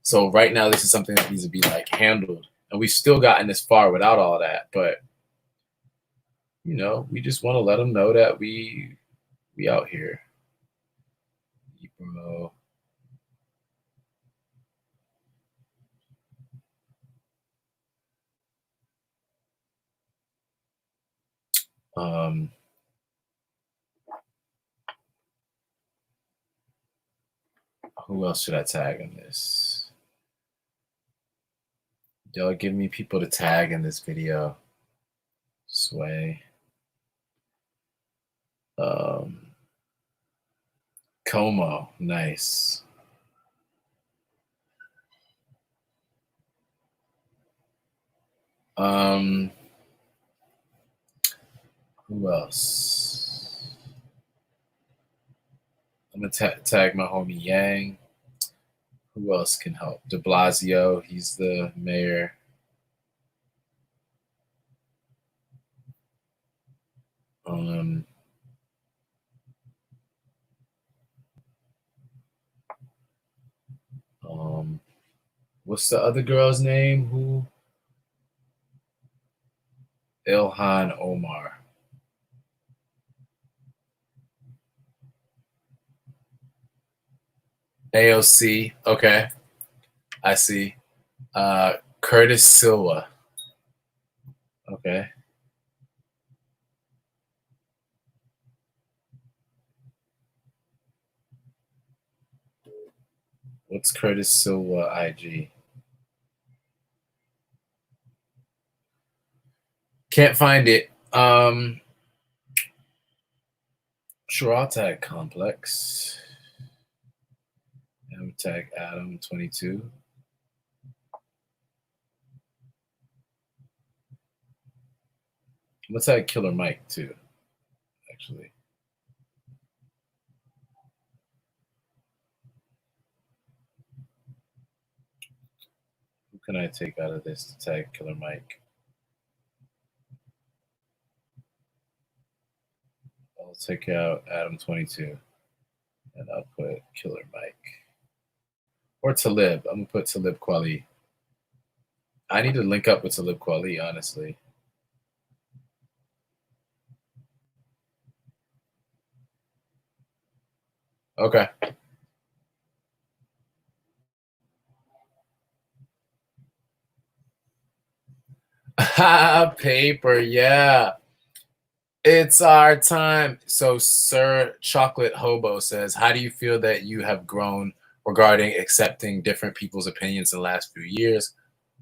So right now, this is something that needs to be like handled. And we've still gotten this far without all that. But you know, we just want to let them know that we out here. Bro. Who else should I tag in this? Y'all give me people to tag in this video. Sway. Como, nice. Who else? I'm gonna tag my homie Yang. Who else can help? De Blasio, he's the mayor. What's the other girl's name? Who? Ilhan Omar. AOC. Okay, I see. Curtis Silva. Okay. What's Curtis Silva IG? Can't find it. Sure, I'll tag Complex. I'm tag Adam 22. I'm gonna tag Killer Mike too, actually. Who can I take out of this to tag Killer Mike? I'll take out Adam 22 and I'll put Killer Mike. Or Talib. I'm gonna put Talib Kweli. I need to link up with Talib Kweli, honestly. Okay. Paper, yeah. It's our time. So Sir Chocolate Hobo says, how do you feel that you have grown regarding accepting different people's opinions in the last few years?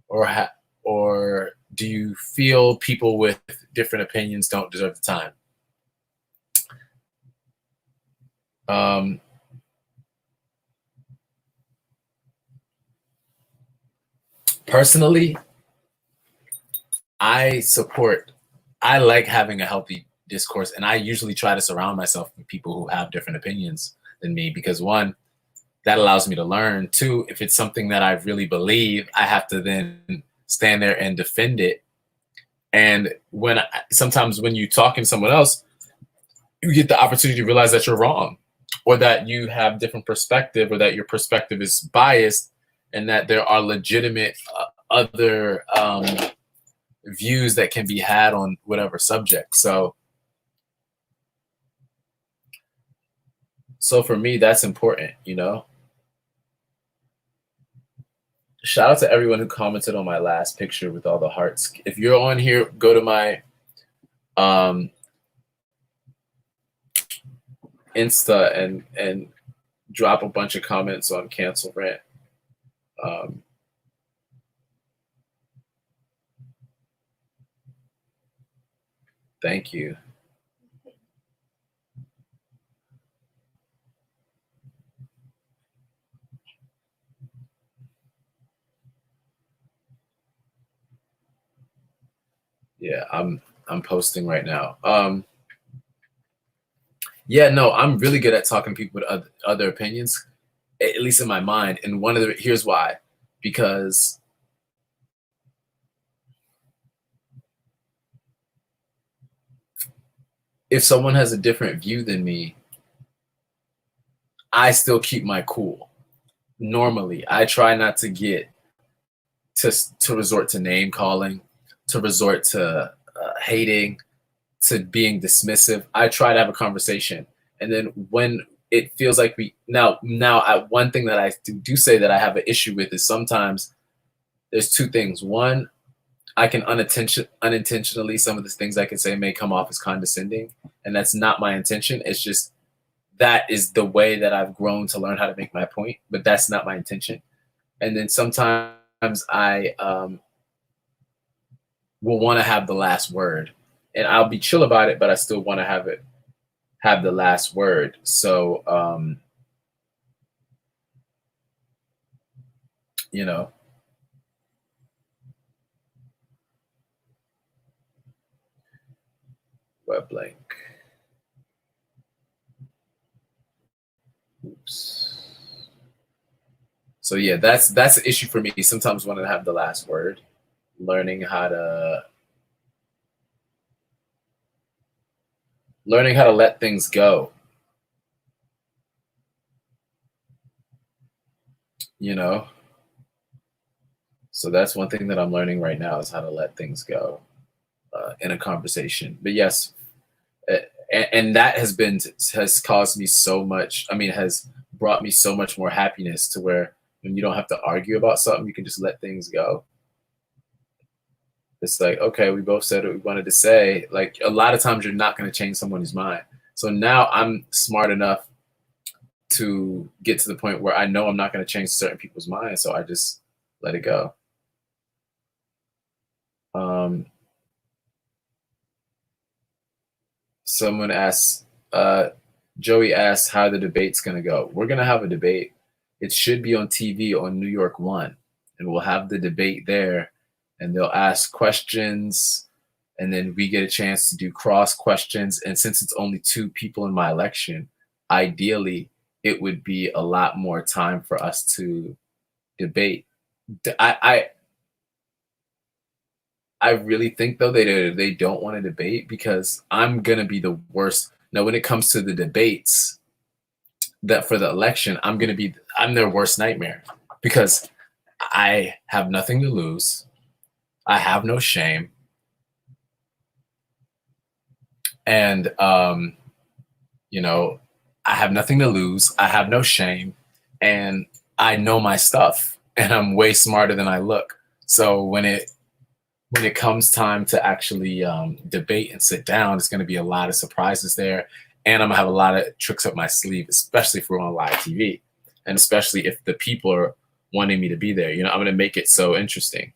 Or do you feel people with different opinions don't deserve the time? Personally, I like having a healthy discourse, and I usually try to surround myself with people who have different opinions than me because one, that allows me to learn. Two, if it's something that I really believe, I have to then stand there and defend it. And sometimes when you talk to someone else, you get the opportunity to realize that you're wrong, or that you have different perspective, or that your perspective is biased, and that there are legitimate other views that can be had on whatever subject. So for me, that's important, you know. Shout out to everyone who commented on my last picture with all the hearts. If you're on here, go to my Insta and drop a bunch of comments on Cancel Rant. Thank you. Yeah, I'm posting right now. Yeah, no, I'm really good at talking to people with other opinions, at least in my mind. And here's why, because if someone has a different view than me, I still keep my cool. Normally, I try not to get to resort to name calling, to resort to hating, to being dismissive. I try to have a conversation, and then when it feels like one thing that I do say that I have an issue with is sometimes there's two things. One, I can unintentionally, some of the things I can say may come off as condescending, and that's not my intention. It's just that is the way that I've grown to learn how to make my point, but that's not my intention. And then sometimes I will want to have the last word, and I'll be chill about it, but I still want to have the last word. So, you know, web blank. Oops. So yeah, that's an issue for me. Sometimes wanting to have the last word, learning how to let things go. You know? So that's one thing that I'm learning right now is how to let things go in a conversation. But yes, and that has caused me so much. I mean, has brought me so much more happiness to where when you don't have to argue about something, you can just let things go. It's like, okay, we both said what we wanted to say. Like a lot of times you're not going to change someone's mind. So now I'm smart enough to get to the point where I know I'm not going to change certain people's minds. So I just let it go. Someone asks, Joey asks how the debate's going to go. We're going to have a debate. It should be on TV on New York One, and we'll have the debate there, and they'll ask questions, and then we get a chance to do cross questions. And since it's only 2 people in my election, ideally, it would be a lot more time for us to debate. I really think though they don't want to debate because I'm gonna be the worst. Now, when it comes to the debates that for the election, I'm their worst nightmare because I have nothing to lose. I have no shame, and you know, I have nothing to lose. I have no shame, and I know my stuff, and I'm way smarter than I look. So when it comes time to actually debate and sit down, it's going to be a lot of surprises there. And I'm going to have a lot of tricks up my sleeve, especially if we're on live TV. And especially if the people are wanting me to be there. I'm going to make it so interesting.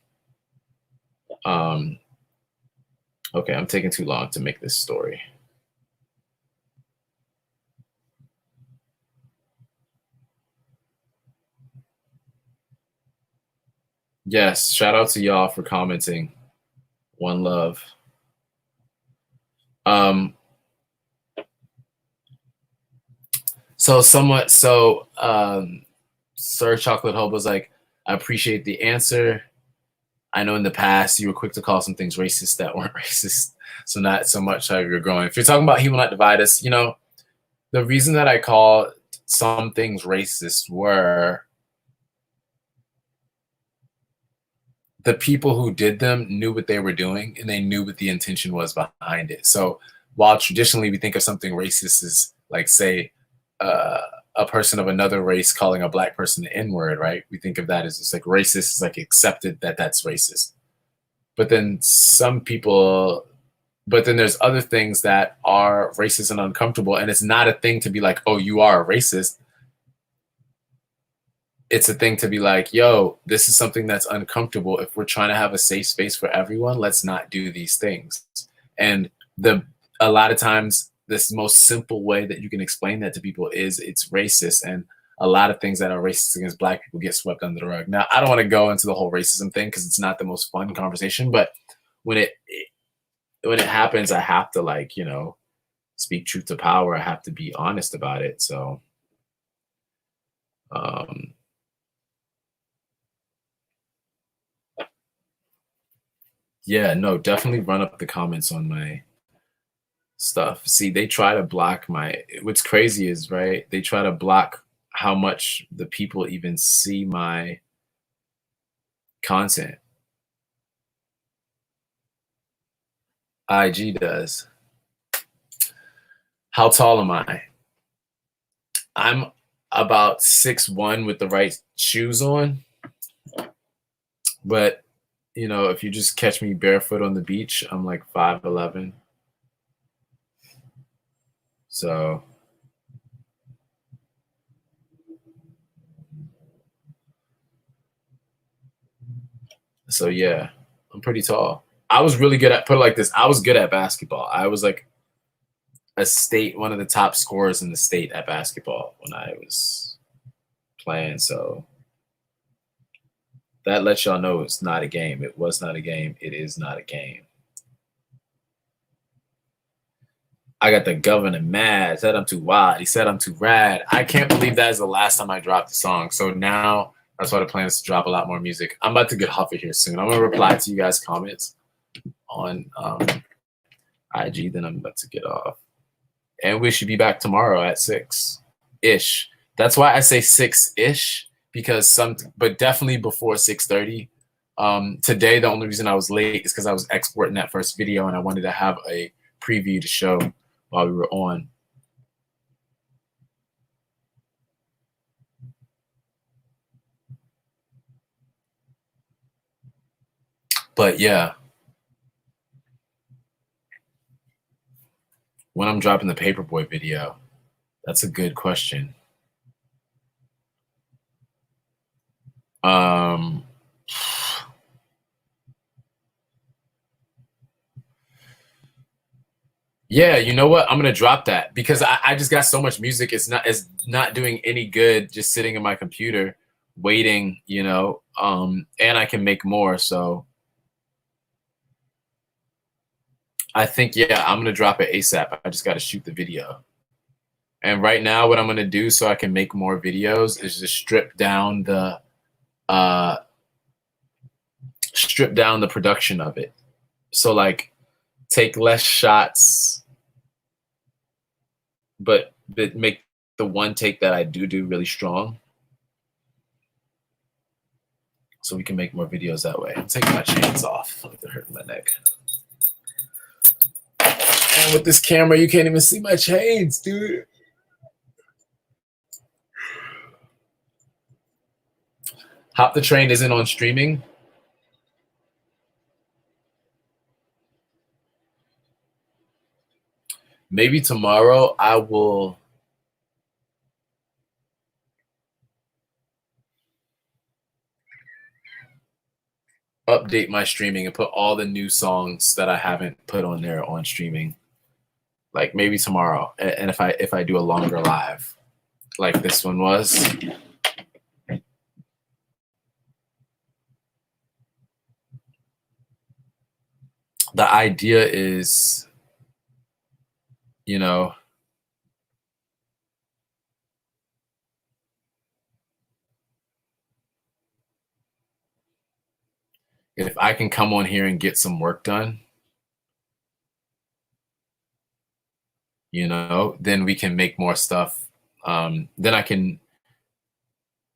Okay, I'm taking too long to make this story. Yes, shout out to y'all for commenting. One love. Sir Chocolate Hope was like, I appreciate the answer. I know in the past you were quick to call some things racist that weren't racist. So not so much how you're growing. If you're talking about he will not divide us, the reason that I call some things racist were the people who did them knew what they were doing and they knew what the intention was behind it. So while traditionally we think of something racist as like, say, a person of another race calling a black person the N-word, right? We think of that as just like racist, is like accepted that that's racist. But then there's other things that are racist and uncomfortable. And it's not a thing to be like, oh, you are a racist. It's a thing to be like, yo, this is something that's uncomfortable. If we're trying to have a safe space for everyone, let's not do these things. And a lot of times, this most simple way that you can explain that to people is it's racist. And a lot of things that are racist against black people get swept under the rug. Now, I don't want to go into the whole racism thing because it's not the most fun conversation. But when it happens, I have to speak truth to power. I have to be honest about it. So, yeah, no, definitely run up the comments on my stuff. See, they try to block what's crazy is, right, they try to block how much the people even see my content. IG does. How tall am I? I'm about 6'1" with the right shoes on. But, if you just catch me barefoot on the beach, I'm like 5'11". So yeah, I'm pretty tall. I was really good put it like this. I was good at basketball. I was like one of the top scorers in the state at basketball when I was playing. So that lets y'all know it's not a game. It was not a game. It is not a game. I got the governor mad. Said I'm too wild. He said I'm too rad. I can't believe that is the last time I dropped the song. So now that's why the plan is to drop a lot more music. I'm about to get off of here soon. I'm going to reply to you guys' comments on IG. Then I'm about to get off. And we should be back tomorrow at 6-ish. That's why I say 6-ish, because but definitely before 6:30. Today, the only reason I was late is because I was exporting that first video and I wanted to have a preview to show while we were on. But yeah, when I'm dropping the Paperboy video, that's a good question. Yeah, you know what? I'm gonna drop that because I just got so much music. It's not doing any good just sitting in my computer waiting, you know. And I can make more. So I think yeah, I'm gonna drop it ASAP. I just gotta shoot the video. And right now, what I'm gonna do so I can make more videos is just uh strip down the production of it. So like take less shots, but make the one take that I do really strong. So we can make more videos that way. I'm taking my chains off. They're hurting my neck. And with this camera, you can't even see my chains, dude. Hop the Train isn't on streaming. Maybe tomorrow I will update my streaming and put all the new songs that I haven't put on there on streaming. Like maybe tomorrow. And if I do a longer live like this one was. The idea is, you know, if I can come on here and get some work done, you know, then we can make more stuff. Then I can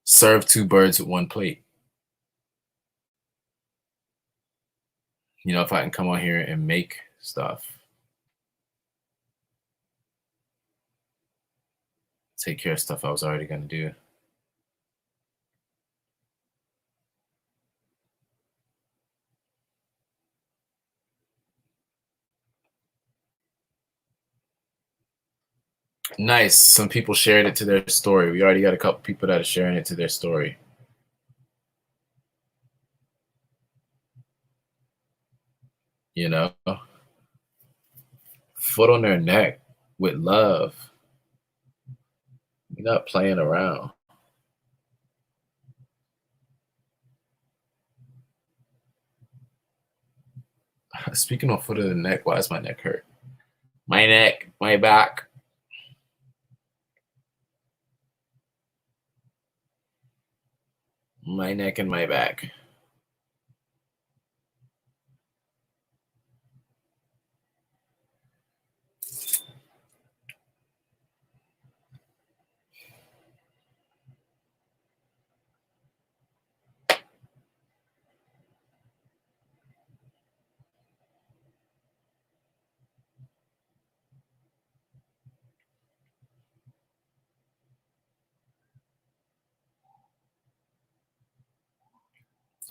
serve two birds with one plate. You know, if I can come on here and make stuff, take care of stuff I was already going to do. Nice. Some people shared it to their story. We already got a couple people that are sharing it to their story. You know, foot on their neck with love. You're not playing around. Speaking of foot of the neck, why does my neck hurt? My neck, my back. My neck and my back.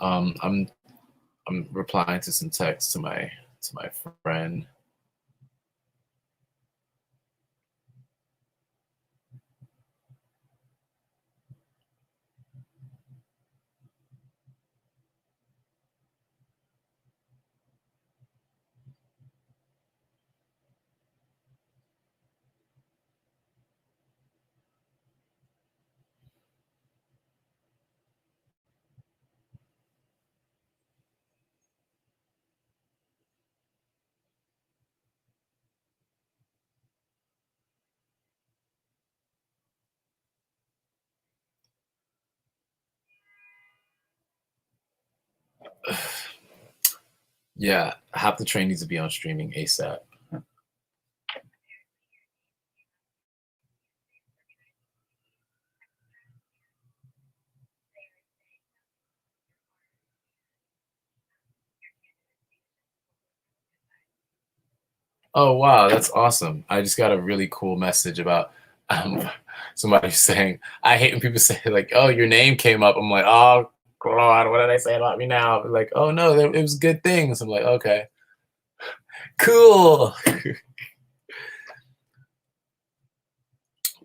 I'm replying to some texts to my friend. Yeah, Hop the Train needs to be on streaming ASAP. Oh wow, that's awesome. I just got a really cool message about somebody saying, I hate when people say like, oh, your name came up. I'm like, oh God, what did I say about me now? They're like, oh no, it was good things. I'm like, okay, cool.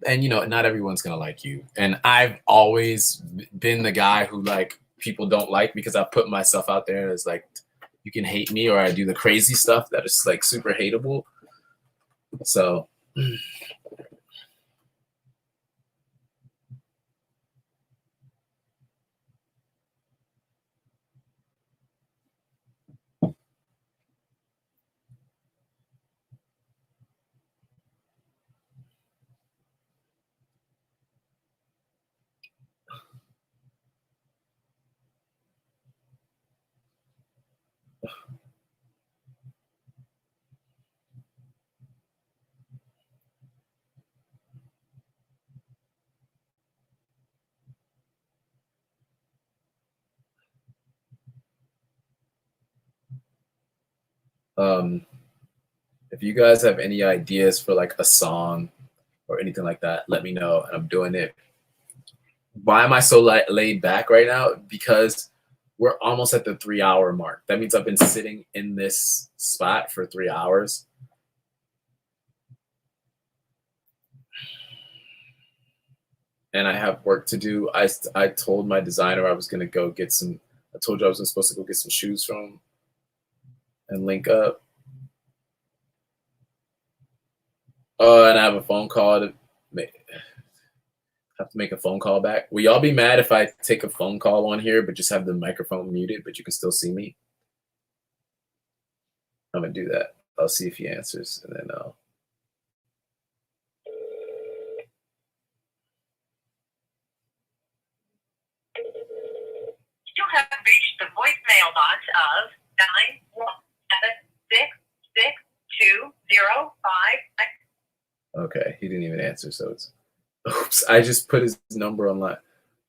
And you know, not everyone's gonna like you. And I've always been the guy who like people don't like because I put myself out there as like, you can hate me or I do the crazy stuff that is like super hateable. So if you guys have any ideas for like a song or anything like that, let me know, and I'm doing it. Why am I so laid back right now? Because we're almost at the 3 hour mark. That means I've been sitting in this spot for 3 hours. And I have work to do. I told my designer I was gonna go get some. I told you I was supposed to go get some shoes from him and link up. Oh, and I have a phone call to make. Have to make a phone call back. Will y'all be mad if I take a phone call on here, but just have the microphone muted, but you can still see me? I'm gonna do that. I'll see if he answers, and then I'll. You have reached the voicemail box of 917662055. Okay, he didn't even answer, so it's. Oops, I just put his number online.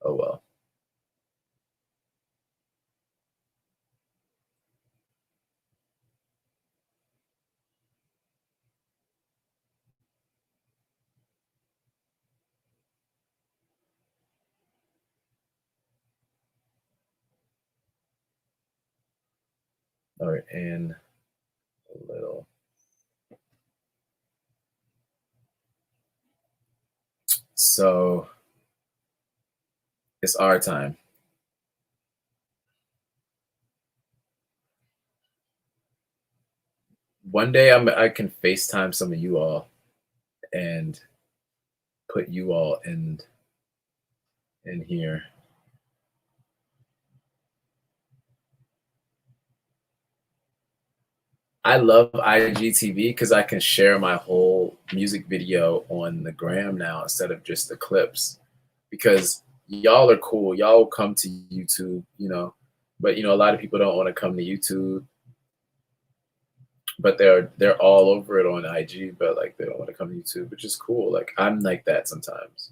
Oh well. All right, and a little. So it's our time. One day I can FaceTime some of you all and put you all in here. I love IGTV because I can share my whole music video on the gram now instead of just the clips. Because y'all are cool. Y'all will come to YouTube, but a lot of people don't want to come to YouTube. But they're all over it on IG, but like they don't want to come to YouTube, which is cool. Like I'm like that sometimes.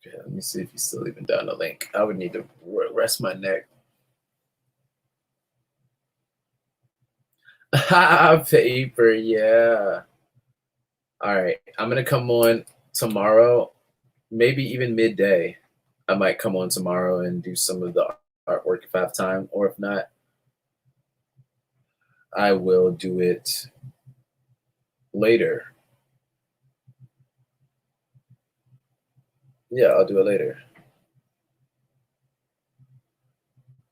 Okay, let me see if he's still even down the link. I would need to rest my neck. Paper, yeah. All right, I'm gonna come on tomorrow, maybe even midday. I might come on tomorrow and do some of the artwork if I have time, or if not, I will do it later. Yeah, I'll do it later.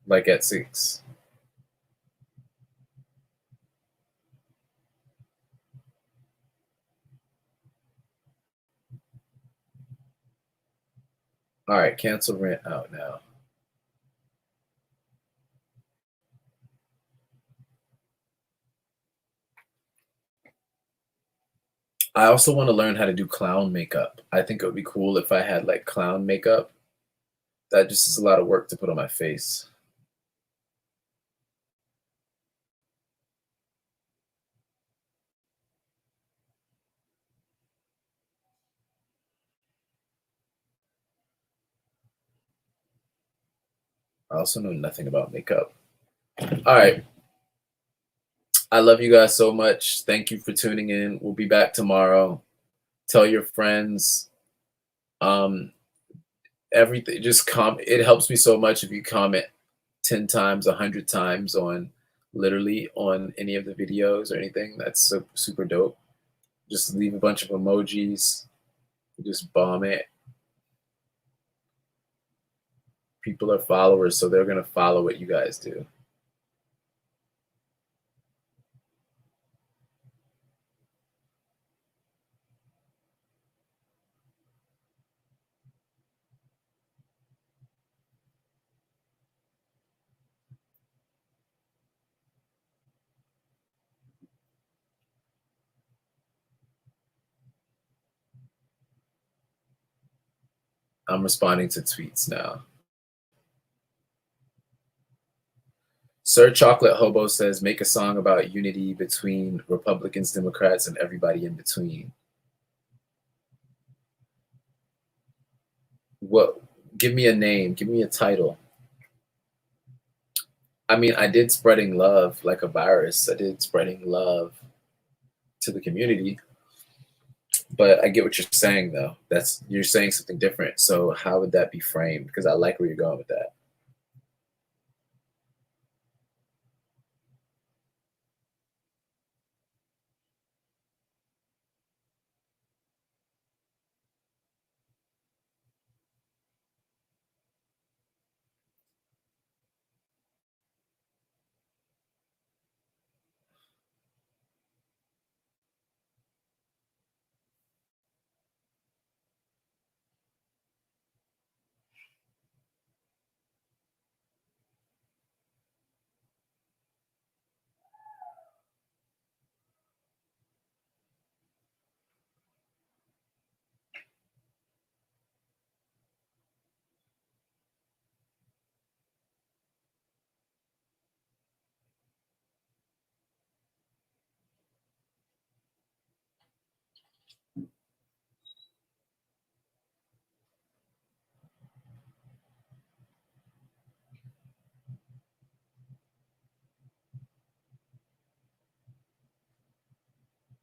Like at 6. All right, cancel rent out now. I also want to learn how to do clown makeup. I think it would be cool if I had like clown makeup. That just is a lot of work to put on my face. I also know nothing about makeup. All right. I love you guys so much. Thank you for tuning in. We'll be back tomorrow. Tell your friends. Everything. Just comment. It helps me so much if you comment 10 times, 100 times on literally on any of the videos or anything. That's super dope. Just leave a bunch of emojis. Just bomb it. People are followers, so they're gonna follow what you guys do. I'm responding to tweets now. Sir Chocolate Hobo says, make a song about unity between Republicans, Democrats, and everybody in between. What? Give me a name. Give me a title. I mean, I did spreading love like a virus. I did spreading love to the community. But I get what you're saying, though. You're saying something different. So how would that be framed? Because I like where you're going with that.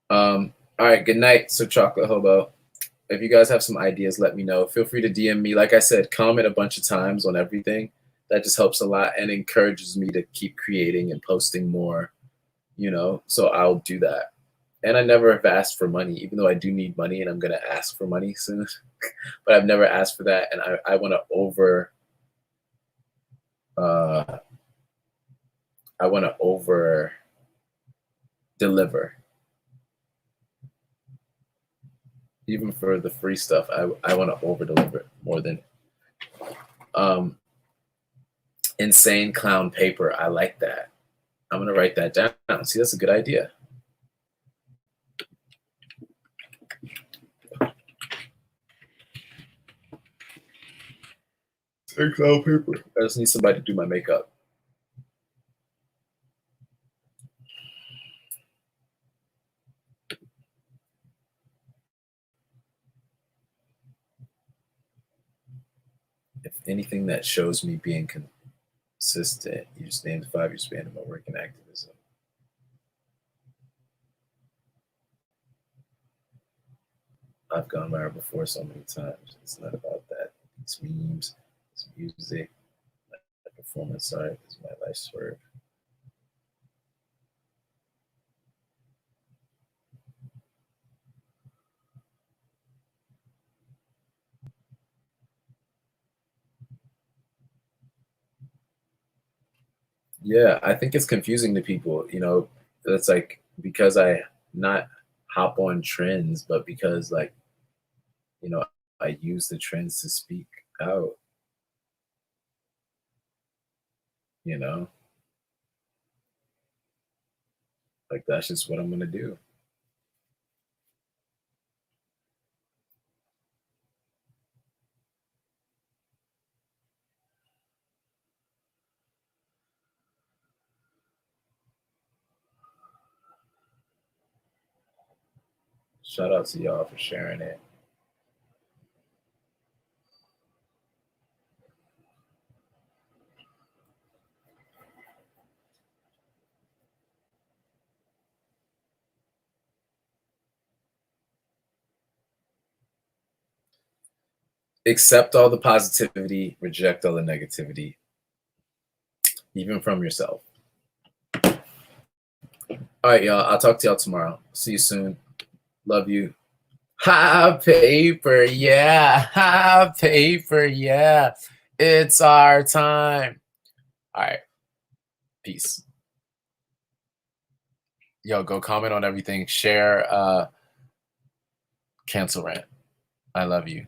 All right, good night, Sir Chocolate Hobo. If you guys have some ideas, let me know. Feel free to DM me. Like I said, comment a bunch of times on everything. That just helps a lot and encourages me to keep creating and posting more, so I'll do that. And I never have asked for money, even though I do need money and I'm going to ask for money soon. But I've never asked for that. And I want to over deliver. Even for the free stuff, I want to over deliver more than insane clown paper. I like that. I'm going to write that down. See, that's a good idea. Insane clown paper. I just need somebody to do my makeup. If anything that shows me being consistent, you just named 5-year span of my work in activism. I've gone viral before so many times. It's not about that. It's memes, it's music, my performance art is my life's work. Yeah, I think it's confusing to people, it's like because I not hop on trends, but because I use the trends to speak out, like that's just what I'm gonna do. Shout out to y'all for sharing it. Accept all the positivity, reject all the negativity, even from yourself. All right, y'all. I'll talk to y'all tomorrow. See you soon. Love you. Hot paper, yeah. Hot paper, yeah. It's our time. All right. Peace. Yo, go comment on everything. Share cancel rant. I love you.